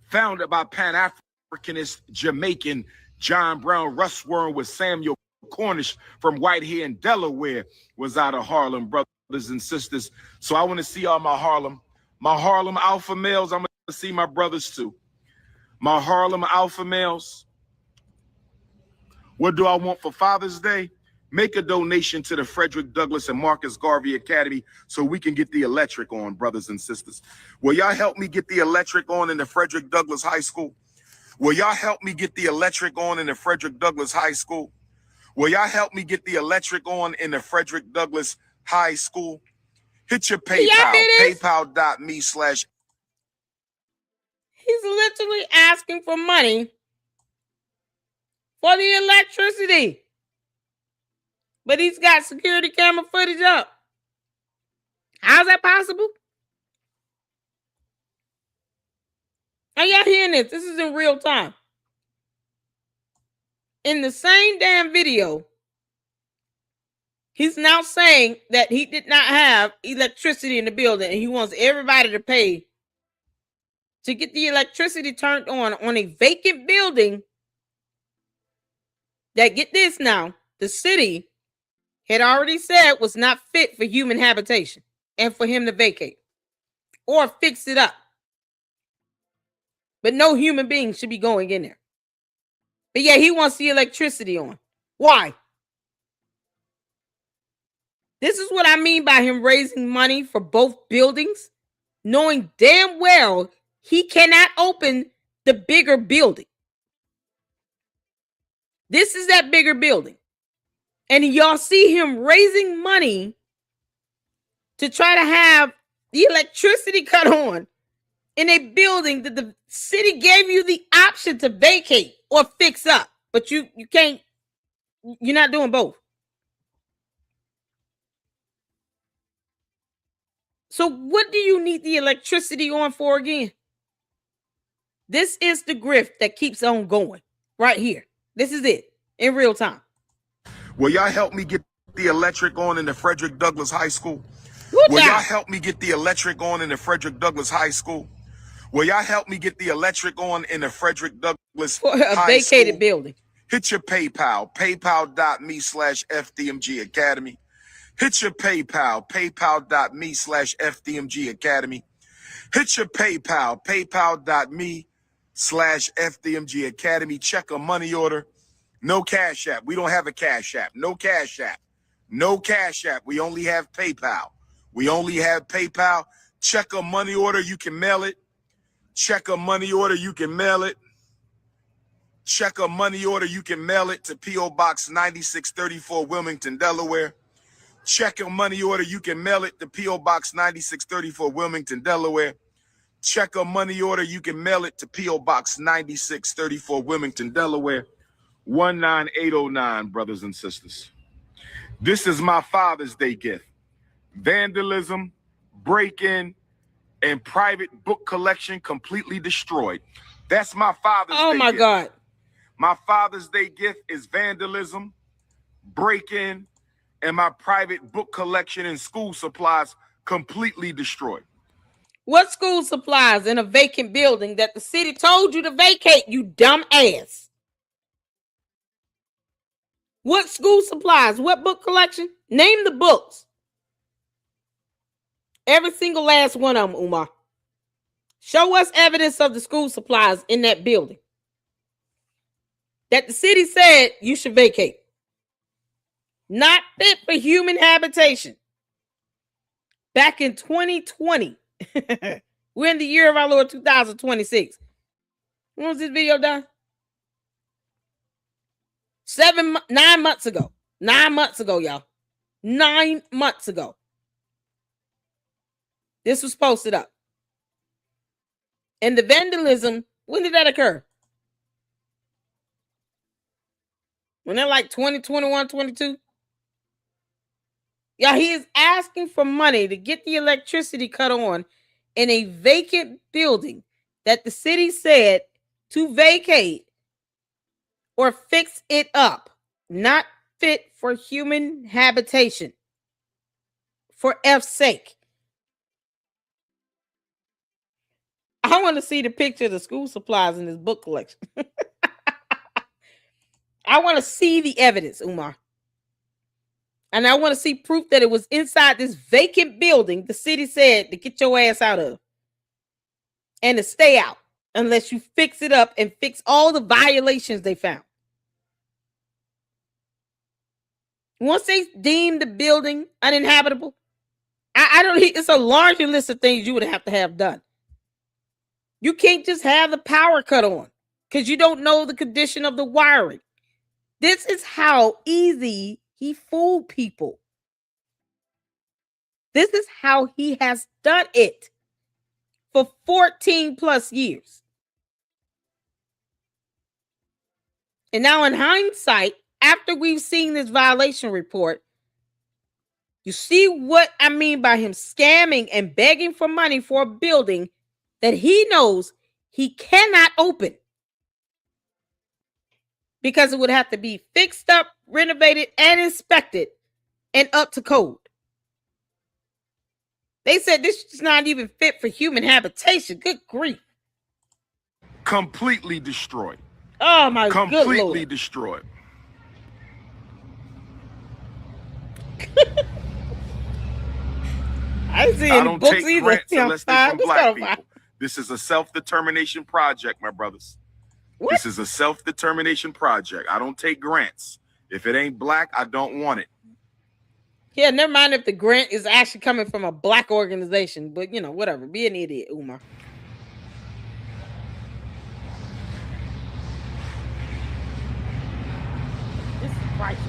founded by Pan-Africanist Jamaican John Brown Russwurm with Samuel Cornish from Whitehaven, Delaware, was out of Harlem, brothers and sisters. So I want to see all my Harlem alpha males. I'm going to see my brothers too. My Harlem alpha males. What do I want for Father's Day? Make a donation to the Frederick Douglass and Marcus Garvey Academy so we can get the electric on, brothers and sisters. Will y'all help me get the electric on in the Frederick Douglass High School? Will y'all help me get the electric on in the Frederick Douglass High School? Will y'all help me get the electric on in the Frederick Douglass High School? Hit your PayPal, paypal.me/ He's literally asking for money for the electricity. But he's got security camera footage up. How's that possible? Are y'all hearing this? This is in real time. In the same damn video, he's now saying that he did not have electricity in the building and he wants everybody to pay to get the electricity turned on a vacant building that, get this now, the city had already said was not fit for human habitation and for him to vacate or fix it up. But no human being should be going in there. But yeah, he wants the electricity on. Why? This is what I mean by him raising money for both buildings, knowing damn well he cannot open the bigger building. This is that bigger building. And y'all see him raising money to try to have the electricity cut on in a building that the city gave you the option to vacate or fix up. But you can't, you're not doing both. So what do you need the electricity on for again? This is the grift that keeps on going right here. This is it in real time. Will y'all help me get the electric on in the Frederick Douglass High School? Will y'all help me get the electric on in the Frederick Douglass High School? Will y'all help me get the electric on in the Frederick Douglass for a vacated building? Hit your PayPal, paypal.me/FDMG Academy. Hit your PayPal, paypal.me/FDMG Academy. Hit your PayPal, paypal.me/FDMG Academy. Check a money order. No Cash App. We don't have a Cash App. No Cash App. No Cash App. We only have PayPal. We only have PayPal. Check a money order. You can mail it. Check a money order. You can mail it. Check a money order. You can mail it to P.O. Box 9634, Wilmington, Delaware. Check a money order. You can mail it to P.O. Box 9634, Wilmington, Delaware. Check a money order. You can mail it to P.O. Box 9634, Wilmington, Delaware. 19809, brothers and sisters. This is my Father's Day gift. Vandalism, break-in, and private book collection completely destroyed. That's my Father's Day gift. Oh my God. My Father's Day gift is vandalism, break-in, and my private book collection and school supplies completely destroyed. What school supplies in a vacant building that the city told you to vacate, you dumb ass? What school supplies? What book collection? Name the books. Every single last one of them, Umar. Show us evidence of the school supplies in that building that the city said you should vacate. Not fit for human habitation. Back in 2020. We're in the year of our Lord 2026. When was this video done? 9 months ago. 9 months ago, y'all. 9 months ago. This was posted up. And the vandalism, when did that occur? When they're like 20, 21, 22? Yeah, he is asking for money to get the electricity cut on in a vacant building that the city said to vacate or fix it up. Not fit for human habitation. For F's sake. I want to see the picture of the school supplies in this book collection. I want to see the evidence, Umar. And I want to see proof that it was inside this vacant building the city said to get your ass out of. And to stay out unless you fix it up and fix all the violations they found. Once they deemed the building uninhabitable, it's a larger list of things you would have to have done. You can't just have the power cut on because you don't know the condition of the wiring. This is how easy he fooled people. This is how he has done it for 14 plus years. And now in hindsight, after we've seen this violation report, you see what I mean by him scamming and begging for money for a building that he knows he cannot open. Because it would have to be fixed up, renovated, and inspected, and up to code. They said this is not even fit for human habitation. Good grief. Completely destroyed. Oh my God. Completely destroyed. I didn't see I any don't books take either. grants unless they're from black Fine. people. This is a self-determination project, my brothers. What? This is a self-determination project. I don't take grants. If it ain't black, I don't want it. Yeah, never mind if the grant is actually coming from a black organization. But, you know, whatever. Be an idiot, Umar. This is priceless.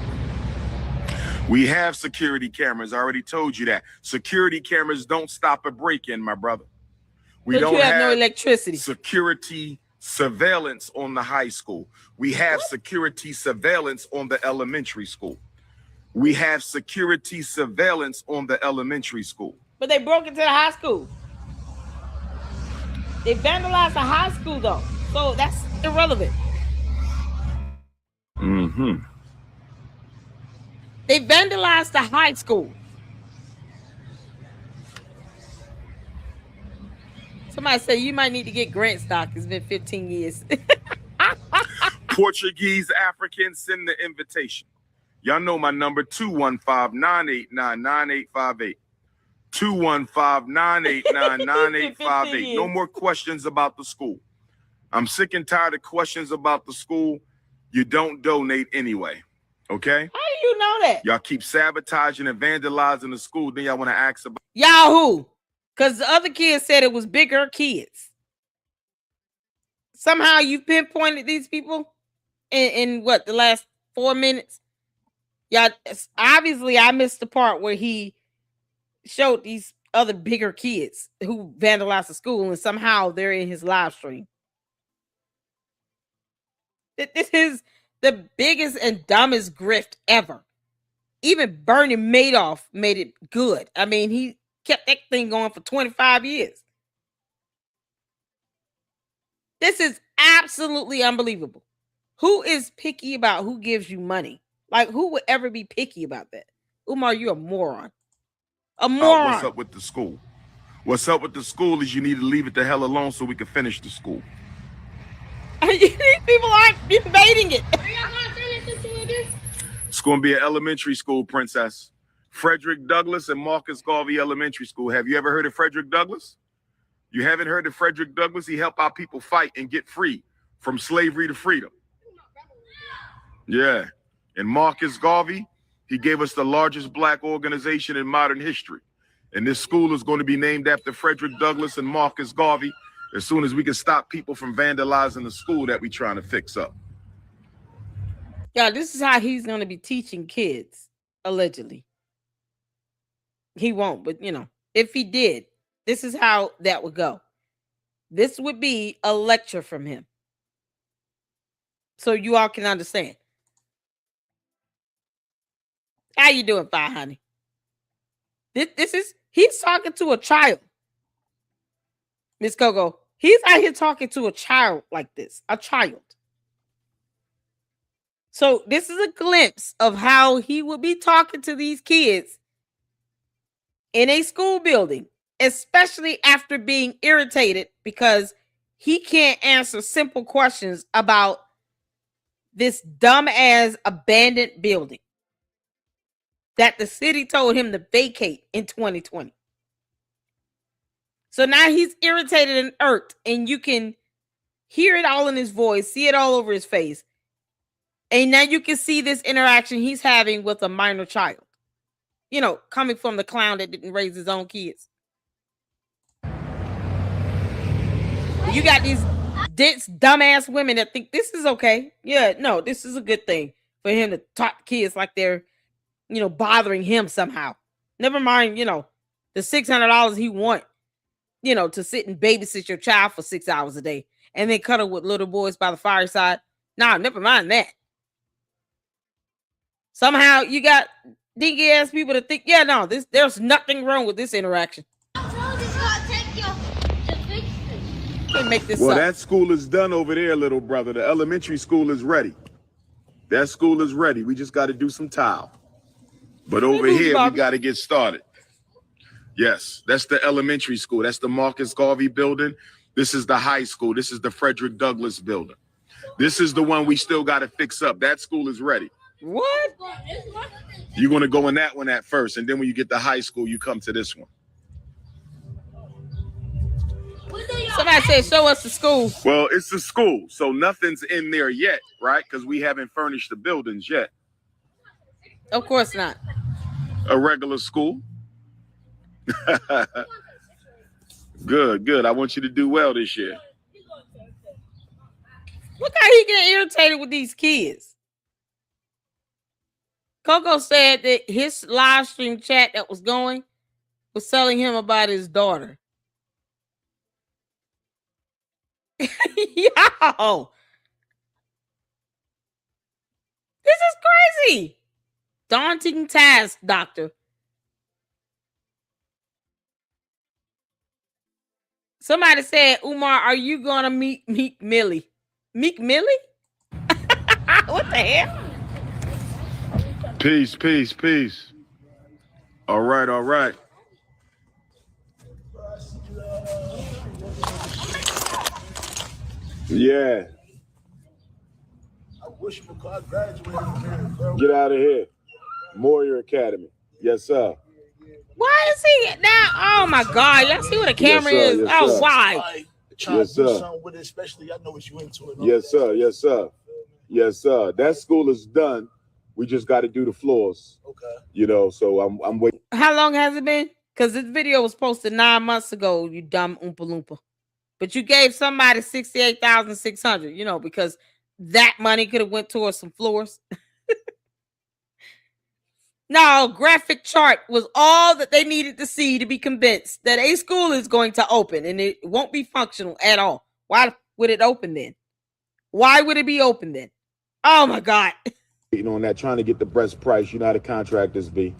We have security cameras. I already told you that. Security cameras don't stop a break-in, my brother. We don't have no electricity. Security surveillance on the high school. We have security surveillance on the elementary school. We have security surveillance on the elementary school. But they broke into the high school. They vandalized the high school, though. So that's irrelevant. Mm-hmm. They vandalized the high school. Somebody said you might need to get grant stock. It's been 15 years. Portuguese Africans, send the invitation. Y'all know my number, 215-989-9858. 215-989-9858. No more questions about the school. I'm sick and tired of questions about the school. You don't donate anyway. Okay? How do you know that? Y'all keep sabotaging and vandalizing the school. Then y'all want to ask about Yahoo. Because the other kids said it was bigger kids. Somehow you pinpointed these people in what, the last 4 minutes? Yeah, obviously I missed the part where he showed these other bigger kids who vandalized the school, and somehow they're in his live stream. This is the biggest and dumbest grift ever. Even Bernie Madoff made it good. I mean, he kept that thing going for 25 years. This is absolutely unbelievable. Who is picky about who gives you money? Like, who would ever be picky about that? Umar, you're a moron. A moron. what's up with the school. What's up with the school is you need to leave it the hell alone so we can finish the school. These people aren't invading it. It's going to be an elementary school, Princess. Frederick Douglass and Marcus Garvey Elementary School. Have you ever heard of Frederick Douglass? You haven't heard of Frederick Douglass? He helped our people fight and get free from slavery to freedom. Yeah. And Marcus Garvey, he gave us the largest black organization in modern history. And this school is going to be named after Frederick Douglass and Marcus Garvey as soon as we can stop people from vandalizing the school that we're trying to fix up. Yeah, this is how he's going to be teaching kids, allegedly. He won't, but if he did, this is how that would go. This would be a lecture from him. So you all can understand. How you doing, Fi Honey? He's talking to a child. Miss Coco, he's out here talking to a child like this, a child. So this is a glimpse of how he will be talking to these kids in a school building, especially after being irritated because he can't answer simple questions about this dumb-ass abandoned building that the city told him to vacate in 2020. So now he's irritated and irked, and you can hear it all in his voice, see it all over his face. And now you can see this interaction he's having with a minor child. Coming from the clown that didn't raise his own kids. You got these dense, dumbass women that think this is okay. Yeah, no, this is a good thing for him to talk to kids like they're, bothering him somehow. Never mind, the $600 he want, to sit and babysit your child for 6 hours a day and then cuddle with little boys by the fireside. Nah, never mind that. Somehow you got dinky ass people to think, yeah, no, there's nothing wrong with this interaction. Can't make this up. That school is done over there, little brother. The elementary school is ready. That school is ready. We just got to do some tile. But over here, we got to get started. Yes, that's the elementary school. That's the Marcus Garvey building. This is the high school. This is the Frederick Douglass building. This is the one we still got to fix up. That school is ready. What? You're going to go in that one at first. And then when you get to high school, you come to this one. Somebody said, show us the school. Well, it's the school. So nothing's in there yet, right? Because we haven't furnished the buildings yet. Of course not. A regular school. Good. I want you to do well this year. Look how he getting irritated with these kids. Coco said that his live stream chat that was going was telling him about his daughter. Yo! This is crazy. Daunting task, doctor. Somebody said, Umar, are you gonna meet Meek Millie? Meek Millie? What the hell? Peace. All right. Yeah. I wish I graduated from here. Get out of here. Moyer Academy. Yes, sir. Why is he now? Oh my God! Y'all see what the camera is? Yes, Oh, sir. why? Trying Yes, to do sir. something with it, especially I know what you into it. Yes, sir. Yes, sir. Yes, sir. That school is done. We just got to do the floors. Okay. You know, so I'm waiting. How long has it been? Because this video was posted 9 months ago. You dumb oompa loompa. But you gave somebody 68,600. You know, because that money could have went towards some floors. No, graphic chart was all that they needed to see to be convinced that a school is going to open and it won't be functional at all. Why would it open then? Why would it be open then? Oh my God. Waiting on that, trying to get the best price. You know how the contractors be.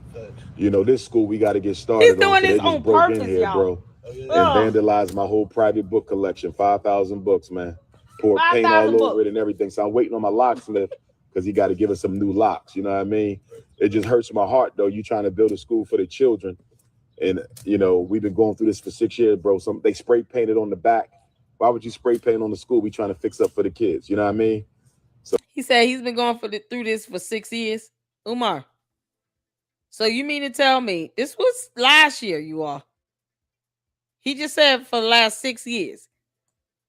You know, this school we got to get He's started doing on. So this they just on broke in purpose, here, y'all. bro, and vandalized my whole private book collection. 5,000 books, man. Poured paint all over it and everything. So I'm waiting on my locksmith because he got to give us some new locks. You know what I mean? It just hurts my heart, though. You trying to build a school for the children. And, you know, we've been going through this for 6 years, bro. They spray painted on the back. Why would you spray paint on the school we trying to fix up for the kids? You know what I mean? So he said he's been going through this for 6 years. Umar. So you mean to tell me this was last year, you all? He just said for the last 6 years.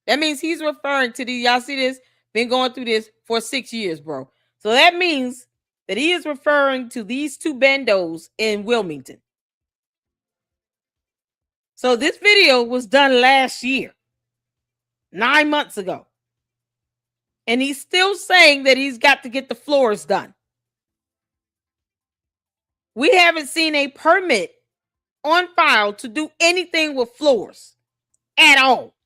That means he's referring to y'all see this? Been going through this for 6 years, bro. So that means that he is referring to these two bendos in Wilmington. So this video was done last year, 9 months ago. And he's still saying that he's got to get the floors done. We haven't seen a permit on file to do anything with floors at all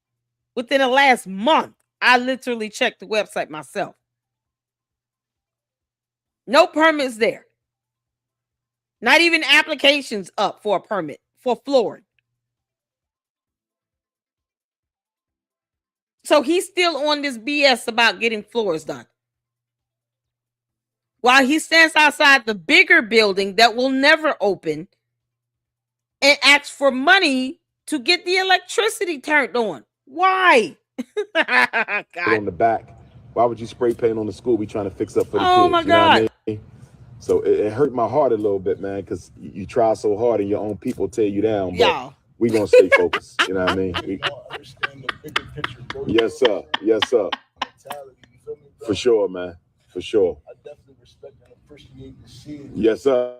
within the last month. I literally checked the website myself. No permits there. Not even applications up for a permit for flooring. So he's still on this BS about getting floors done. While he stands outside the bigger building that will never open and asks for money to get the electricity turned on. Why? God. on the back. Why would you spray paint on the school we trying to fix up for the kids? Oh my you know God. what I mean? So it hurt my heart a little bit, man, because you try so hard and your own people tear you down. But Y'all. we gonna stay focused. You know what I mean? Understand the bigger picture, bro. Yes, sir. Yes, sir. Mentality, you feel me, bro? For sure, man. For sure. I definitely respect and appreciate the shit. Yes, sir.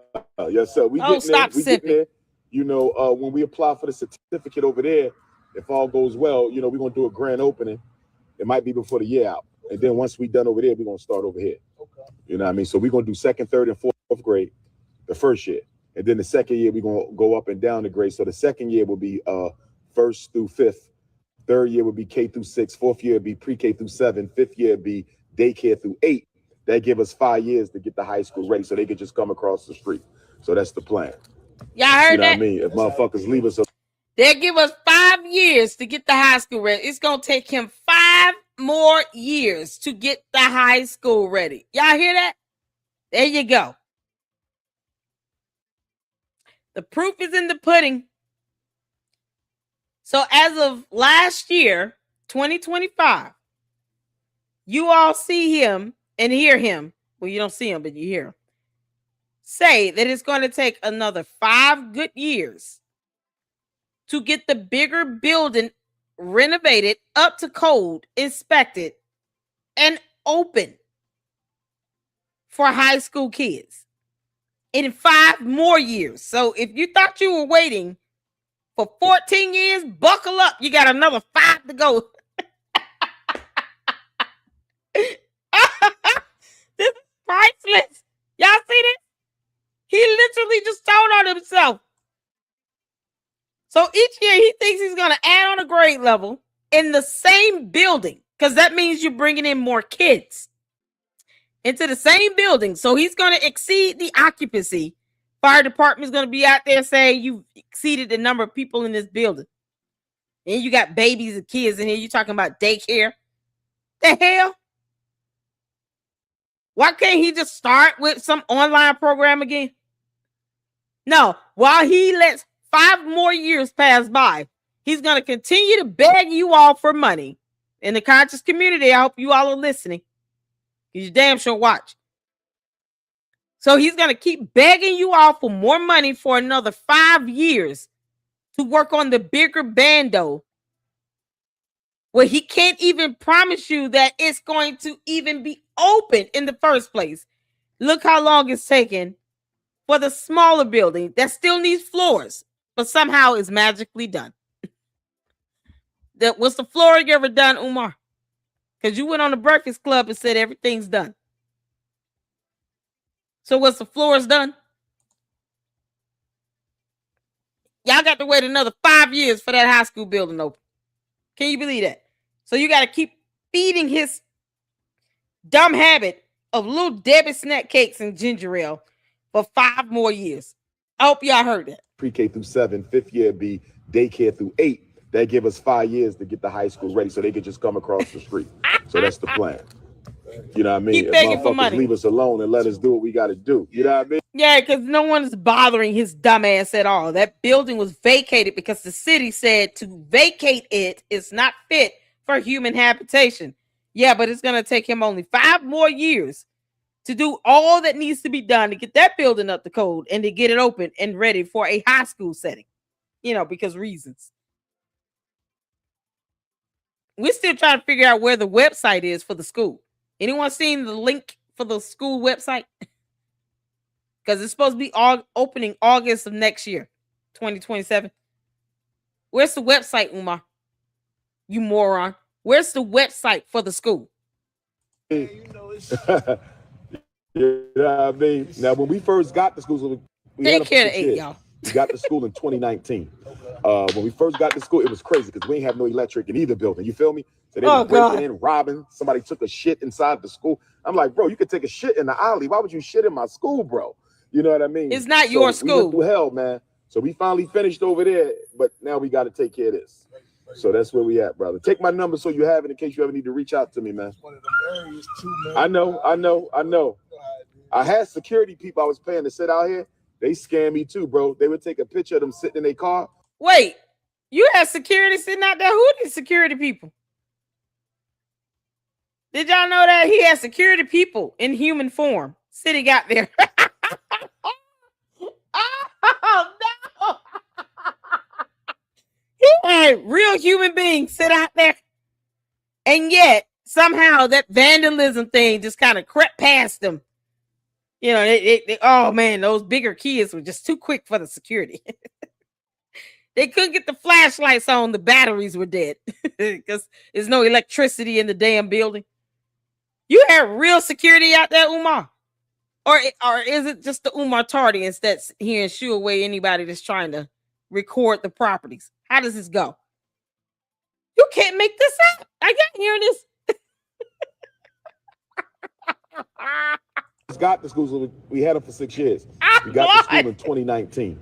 Yes, sir. We getting there. We getting there. You know, when we apply for the certificate over there, if all goes well, you know, we're gonna do a grand opening. It might be before the year out. And then once we done over there, we're gonna start over here. Okay. You know what I mean? So we're gonna do second, third, and fourth grade the first year. And then the second year, we're gonna go up and down the grade. So the second year will be first through fifth. Third year will be K through 6. Fourth year will be pre-K through 7. Fifth year will be daycare through 8. That give us 5 years to get the high school ready so they could just come across the street. So that's the plan. Y'all heard you know that? What I mean? If motherfuckers leave us, they give us 5 years to get the high school ready. It's gonna take him 5 more years to get the high school ready. Y'all hear that? There you go. The proof is in the pudding. So as of last year, 2025, you all see him and hear him. Well, you don't see him, but you hear him say that it's going to take another 5 good years to get the bigger building renovated, up to code, inspected, and open for high school kids in 5 more years. So if you thought you were waiting for 14 years, buckle up. You got another 5 to go. This is priceless. Y'all see this? He literally just told on himself. So each year he thinks he's going to add on a grade level in the same building, because that means you're bringing in more kids into the same building. So he's going to exceed the occupancy. Fire department is going to be out there saying you exceeded the number of people in this building. And you got babies and kids in here. You're talking about daycare. The hell? Why can't he just start with some online program again? No, while he lets 5 more years pass by, he's going to continue to beg you all for money. In the conscious community, I hope you all are listening. You damn sure watch. So he's going to keep begging you all for more money for another 5 years to work on the bigger bando, where he can't even promise you that it's going to even be open in the first place. Look how long it's taken for the smaller building that still needs floors, but somehow is magically done. Was the flooring ever done, Umar? Because you went on the Breakfast Club and said everything's done. So was the floors done? Y'all got to wait another 5 years for that high school building open. Can you believe that? So you got to keep feeding his dumb habit of little Debbie snack cakes and ginger ale for 5 more years. I hope y'all heard that. Pre-K through 7, 5th year be daycare through 8. That give us 5 years to get the high school ready so they could just come across the street. So that's the plan. You know what I mean? Keep begging for money. Leave us alone and let us do what we got to do. You know what I mean? Yeah, because no one is bothering his dumb ass at all. That building was vacated because the city said to vacate it is not fit for human habitation. Yeah, but it's going to take him only 5 more years to do all that needs to be done to get that building up to code and to get it open and ready for a high school setting. You know, because reasons. We're still trying to figure out where the website is for the school. Anyone seen the link for the school website? Because it's supposed to be opening August of next year, 2027. Where's the website, Umar? You moron. Where's the website for the school? You know what I mean? Now, when we first got the school, take care of 8, y'all. We got to school in 2019. When we first got to school, it was crazy because we ain't have no electric in either building. You feel me? So they were breaking in, robbing. Somebody took a shit inside the school. I'm like, bro, you could take a shit in the alley. Why would you shit in my school, bro? You know what I mean? It's not your school. We went through hell, man. So we finally finished over there, but now we got to take care of this. So that's where we at, brother. Take my number so you have it in case you ever need to reach out to me, man. One of them areas too, man. I know. I had security people I was paying to sit out here. They scammed me too, bro. They would take a picture of them sitting in their car. Wait, you had security sitting out there? Who are these security people? Did y'all know that he had security people in human form sitting out there? Oh, no. He had real human beings sit out there. And yet, somehow, that vandalism thing just kind of crept past them. You know, oh, man, those bigger kids were just too quick for the security. They couldn't get the flashlights on. The batteries were dead because there's no electricity in the damn building. You have real security out there, Umar? Or is it just the Umar Tardians that's here and shoo away anybody that's trying to record the properties? How does this go? You can't make this up. I got hearing this. Got to school, so we had them for 6 years. We got to school in 2019.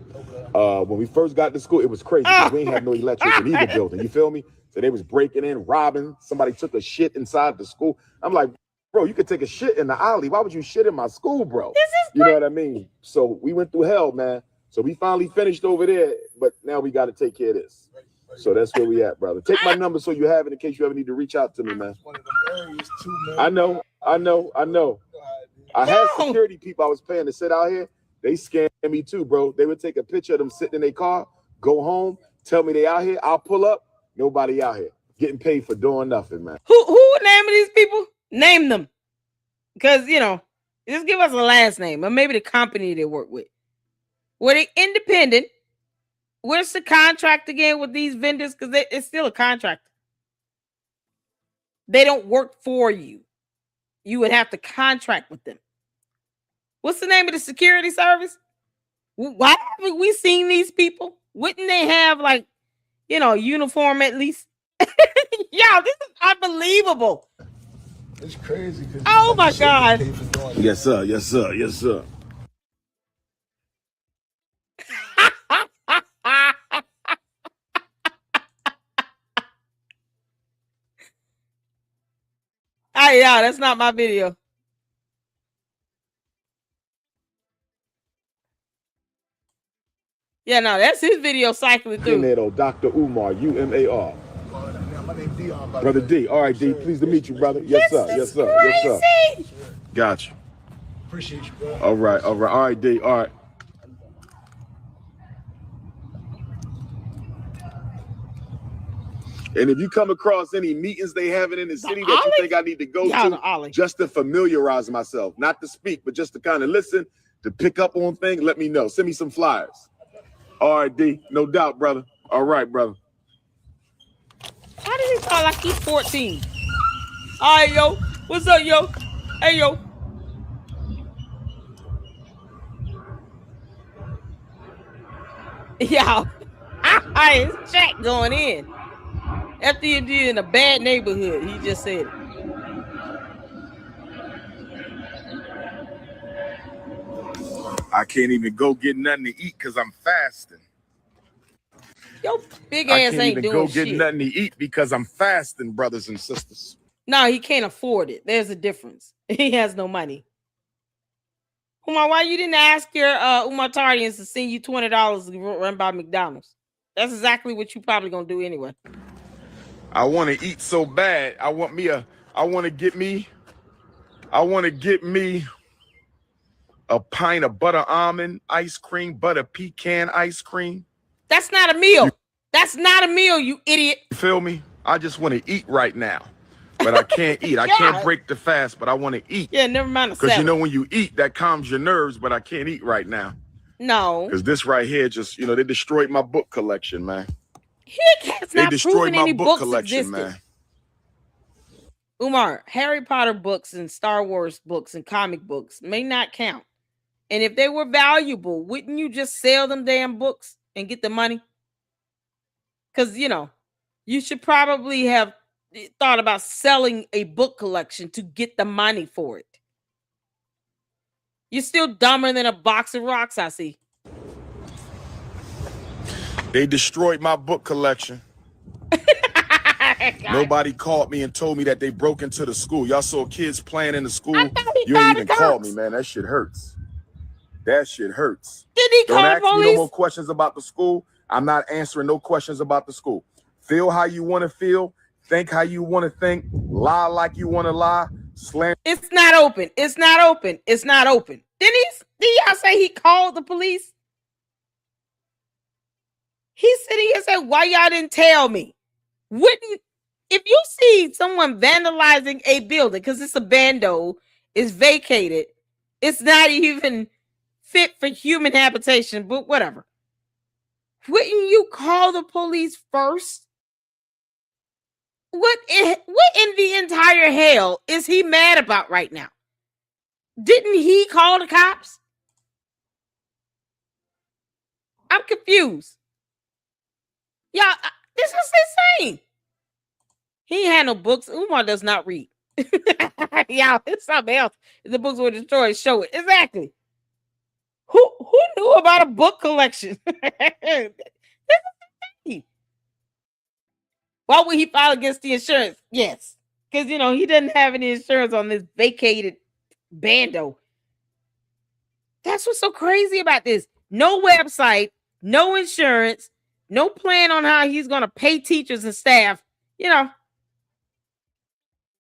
When we first got to school, it was crazy because we ain't have no electric in either building. You feel me? So they was breaking in, robbing. Somebody took a shit inside the school. I'm like, bro, you could take a shit in the alley. Why would you shit in my school, bro? You know what I mean? So we went through hell, man. So we finally finished over there, but now we got to take care of this. So that's where we at, brother. Take my number so you have it in case you ever need to reach out to me, man. One of them areas too, man. I know. I had security people I was paying to sit out here. They scammed me too, bro. They would take a picture of them sitting in their car, go home, tell me they out here. I'll pull up. Nobody out here. Getting paid for doing nothing, man. Who name these people? Name them. Because, you know, just give us a last name or maybe the company they work with. Were they independent? Where's the contract again with these vendors? Because it's still a contract. They don't work for you. You would have to contract with them. What's the name of the security service? Why haven't we seen these people? Wouldn't they have, like, you know, uniform at least? Yo, this is unbelievable. It's crazy. Oh my God. Yes, sir. Yes, sir. Yes, sir. Hey, yeah, that's not my video. Yeah, no, that's his video cycling through. Tornado, Dr. Umar, UMAR. My name Dion. Brother D. All right, D. Pleased to meet you, brother. Yes, sir. Yes, sir. Yes, sir. Got you. Appreciate you, bro. All right, D. All right. And if you come across any meetings they having in the city that you think I need to go to, just to familiarize myself, not to speak, but just to kind of listen, to pick up on things, let me know. Send me some flyers. All right, D. No doubt, brother. All right, brother. How did he call like he's 14? All right, yo. What's up, yo? Hey, yo. Yo. It's Jack going in. FDMD in a bad neighborhood. He just said it. I can't even go get nothing to eat because I'm fasting. Yo, big ass ain't doing shit. I can't even go get nothing to eat because I'm fasting, brothers and sisters. No, he can't afford it. There's a difference. He has no money. Umar, why you didn't ask your Umartarians to send you $20 to run by McDonald's? That's exactly what you probably gonna do anyway. I want to eat so bad. I want to get me a pint of butter almond ice cream, butter pecan ice cream. That's not a meal. That's not a meal, you idiot. You feel me? I just want to eat right now. But I can't eat. I can't break the fast, but I want to eat. Yeah, never mind. Because you know when you eat, that calms your nerves, but I can't eat right now. No. Because this right here just, they destroyed my book collection, man. They destroyed my book collection, man. Umar, Harry Potter books and Star Wars books and comic books may not count. And if they were valuable, wouldn't you just sell them damn books and get the money? Because, you should probably have thought about selling a book collection to get the money for it. You're still dumber than a box of rocks, I see. They destroyed my book collection. Nobody called me and told me that they broke into the school. Y'all saw kids playing in the school. You ain't even called me, man. That shit hurts. That shit hurts. Did he call the police? Don't ask me no more questions about the school. I'm not answering no questions about the school. Feel how you want to feel. Think how you want to think. Lie like you want to lie. Slam. It's not open. It's not open. It's not open. Did y'all say he called the police? He's sitting here saying, why y'all didn't tell me? If you see someone vandalizing a building, because it's abandoned, it's vacated, it's not even fit for human habitation, but whatever. Wouldn't you call the police first? What in the entire hell is he mad about right now? Didn't he call the cops? I'm confused. Y'all, this is insane. He ain't had no books. Umar does not read. Y'all, it's something else. If the books were destroyed, show it. Exactly. Who knew about a book collection? Why would he file against the insurance? Yes. Because, he doesn't have any insurance on this vacated bando. That's what's so crazy about this. No website, no insurance, no plan on how he's going to pay teachers and staff,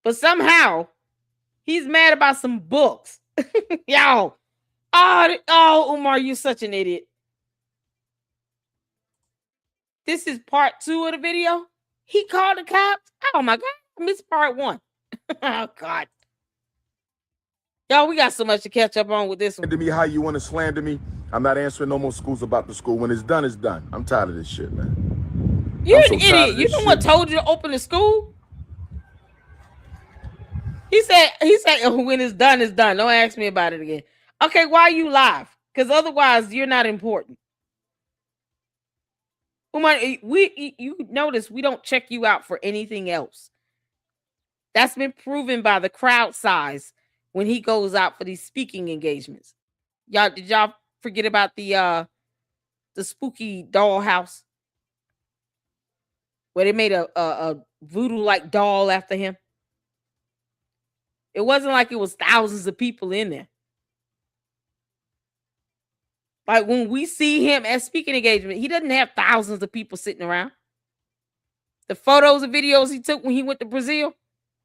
But somehow, he's mad about some books. Y'all. Oh, Umar, you're such an idiot. This is part 2 of the video. He called the cops. Oh, my God. I missed part 1. Oh, God. Y'all, we got so much to catch up on with this one. To me how you want to slander me. I'm not answering no more schools about the school. When it's done, it's done. I'm tired of this shit, man. You're an idiot. You know what told you to open the school? He said, when it's done, it's done. Don't ask me about it again. Okay, why are you live? Because otherwise, you're not important. You notice we don't check you out for anything else. That's been proven by the crowd size when he goes out for these speaking engagements. Did y'all forget about the spooky doll house where they made a voodoo-like doll after him? It wasn't like it was thousands of people in there. Like when we see him at speaking engagement, he doesn't have thousands of people sitting around. The photos and videos he took when he went to Brazil,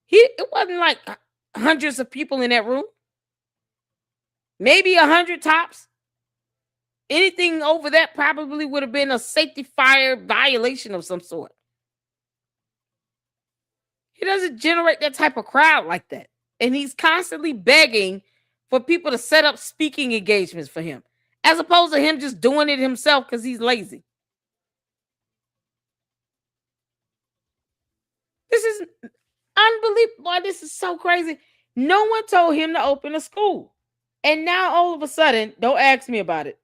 it wasn't like hundreds of people in that room. Maybe 100 tops. Anything over that probably would have been a safety fire violation of some sort. He doesn't generate that type of crowd like that. And he's constantly begging for people to set up speaking engagements for him, as opposed to him just doing it himself because he's lazy. This is unbelievable. This is so crazy. No one told him to open a school. And now all of a sudden, don't ask me about it.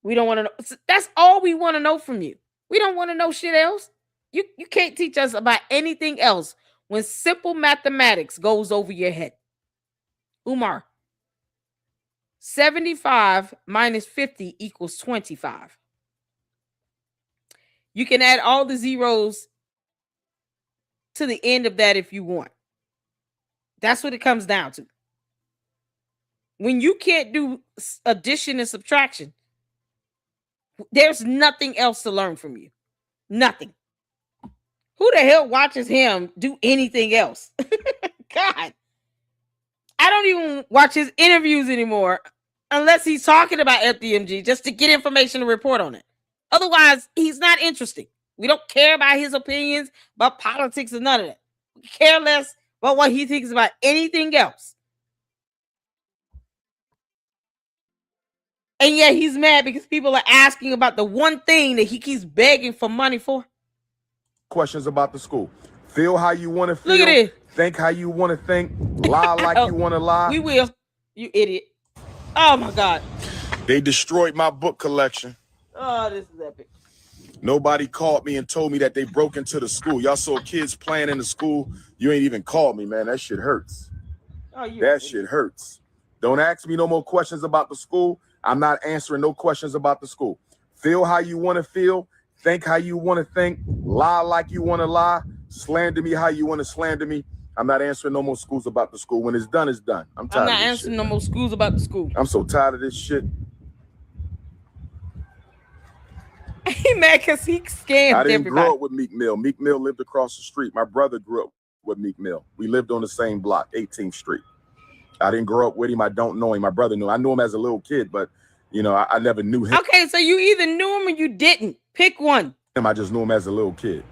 We don't want to know. That's all we want to know from you. We don't want to know shit else. You can't teach us about anything else when simple mathematics goes over your head. Umar, 75 minus 50 equals 25. You can add all the zeros to the end of that if you want. That's what it comes down to. When you can't do addition and subtraction, there's nothing else to learn from you. Nothing. Who the hell watches him do anything else? God. I don't even watch his interviews anymore unless he's talking about FDMG just to get information to report on it. Otherwise, he's not interesting. We don't care about his opinions about politics and none of that. We care less about what he thinks about anything else. And yet he's mad because people are asking about the one thing that he keeps begging for money for. Questions about the school. Feel how you want to feel. Look at it. Think how you want to think. Lie like you want to lie. We will. You idiot. Oh, my God. They destroyed my book collection. Oh, this is epic. Nobody called me and told me that they broke into the school. Y'all saw kids playing in the school. You ain't even called me, man. That shit hurts. Oh, that shit hurts. Don't ask me no more questions about the school. I'm not answering no questions about the school. Feel how you want to feel. Think how you want to think. Lie like you want to lie. Slander me how you want to slander me. I'm not answering no more schools about the school. When it's done, it's done. I'm tired of this shit. I'm not answering no more schools about the school. I'm so tired of this shit. He mad because he scammed I didn't everybody. grow up with Meek Mill. Meek Mill lived across the street. My brother grew up with Meek Mill. We lived on the same block, 18th Street. I didn't grow up with him. I don't know him. My brother knew. I knew him as a little kid, but you know, I never knew him. Okay, so you either knew him or you didn't. Pick one. I just knew him as a little kid.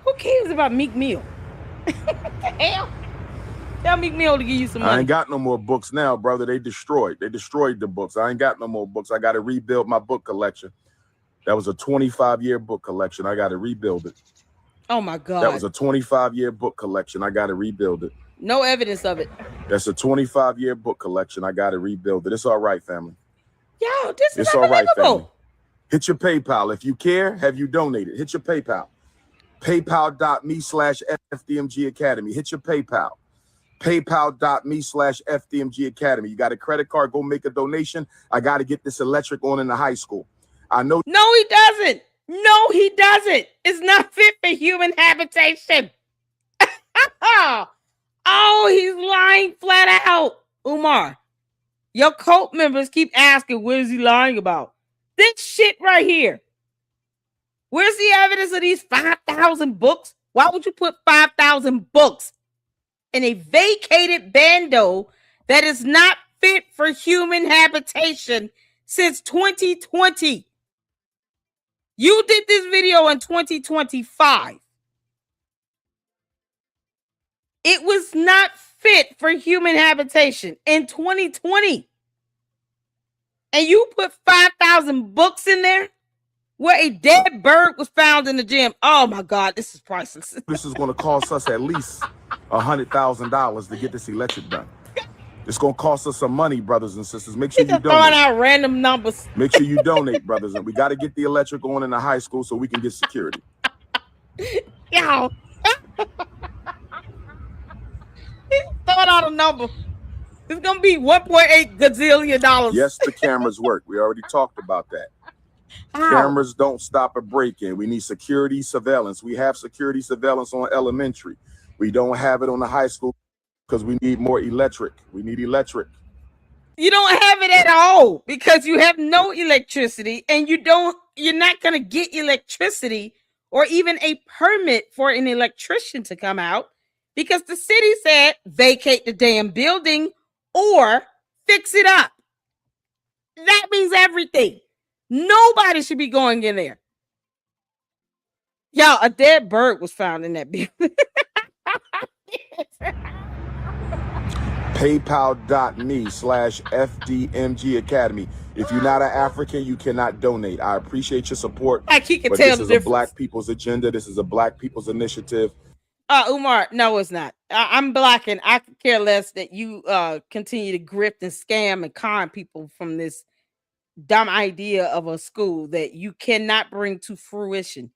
Who cares about Meek Mill? What the hell? Tell Meek Mill to give you some money. I ain't got no more books now, brother. They destroyed the books. I ain't got no more books. I got to rebuild my book collection. That was a 25-year book collection. I got to rebuild it. Oh, my God. That was a 25-year book collection. I got to rebuild it. No evidence of it. That's a 25-year book collection. I got to rebuild it. It's all right, family. Yo, this is all right, family. Hit your PayPal. If you care, have you donated? Hit your PayPal. PayPal.me/FDMG Academy. Hit your PayPal. PayPal.me/FDMG Academy. You got a credit card, go make a donation. I got to get this electric on in the high school. I know. No, he doesn't. No, he doesn't. It's not fit for human habitation. Oh, he's lying flat out. Umar, your cult members keep asking, what is he lying about? This shit right here. Where's the evidence of these 5,000 books? Why would you put 5,000 books in a vacated bando that is not fit for human habitation since 2020? You did this video in 2025. It was not fit for human habitation in 2020. And you put 5,000 books in there where a dead bird was found in the gym. Oh my God, this is priceless. This is going to cost us at least $100,000 to get this electric done. It's going to cost us some money, brothers and sisters. Make sure you donate. Throwing out random numbers. Make sure you donate, brothers. And we got to get the electric on in the high school so we can get security. Yo. He's throwing out a number. It's going to be $1.8 gazillion. Yes, the cameras work. We already talked about that. Cameras don't stop a break-in. We need security surveillance. We have security surveillance on elementary. We don't have it on the high school because we need more electric. We need electric. You don't have it at all because you have no electricity and you're not going to get electricity or even a permit for an electrician to come out because the city said vacate the damn building or fix it up. That means everything. Nobody should be going in there. Y'all, a dead bird was found in that building. PayPal.me/FDMG Academy. If you're not an African, you cannot donate. I appreciate your support. Like he can but tell this the is difference. a black people's agenda. This is a black people's initiative. Umar, no, it's not. I'm black and I could care less that you continue to grift and scam and con people from this dumb idea of a school that you cannot bring to fruition.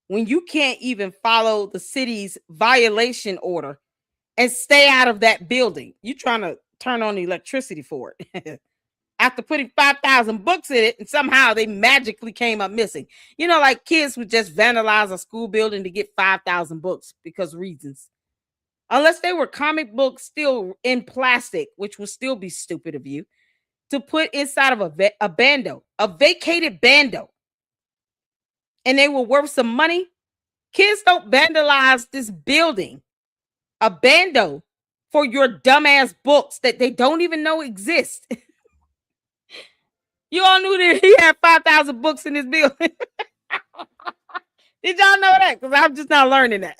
When you can't even follow the city's violation order and stay out of that building, you trying to turn on the electricity for it. After putting 5,000 books in it and somehow they magically came up missing. You know, like kids would just vandalize a school building to get 5,000 books because reasons. Unless they were comic books still in plastic, which would still be stupid of you, to put inside of a bando, a vacated bando. And they were worth some money. Kids don't vandalize this building, a bando, for your dumbass books that they don't even know exist. You all knew that he had 5,000 books in his building. Did y'all know that? Because I'm just not learning that.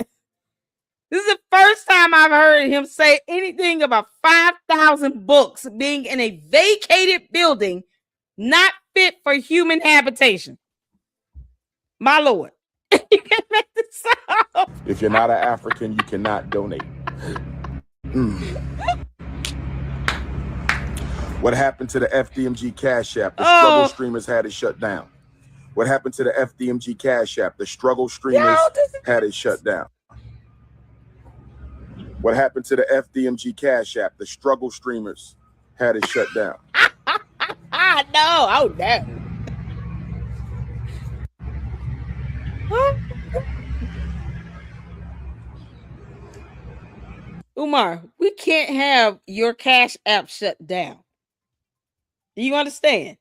This is the first time I've heard him say anything about 5,000 books being in a vacated building, not fit for human habitation. My Lord. You can't make this up. If you're not an African, you cannot donate. What happened to the FDMG Cash App? The struggle streamers had it shut down. What happened to the FDMG Cash App? The struggle streamers had it shut down. What happened to the FDMG Cash App? The struggle streamers had it shut down. No, oh no. Umar, we can't have your Cash App shut down. Do you understand?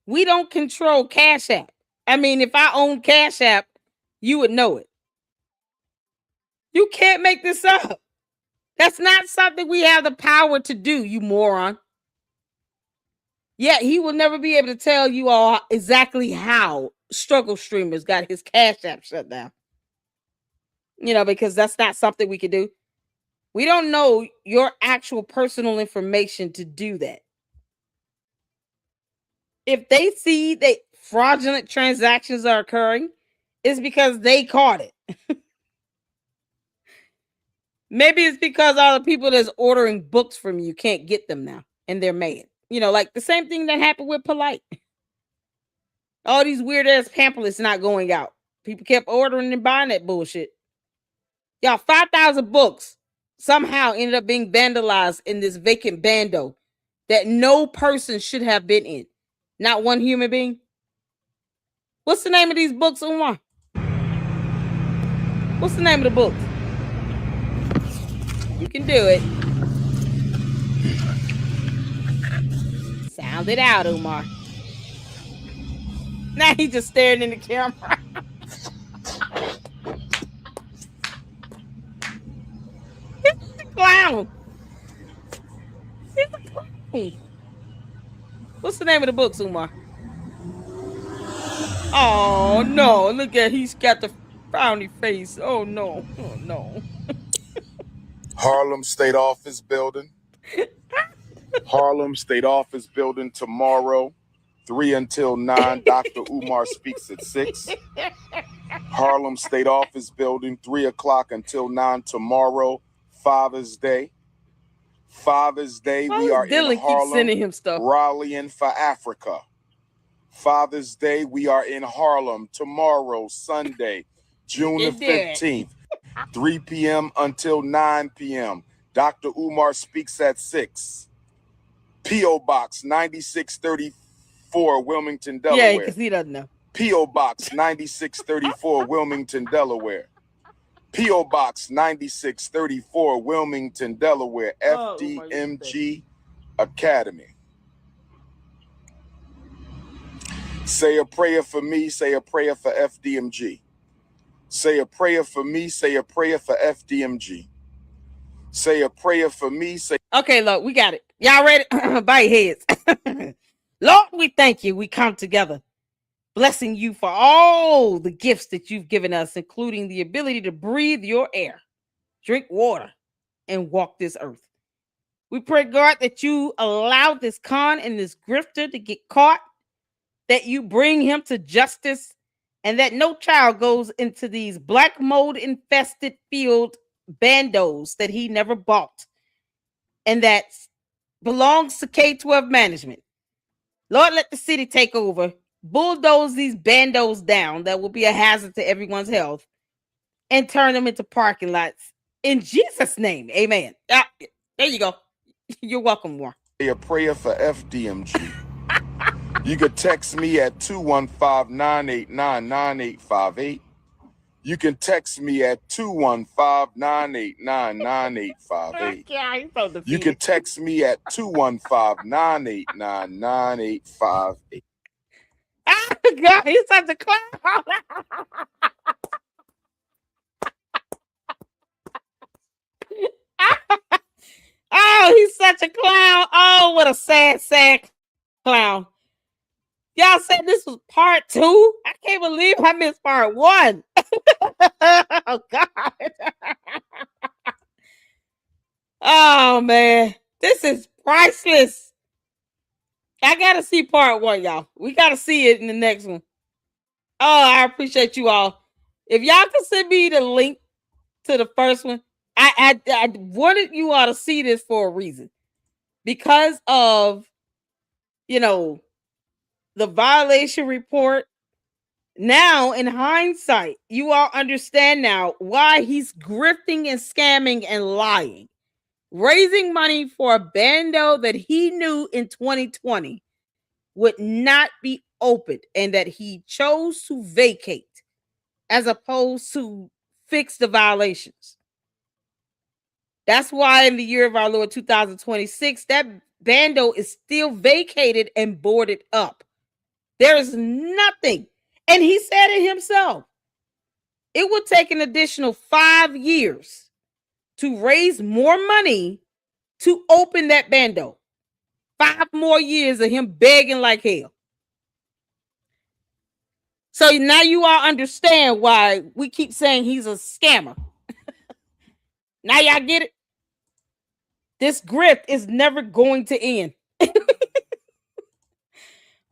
We don't control Cash App. I mean, if I own Cash App, you would know it. You can't make this up. That's not something we have the power to do, you moron. Yet he will never be able to tell you all exactly how struggle streamers got his Cash App shut down. You know, because that's not something we can do. We don't know your actual personal information to do that. If they see that fraudulent transactions are occurring, it's because they caught it. Maybe it's because all the people that's ordering books from you can't get them now and they're mad. You know, like the same thing that happened with Polite. All these weird ass pamphlets not going out. People kept ordering and buying that bullshit. Y'all, 5,000 books somehow ended up being vandalized in this vacant bando that no person should have been in. Not one human being. What's the name of these books, Umar? What's the name of the books? You can do it. Sound it out, Umar. Now he just staring in the camera. He's a clown. He's a clown. What's the name of the books, Umar? Oh no! Look at he's got the frowny face. Oh no! Oh no! Harlem State Office Building. Harlem State Office Building tomorrow, 3 until 9. Dr. Umar speaks at 6. Harlem State Office Building, 3 o'clock until 9 tomorrow. Father's Day. Father's Day, we are in Harlem, rallying for Africa. Father's Day, we are in Harlem tomorrow, Sunday, June the 15th, 3 p.m. until 9 p.m. Dr. Umar speaks at 6. P.O. Box 9634, Wilmington, Delaware. Yeah, because he doesn't know. P.O. Box 9634, Wilmington, Delaware. P.O. Box 9634, Wilmington, Delaware. FDMG Academy. Say a prayer for me, say a prayer for FDMG. Say a prayer for me, say a prayer for FDMG. Say a prayer for me. Say, okay, look, we got it. Y'all ready? Bite heads. Lord, we thank you. We come together, blessing you for all the gifts that you've given us, including the ability to breathe your air, drink water, and walk this earth. We pray, God, that you allow this con and this grifter to get caught, that you bring him to justice, and that no child goes into these black mold infested field bandos that he never bought and that belongs to K-12 management. Lord, let the city take over, bulldoze these bandos down that will be a hazard to everyone's health, and turn them into parking lots. In Jesus' name, amen. There you go. You're welcome, War. say a prayer for FDMG. You could text me at 215-989-9858. You can text me at 215-989-9858. You can text me at 215-989-9858. God, he's such a clown. Oh, he's such a clown. Oh, what a sad clown. Y'all said this was part 2? I can't believe I missed part 1. Oh, God. Oh, man. This is priceless. I got to see part 1, y'all. We got to see it in the next one. Oh, I appreciate you all. If y'all can send me the link to the first one, I wanted you all to see this for a reason. Because of, the violation report. Now, in hindsight, you all understand now why he's grifting and scamming and lying. Raising money for a bando that he knew in 2020 would not be opened and that he chose to vacate as opposed to fix the violations. That's why in the year of our Lord 2026, that bando is still vacated and boarded up. There is nothing. And he said it himself. It would take an additional 5 years to raise more money to open that bando. 5 more years of him begging like hell. So now you all understand why we keep saying he's a scammer. Now y'all get it? This grift is never going to end.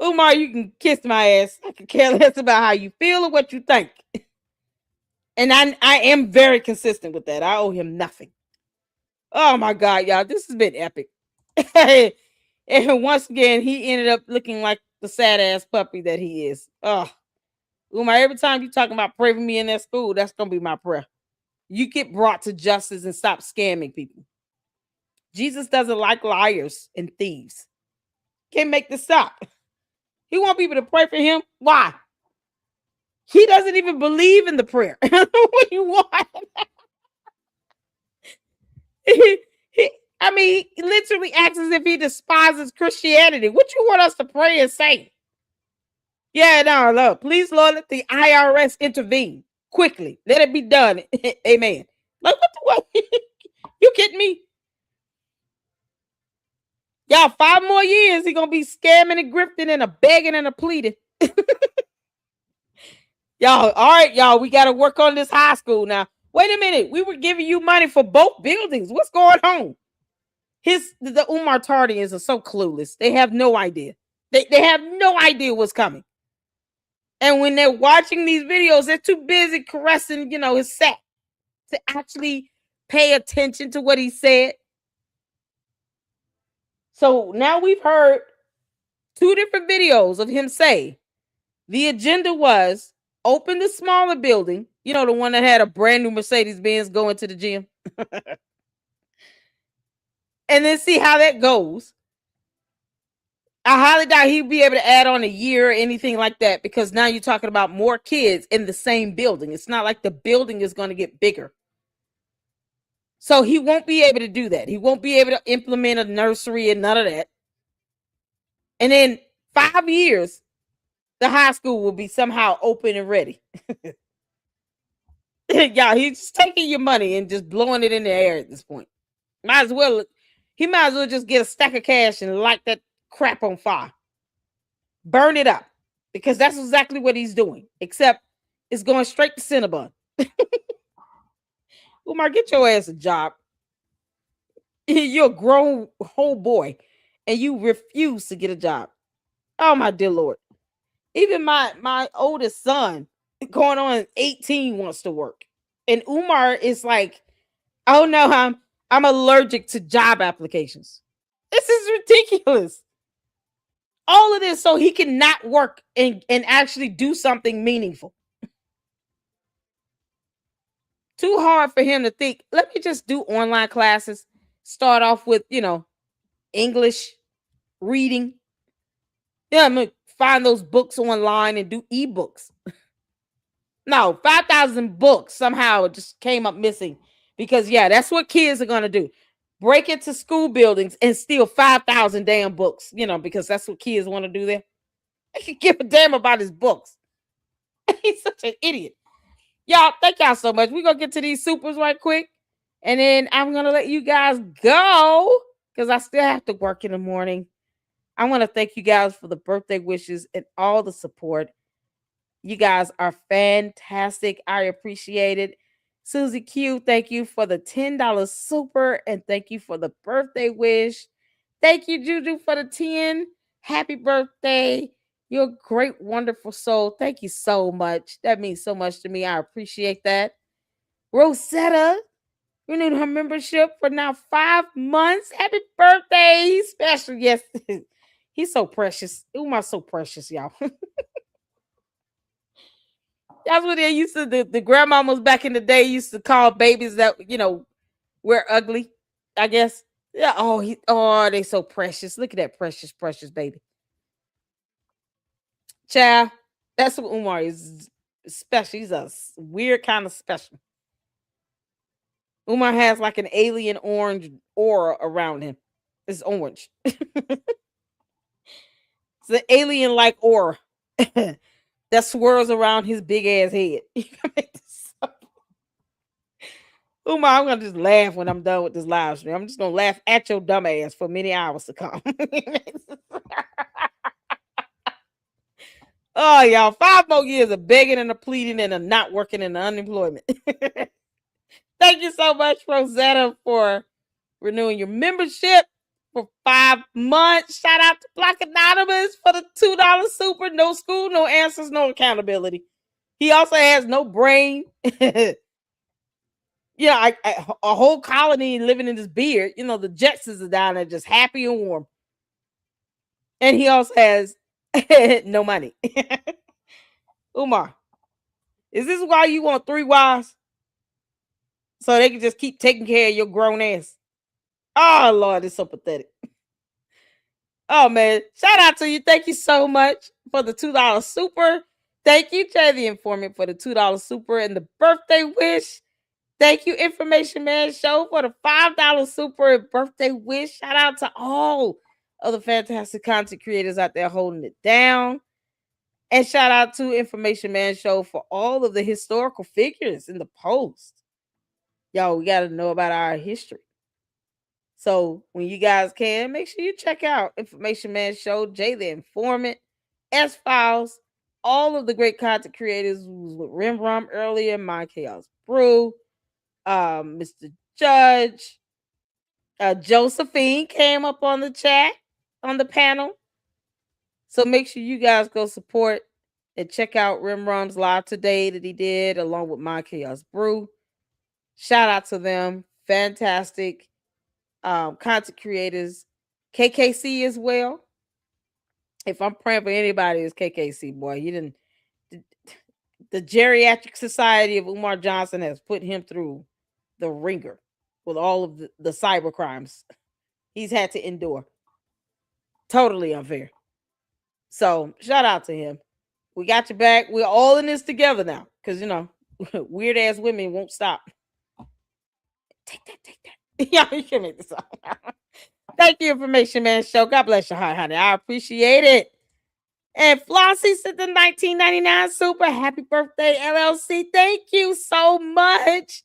Umar, you can kiss my ass. I can care less about how you feel or what you think. And I am very consistent with that. I owe him nothing. Oh my God, y'all. This has been epic. And once again, he ended up looking like the sad ass puppy that he is. Oh, Umar, every time you talking about pray for me in that school, that's going to be my prayer. You get brought to justice and stop scamming people. Jesus doesn't like liars and thieves. Can't make this stop. He want people to pray for him. Why? He doesn't even believe in the prayer. What do you want? He literally acts as if he despises Christianity. What you want us to pray and say? Yeah, no, Lord. Please, Lord, let the IRS intervene quickly. Let it be done. Amen. Like, what? You kidding me? Y'all, 5 more years, he gonna be scamming and grifting and a begging and a pleading. Y'all, all right, y'all, we got to work on this high school now. Wait a minute. We were giving you money for both buildings. What's going on? The Umar Tardians are so clueless. They have no idea. They have no idea what's coming. And when they're watching these videos, they're too busy caressing, his sack to actually pay attention to what he said. So now we've heard 2 different videos of him say the agenda was open the smaller building, the one that had a brand new Mercedes-Benz going to the gym. And then see how that goes. I highly doubt he'd be able to add on a year or anything like that, because now you're talking about more kids in the same building. It's not like the building is going to get bigger. So he won't be able to do that. He won't be able to implement a nursery and none of that. And then 5 years, the high school will be somehow open and ready. Yeah, he's just taking your money and just blowing it in the air at this point. Might as well. He might as well just get a stack of cash and light that crap on fire. Burn it up. Because that's exactly what he's doing. Except it's going straight to Cinnabon. Umar, get your ass a job. You're a grown whole boy. And you refuse to get a job. Oh my dear Lord. Even my oldest son, going on 18, wants to work. And Umar is like, oh no, I'm allergic to job applications. This is ridiculous. All of this so he can not work and actually do something meaningful. Too hard for him to think, let me just do online classes. Start off with, English reading. Yeah, I'm gonna find those books online and do ebooks. No, 5,000 books somehow just came up missing because, yeah, that's what kids are going to do. Break into school buildings and steal 5,000 damn books, because that's what kids want to do there. They can give a damn about his books. He's such an idiot. Y'all, thank y'all so much. We're going to get to these supers right quick. And then I'm going to let you guys go because I still have to work in the morning. I want to thank you guys for the birthday wishes and all the support. You guys are fantastic. I appreciate it. Susie Q, thank you for the $10 super and thank you for the birthday wish. Thank you, Juju, for the 10. Happy birthday. You're a great, wonderful soul. Thank you so much. That means so much to me. I appreciate that. Rosetta renewed her membership for now 5 months. Happy birthday. Special. Yes. He's so precious. Umar's so precious, y'all. That's what they used to, the grandmamas back in the day used to call babies that, were ugly, I guess. Yeah. Oh, they so precious. Look at that precious, precious baby. Child, that's what Umar is special. He's a weird kind of special. Umar has like an alien orange aura around him. It's orange. It's an alien-like aura. That swirls around his big ass head. Umar, I'm gonna just laugh when I'm done with this live stream. I'm just gonna laugh at your dumb ass for many hours to come. Oh, y'all, 5 more years of begging and of pleading and of not working and unemployment. Thank you so much, Rosetta, for renewing your membership for 5 months. Shout out to Black Anonymous for the $2 super. No school, no answers, no accountability. He also has no brain. A whole colony living in his beard. The Jetsons are down there just happy and warm. And he also has no money. Umar, is this why you want 3 wives? So they can just keep taking care of your grown ass. Oh, Lord, it's so pathetic. Oh, man. Shout out to you. Thank you so much for the $2 super. Thank you, Jay the Informant, for the $2 super and the birthday wish. Thank you, Information Man Show, for the $5 super and birthday wish. Shout out to all of the fantastic content creators out there holding it down. And shout out to Information Man Show for all of the historical figures in the post. Y'all, we got to know about our history. So when you guys can, make sure you check out Information Man Show, Jay the Informant, S-Files, all of the great content creators who was with Rimrom earlier, My Chaos Brew, Mr. Judge, Josephine came up on the chat, on the panel. So make sure you guys go support and check out Rimrom's live today that he did along with My Chaos Brew. Shout out to them. Fantastic content creators. KKC as well. If I'm praying for anybody, it's KKC, boy. He didn't. The Geriatric Society of Umar Johnson has put him through the ringer with all of the cyber crimes he's had to endure. Totally unfair. So shout out to him. We got your back. We're all in this together now. Because, weird ass women won't stop. Take that. Yeah, you can make this up. Thank you, Information Man Show. God bless your heart, honey. I appreciate it. And Flossie sent the 1999 super. Happy birthday, LLC. Thank you so much.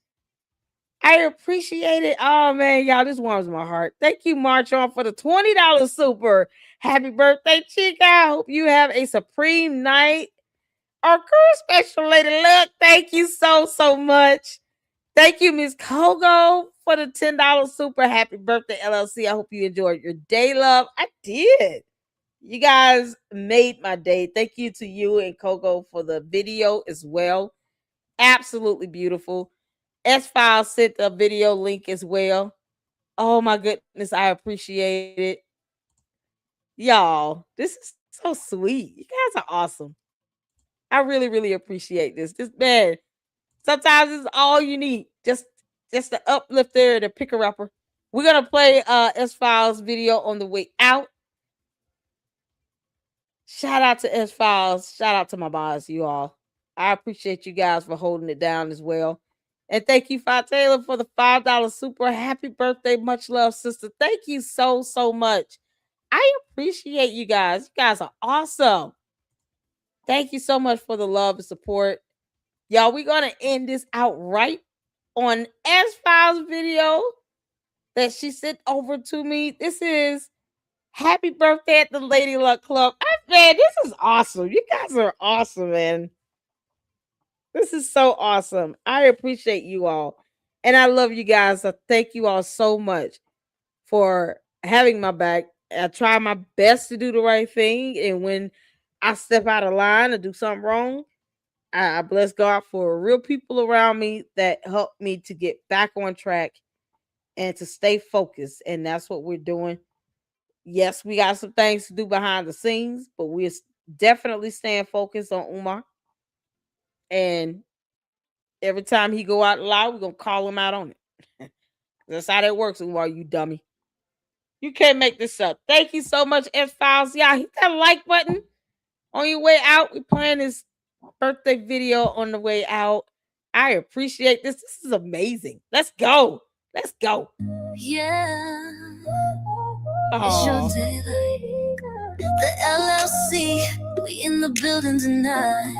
I appreciate it. Oh man, y'all, this warms my heart. Thank you, Marchon, for the $20 super. Happy birthday, Chica. I hope you have a supreme night. Our girl special lady luck. Thank you so much. Thank you, Miss Kogo, for the $10 super. Happy birthday, LLC. I hope you enjoyed your day, love. I did. You guys made my day. Thank you to you and Kogo for the video as well. Absolutely beautiful. S-File sent a video link as well. Oh my goodness, I appreciate it. Y'all, this is so sweet. You guys are awesome. I really appreciate this. This man, sometimes it's all you need. Just the uplifter, the picker upper. We're gonna play S-Files video on the way out. Shout out to S-Files. Shout out to my boss, you all. I appreciate you guys for holding it down as well. And thank you, Fi Taylor, for the $5 super. Happy birthday. Much love, sister. Thank you so much. I appreciate you guys. You guys are awesome. Thank you so much for the love and support. Y'all, we're going to end this out right on S-Files video that she sent over to me. This is Happy Birthday at the Lady Luck Club. Man, this is awesome. You guys are awesome, man. This is so awesome. I appreciate you all. And I love you guys. So thank you all so much for having my back. I try my best to do the right thing. And when I step out of line or do something wrong, I bless God for real people around me that help me to get back on track and to stay focused. And that's what we're doing. Yes, we got some things to do behind the scenes, but we're definitely staying focused on Umar. And every time he go out loud, we're going to call him out on it. That's how that works, Umar, you dummy. You can't make this up. Thank you so much, S-Files. Y'all, hit that like button on your way out. We're playing this birthday video on the way out. I appreciate this. This is amazing. Let's go. Let's go. Yeah. It's your daylight. The LLC. We in the building tonight.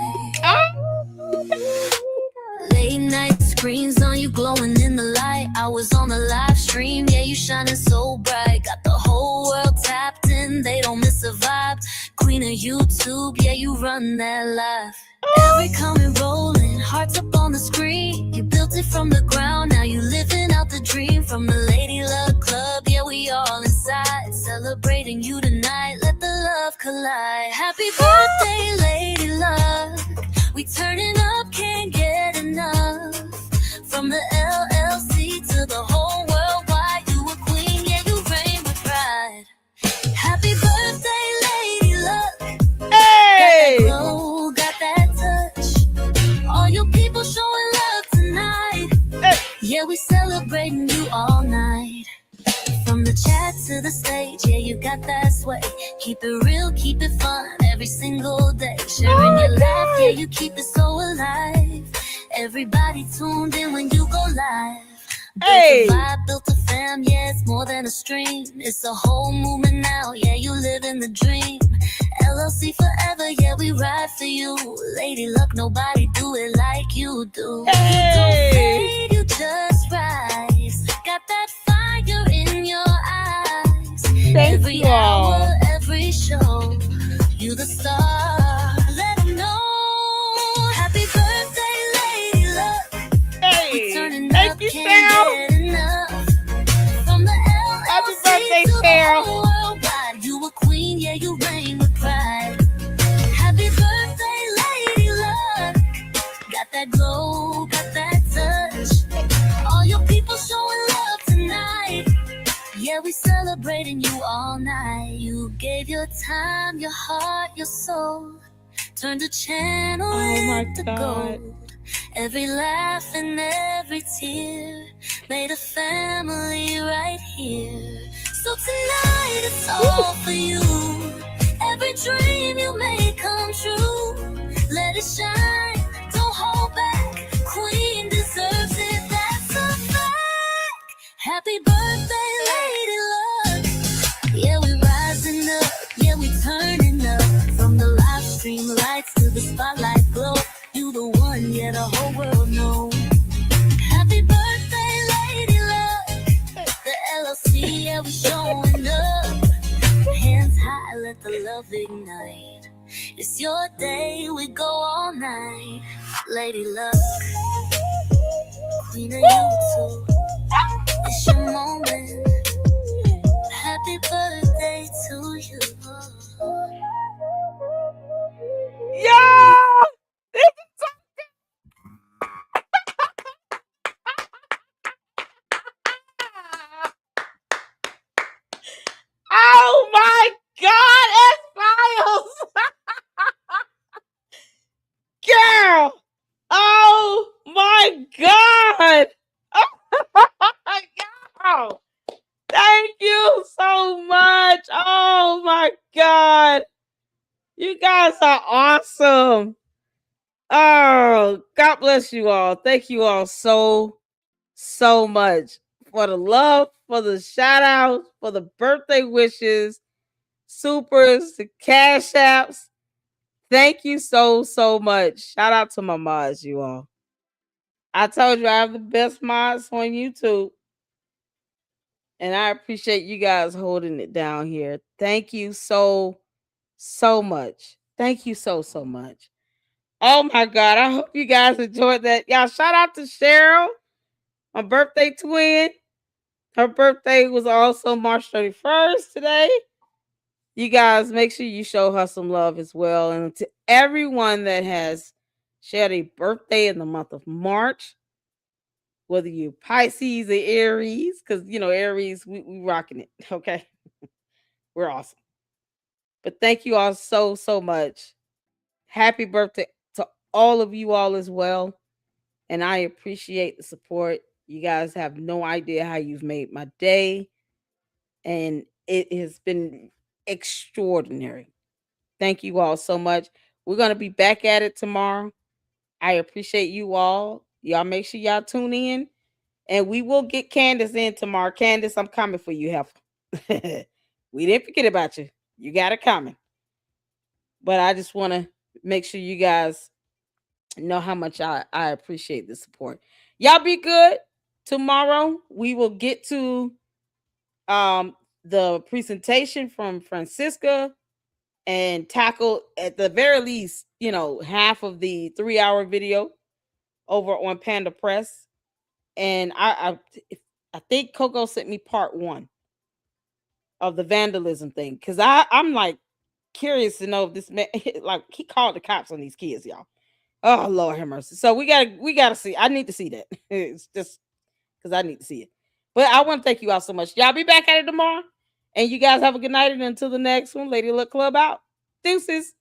Late night screens on you glowing in the light. I was on the live stream, yeah, you shining so bright. Got the whole world tapped in, they don't miss a vibe. Queen of YouTube, yeah, you run that live. Every comment rolling, hearts up on the screen. You built it from the ground, now you living out the dream. From the Lady Luck Club, yeah, we all inside. Celebrating you tonight, let the love collide. Happy birthday, Lady Luck. We turning up, can't get enough. From the LLC to the whole world wide, you a queen, yeah, you reign with pride. Happy birthday, Lady Luck. Hey! Got that glow, got that touch. All you people showing love tonight. Hey! Yeah, we celebrating you all night. From the chat to the stage, yeah, you got that sway. Keep it real, keep it fun, every single day. Sharing your laugh, yeah, you keep it so alive. Everybody tuned in when you go live. Hey! Built a vibe, built a fam, yeah, it's more than a stream. It's a whole movement now, yeah, you living the dream. LLC forever, yeah, we ride for you. Lady Luck, nobody do it like you do. Hey! You don't fade, you just rise. Got that fire in your eyes. Thank Every you all. hour, every show, you the star. Let them know. Happy birthday, Lady Luck. Hey! Turning Thank up, you, can't Cheryl. get enough. From the Happy LLC birthday, to the Cheryl. whole world wide, you a queen, yeah, you reign with pride. Happy birthday, Lady Luck. Got that glow, got that touch. All your people showing love tonight. Yeah, we celebrating you all night. You gave your time, your heart, your soul. Turned a channel into gold. Every laugh and every tear made a family right here. So tonight it's all for you. Every dream you made come true. Let it shine, don't hold back. Queen deserves it, that's a fact. Happy birthday, Lady Luck. Yeah, we rising up, yeah, we turning up. From the live stream lights to the spotlight glow. You the one, yeah, the whole world knows. Happy birthday, let the love ignite. It's your day, we go all night. Lady luck, queen of you too. It's your moment. Happy birthday to you. Yeah! This is so Oh my God, S-Files! Girl! Oh my God! Oh my God! Thank you so much. Oh my God. You guys are awesome. Oh, God bless you all. Thank you all so much for the love, for the shout outs, for the birthday wishes, supers, the cash apps. Thank you so much. Shout out to my mods, you all. I told you I have the best mods on YouTube. And I appreciate you guys holding it down here. Thank you so much. Thank you so much. Oh my God. I hope you guys enjoyed that. Y'all, shout out to Cheryl, my birthday twin. Her birthday was also March 31st today. You guys make sure you show her some love as well. And to everyone that has shared a birthday in the month of March, whether you Pisces or Aries, because Aries, we rocking it. Okay. We're awesome. But thank you all so much. Happy birthday to all of you all as well. And I appreciate the support. You guys have no idea how you've made my day. And it has been extraordinary. Thank you all so much. We're going to be back at it tomorrow. I appreciate you all. Y'all make sure y'all tune in. And we will get Candace in tomorrow. Candace, I'm coming for you, heifer. We didn't forget about you. You got it coming. But I just want to make sure you guys know how much I appreciate the support. Y'all be good. Tomorrow we will get to the presentation from Francisca and tackle at the very least, half of the 3-hour video over on Panda Press. And I think Coco sent me part 1 of the vandalism thing, because I'm like curious to know if this man like he called the cops on these kids, y'all. Oh Lord have mercy. So we gotta see. I need to see that. It's just because I need to see it. But I want to thank you all so much. Y'all be back at it tomorrow. And you guys have a good night. And until the next one, Lady Luck Club out. Deuces.